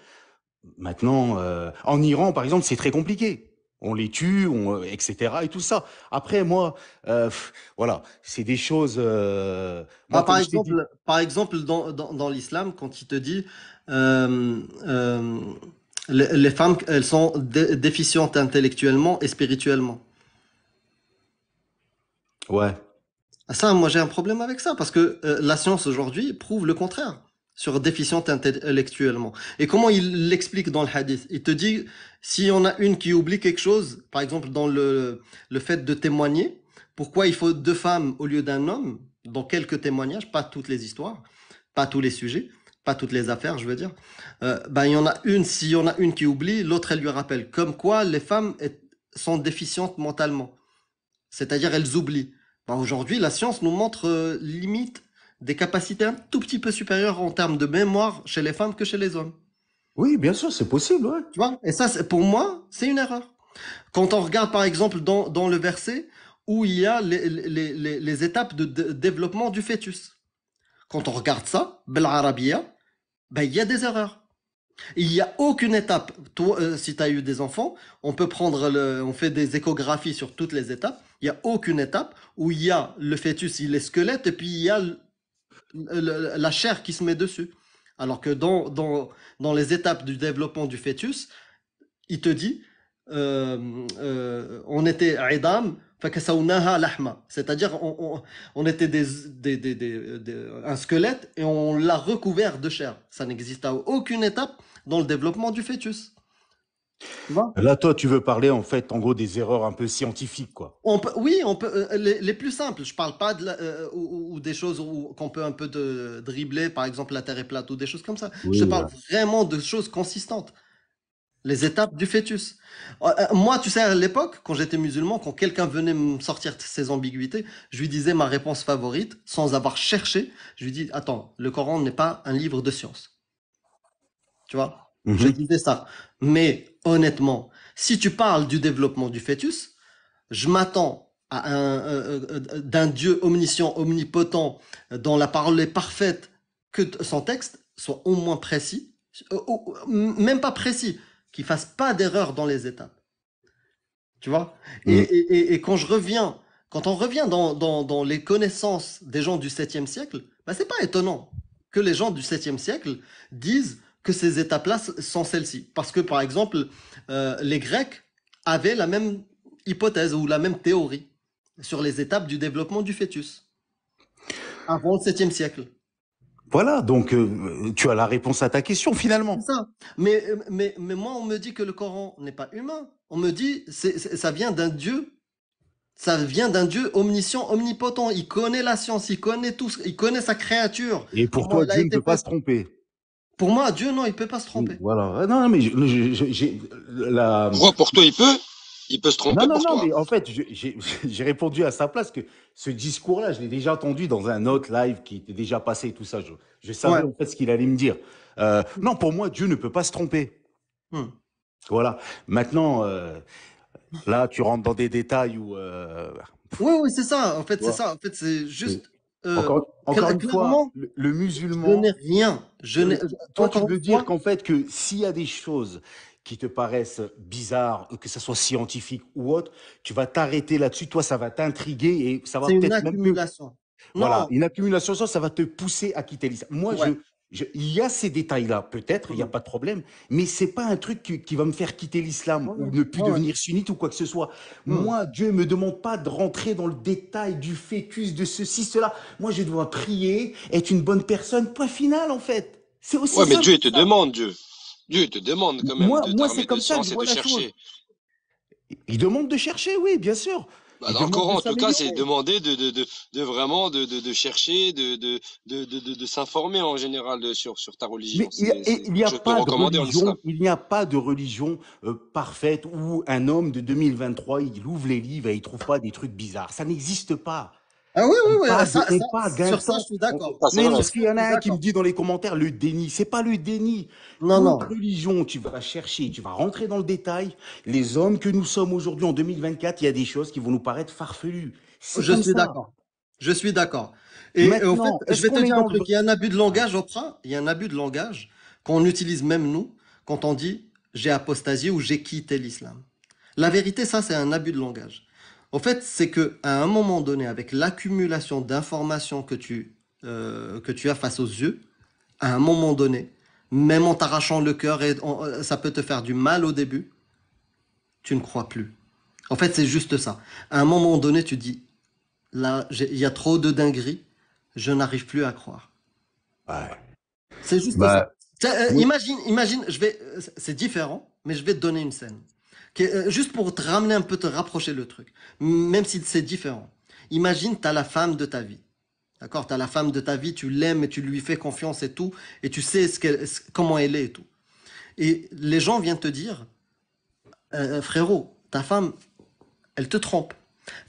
Maintenant, en Iran, par exemple, c'est très compliqué. On les tue, etc. et tout ça. Après, moi, voilà, c'est des choses. Moi, Par comme je t'ai dit, exemple, dans l'islam, quand il te dit euh, euh, les femmes, elles sont déficientes intellectuellement et spirituellement. ouais. Ah, ça, moi, j'ai un problème avec ça parce que la science aujourd'hui prouve le contraire sur déficiente intellectuellement. Et comment il l'explique dans le hadith? Il te dit, s'il y en a une qui oublie quelque chose, par exemple dans le fait de témoigner, pourquoi il faut deux femmes au lieu d'un homme dans quelques témoignages, pas toutes les histoires, pas tous les sujets, pas toutes les affaires, je veux dire. Ben, il y en a une, s'il y en a une qui oublie, l'autre, elle lui rappelle. Comme quoi les femmes sont déficientes mentalement. C'est-à-dire, elles oublient. Ben, aujourd'hui, la science nous montre limite des capacités un tout petit peu supérieures en termes de mémoire chez les femmes que chez les hommes. Oui, bien sûr, c'est possible, ouais. Tu vois? Et ça, pour moi, c'est une erreur. Quand on regarde, par exemple, dans le verset où il y a les étapes de développement du fœtus. Quand on regarde ça, Bel Arabia, ben, il y a des erreurs. Il n'y a aucune étape. Toi, si tu as eu des enfants, on peut on fait des échographies sur toutes les étapes. Il n'y a aucune étape où il y a le fœtus, il est squelette, et puis il y a la chair qui se met dessus. Alors que dans les étapes du développement du fœtus, il te dit, on était idam, fakasawnaha lahma. C'est-à-dire, on était un squelette et on l'a recouvert de chair. Ça n'existe à aucune étape dans le développement du fœtus. Tu vois? Là, toi, tu veux parler, en fait, en gros, des erreurs un peu scientifiques, quoi. Oui, on peut, les plus simples. Je parle pas ou des choses qu'on peut un peu dribbler, par exemple la Terre est plate ou des choses comme ça. Je Oui, parle voilà. vraiment de choses consistantes. Les étapes du fœtus. Moi, tu sais, à l'époque, quand j'étais musulman, quand quelqu'un venait me sortir ses ambiguïtés, je lui disais ma réponse favorite, sans avoir cherché. Je lui dis, attends, le Coran n'est pas un livre de science. Tu vois? Je disais ça. Mais honnêtement, si tu parles du développement du fœtus, je m'attends à d'un Dieu omniscient, omnipotent, dont la parole est parfaite, que son texte soit au moins précis, même pas précis, qu'il fasse pas d'erreur dans les étapes. Tu vois? Et quand on revient dans les connaissances des gens du 7e siècle, bah, c'est pas étonnant que les gens du 7e siècle disent que ces étapes-là sont celles-ci. Parce que, par exemple, les Grecs avaient la même hypothèse ou la même théorie sur les étapes du développement du fœtus avant le 7e siècle. Voilà, donc tu as la réponse à ta question, finalement. C'est ça. Mais moi, on me dit que le Coran n'est pas humain. On me dit ça vient d'un Dieu. Ça vient d'un Dieu omniscient, omnipotent. Il connaît la science, il connaît tout, il connaît sa créature. Et pour toi, Dieu ne peut pas se tromper. Pour moi, Dieu, non, il peut pas se tromper. Voilà. Non, mais j'ai la. Pourquoi pour toi, il peut se tromper Non, pour toi. mais en fait, j'ai répondu à sa place que ce discours-là, je l'ai déjà entendu dans un autre live qui était déjà passé et tout ça. Je savais en fait ce qu'il allait me dire. Non, pour moi, Dieu ne peut pas se tromper. Voilà. Maintenant, là, tu rentres dans des détails où. Oui, c'est ça. En fait, c'est ça. En fait, c'est juste. Encore une fois, le musulman. Je n'ai rien. Toi, tu veux dire qu'en fait, que s'il y a des choses qui te paraissent bizarres, que ce soit scientifique ou autre, tu vas t'arrêter là-dessus. Toi, ça va t'intriguer et ça va peut-être même. C'est une accumulation. Voilà, une accumulation, ça va te pousser à quitter l'islam. Moi, il y a ces détails-là, peut-être, il n'y a pas de problème, mais c'est pas un truc qui va me faire quitter l'islam ou ne plus devenir sunnite ou quoi que ce soit. Moi, Dieu me demande pas de rentrer dans le détail du fœtus, de ceci, cela. Moi, je dois prier, être une bonne personne, point final, en fait. C'est aussi mais simple Dieu, il que te ça. demande, Dieu. Dieu, il te demande quand même Moi, de c'est t'armer comme de ça que science je et vois de la chose. chercher. Il demande de chercher, oui, bien sûr. Bah, dans le Coran, en tout cas, c'est demander de vraiment de chercher, de s'informer en général sur ta religion. Mais il n'y a pas de religion, il n'y a pas de religion parfaite où un homme de 2023, il ouvre les livres et il trouve pas des trucs bizarres. Ça n'existe pas. Ah oui, sur ça, je suis d'accord. Mais parce qu'il y en a un qui me dit dans les commentaires le déni. C'est pas le déni. Non. Religion, tu vas chercher, tu vas rentrer dans le détail. Les hommes que nous sommes aujourd'hui en 2024, il y a des choses qui vont nous paraître farfelues. Je suis d'accord. Et au fait, Maintenant, je est-ce vais te qu'on est dire un dans le... truc, il y a un abus de langage, Oprah, il y a un abus de langage qu'on utilise même nous quand on dit j'ai apostasié ou j'ai quitté l'islam. La vérité, ça, c'est un abus de langage. En fait, c'est que à un moment donné, avec l'accumulation d'informations que tu as face aux yeux, à un moment donné, même en t'arrachant le cœur, ça peut te faire du mal au début, tu ne crois plus. En fait, c'est juste ça. À un moment donné, tu dis, là, il y a trop de dingueries, je n'arrive plus à croire. Ouais. C'est juste ça. Bah, oui. Imagine, c'est différent, mais je vais te donner une scène. Juste pour te ramener un peu, te rapprocher le truc. Même si c'est différent. Imagine, tu as la femme de ta vie. D'accord? Tu as la femme de ta vie, tu l'aimes et tu lui fais confiance et tout, et tu sais comment elle est et tout. Et les gens viennent te dire, frérot, ta femme, elle te trompe.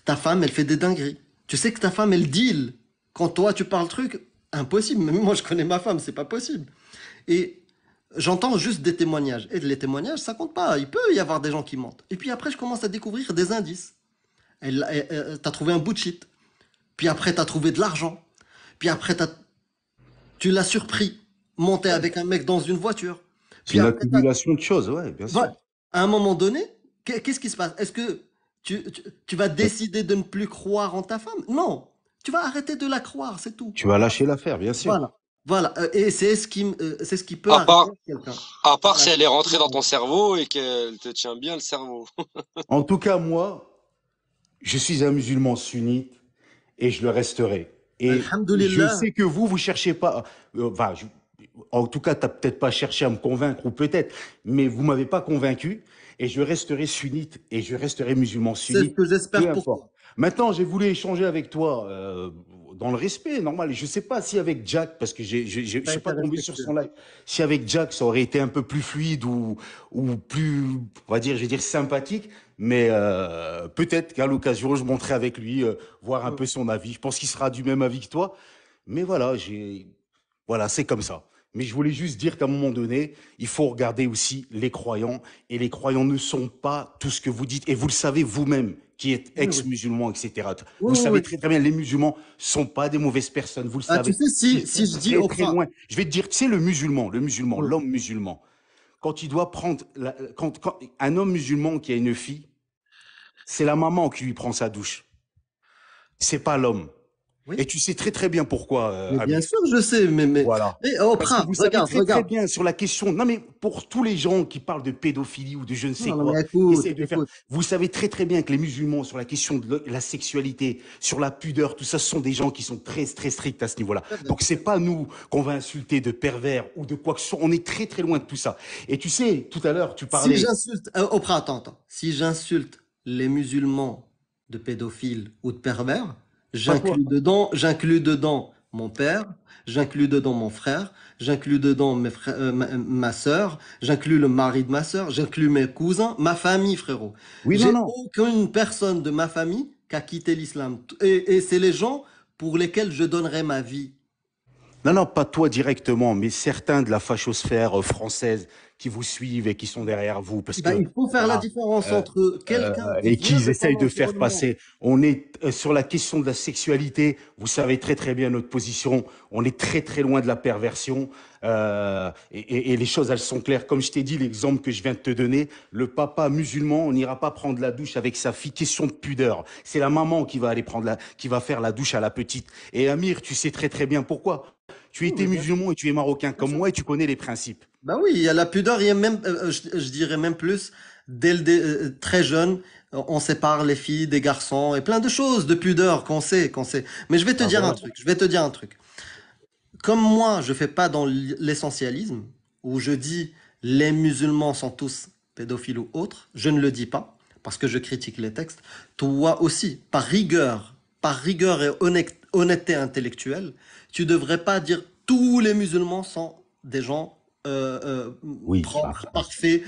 Ta femme, elle fait des dingueries. Tu sais que ta femme, elle deal. Quand toi, tu parles truc, impossible. Même moi, je connais ma femme, c'est pas possible. Et j'entends juste des témoignages. Et les témoignages, ça compte pas. Il peut y avoir des gens qui mentent. Et puis après, je commence à découvrir des indices. T'as trouvé un bout de shit. Puis après, t'as trouvé de l'argent. Puis après, tu l'as surpris. Monter avec un mec dans une voiture. C'est Puis une après, accumulation de choses, ouais, bien sûr. ouais. À un moment donné, qu'est-ce qui se passe? Est-ce que tu vas décider de ne plus croire en ta femme? Non. Tu vas arrêter de la croire, c'est tout. Tu vas lâcher l'affaire, bien sûr. Voilà. Voilà. Et c'est ce qui peut À part, arriver à quelqu'un. à part si elle est rentrée dans ton cerveau et qu'elle te tient bien le cerveau. En tout cas, moi, je suis un musulman sunnite et je le resterai. Et je Alhamdulillah. sais que vous cherchez pas, enfin, en tout cas, t'as peut-être pas cherché à me convaincre, ou peut-être, mais vous m'avez pas convaincu, et je resterai sunnite, et je resterai musulman C'est ce sunnite, que peu j'espère pour importe. toi. Maintenant, j'ai voulu échanger avec toi, dans le respect, normal. Et je sais pas si avec Jack, parce que je Ça a suis été pas tombé sur respectueux. son live, si avec Jack, ça aurait été un peu plus fluide ou plus, on va dire, je vais dire sympathique, mais peut-être qu'à l'occasion, je monterai avec lui, voir un peu son avis. Je pense qu'il sera du même avis que toi. Mais voilà, voilà, c'est comme ça. Mais je voulais juste dire qu'à un moment donné, il faut regarder aussi les croyants. Et les croyants ne sont pas tout ce que vous dites. Et vous le savez vous-même, qui êtes Oui, oui. ex-musulman, etc. Vous Oui, oui, savez oui. très, très bien, les musulmans sont pas des mauvaises personnes. Vous le Ah, tu savez. sais, Ils si sont je dis très, très Oprah, loin. Je vais te dire, tu sais, le musulman, oui. l'homme musulman, quand il doit prendre, quand un homme musulman qui a une fille, c'est la maman qui lui prend sa douche. C'est pas l'homme. Oui. Et tu sais très très bien pourquoi, Mais bien Amir. sûr, je sais, mais Voilà. Parce que Oprah, vous savez regarde, très très regarde. bien sur la question. Non mais pour tous les gens qui parlent de pédophilie ou de je ne sais Non, mais quoi, qui écoute, essayent de faire, écoute. vous savez très très bien que les musulmans sur la question de la sexualité, sur la pudeur, tout ça, ce sont des gens qui sont très très stricts à ce niveau-là. Très bien. Donc c'est pas nous qu'on va insulter de pervers ou de quoi que ce soit. On est très très loin de tout ça. Et tu sais, tout à l'heure, tu Si parlais. j'insulte, Oprah, attends. Si j'insulte les musulmans de pédophiles ou de pervers, Pas toi. j'inclus dedans mon père, j'inclus dedans mon frère, j'inclus dedans mes frères, ma sœur, j'inclus le mari de ma sœur, j'inclus mes cousins, ma famille, frérot. Oui, non, J'ai non. aucune personne de ma famille qui a quitté l'islam. Et c'est les gens pour lesquels je donnerais ma vie. Non, non, pas toi directement, mais certains de la fachosphère française qui vous suivent et qui sont derrière vous, parce Ben, que il faut faire la voilà, différence entre quelqu'un qui et vient qu'ils de essayent ton de faire environnement. passer. On est sur la question de la sexualité. Vous savez très très bien notre position. On est très très loin de la perversion. Et les choses, elles sont claires. Comme je t'ai dit, l'exemple que je viens de te donner, le papa musulman, on n'ira pas prendre la douche avec sa fille. Question de pudeur. C'est la maman qui va aller qui va faire la douche à la petite. Et Amir, tu sais très très bien pourquoi. Tu Oui, étais mais bien sûr, musulman et tu es marocain bien comme sûr. moi et tu connais les principes. Ben oui, il y a la pudeur, il y a même, je dirais même plus, très jeune, on sépare les filles des garçons et plein de choses de pudeur qu'on sait, qu'on sait. Mais je vais te Ah dire un voilà. truc, je vais te dire un truc. Comme moi, je fais pas dans l'essentialisme, où je dis les musulmans sont tous pédophiles ou autres, je ne le dis pas, parce que je critique les textes. Toi aussi, par rigueur et honnêteté intellectuelle, tu devrais pas dire tous les musulmans sont des gens Oui. propres, parfaits,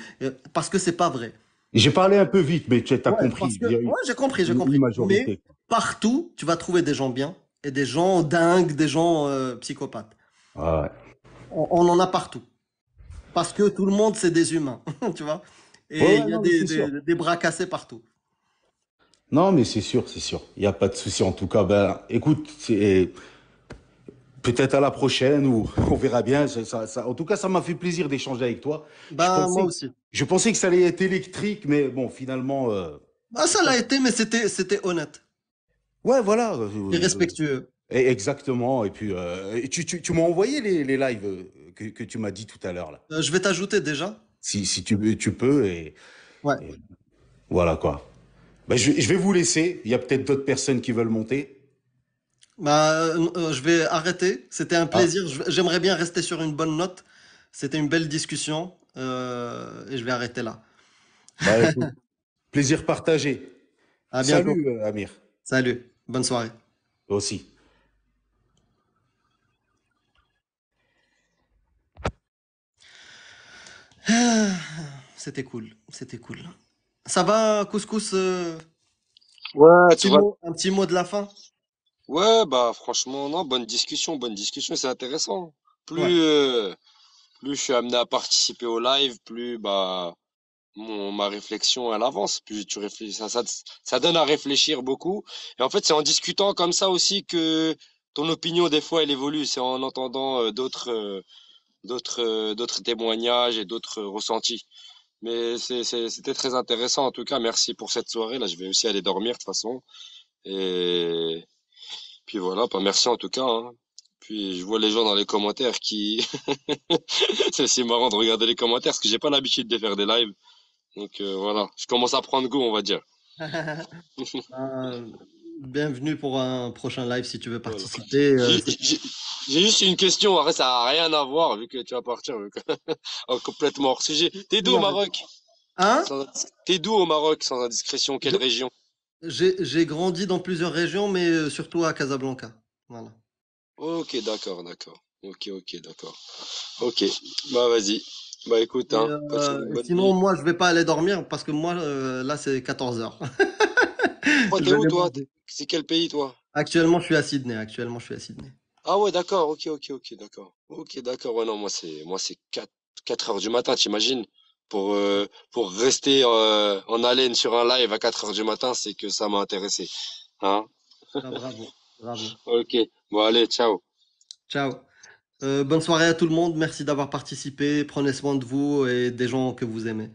parce que c'est pas vrai. J'ai parlé un peu vite, mais tu as Ouais, compris. parce que, Il y a ouais, j'ai compris, j'ai une compris. Mais majorité. partout, tu vas trouver des gens bien et des gens dingues, des gens psychopathes. Ah ouais. On en a partout. Parce que tout le monde, c'est des humains, tu vois. Ouais, Et ouais, il y a non, mais c'est sûr. des bras cassés partout. Non, mais c'est sûr, c'est sûr. Il n'y a pas de souci. En tout cas, ben, écoute, peut-être à la prochaine ou on verra bien. En tout cas, ça m'a fait plaisir d'échanger avec toi. Moi aussi. Je pensais que ça allait être électrique, mais bon, finalement. Ça l'a été, mais c'était honnête. Ouais, voilà. Et respectueux. Exactement. Et puis, tu m'as envoyé les lives que tu m'as dit tout à l'heure là. Je vais t'ajouter déjà. Si tu peux Ouais. Et voilà quoi. Je vais vous laisser. Il y a peut-être d'autres personnes qui veulent monter. Je vais arrêter. C'était un plaisir. J'aimerais bien rester sur une bonne note. C'était une belle discussion. Et je vais arrêter là. Écoute, plaisir partagé. À bientôt. Salut Amir. Salut. Bonne soirée. Toi aussi. C'était cool. Ça va, Couscous? Ouais, tu vois. Un petit mot de la fin? Ouais, bah franchement, non, bonne discussion, c'est intéressant. Plus, Ouais. plus je suis amené à participer au live, plus ma réflexion elle avance, plus tu réfléchis, ça donne à réfléchir beaucoup. Et en fait, c'est en discutant comme ça aussi que ton opinion des fois elle évolue. C'est en entendant d'autres témoignages et d'autres ressentis. Mais c'était très intéressant en tout cas. Merci pour cette soirée. Là, je vais aussi aller dormir de toute façon. Et puis voilà, merci en tout cas, hein. Puis je vois les gens dans les commentaires qui c'est aussi marrant de regarder les commentaires parce que j'ai pas l'habitude de faire des lives. Donc voilà, je commence à prendre goût, on va dire. Bienvenue pour un prochain live si tu veux participer. J'ai juste une question, après ça n'a rien à voir vu que tu vas partir complètement hors sujet. T'es d'où au Maroc? Hein? T'es d'où au Maroc sans indiscrétion? Quelle région? J'ai grandi dans plusieurs régions, mais surtout à Casablanca. Voilà. Ok, d'accord. Ok, d'accord. Ok, bah vas-y. Bah écoute, hein, passe une bonne Sinon, nuit. moi, je vais pas aller dormir parce que moi, là, c'est 14 heures. Toi, Je t'es vais où aller toi? manger. C'est quel pays toi? Actuellement, je suis à Sydney. Ah ouais, d'accord, ok, d'accord. Ok, d'accord, ouais, non, moi c'est 4 heures du matin, t'imagines? Pour rester en haleine sur un live à 4 heures du matin, c'est que ça m'a intéressé. Hein? Bravo. Ok, bon allez, ciao. Ciao. Bonne soirée à tout le monde. Merci d'avoir participé. Prenez soin de vous et des gens que vous aimez.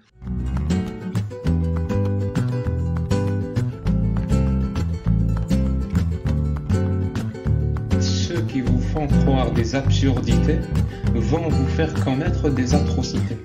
Ceux qui vous font croire des absurdités vont vous faire commettre des atrocités.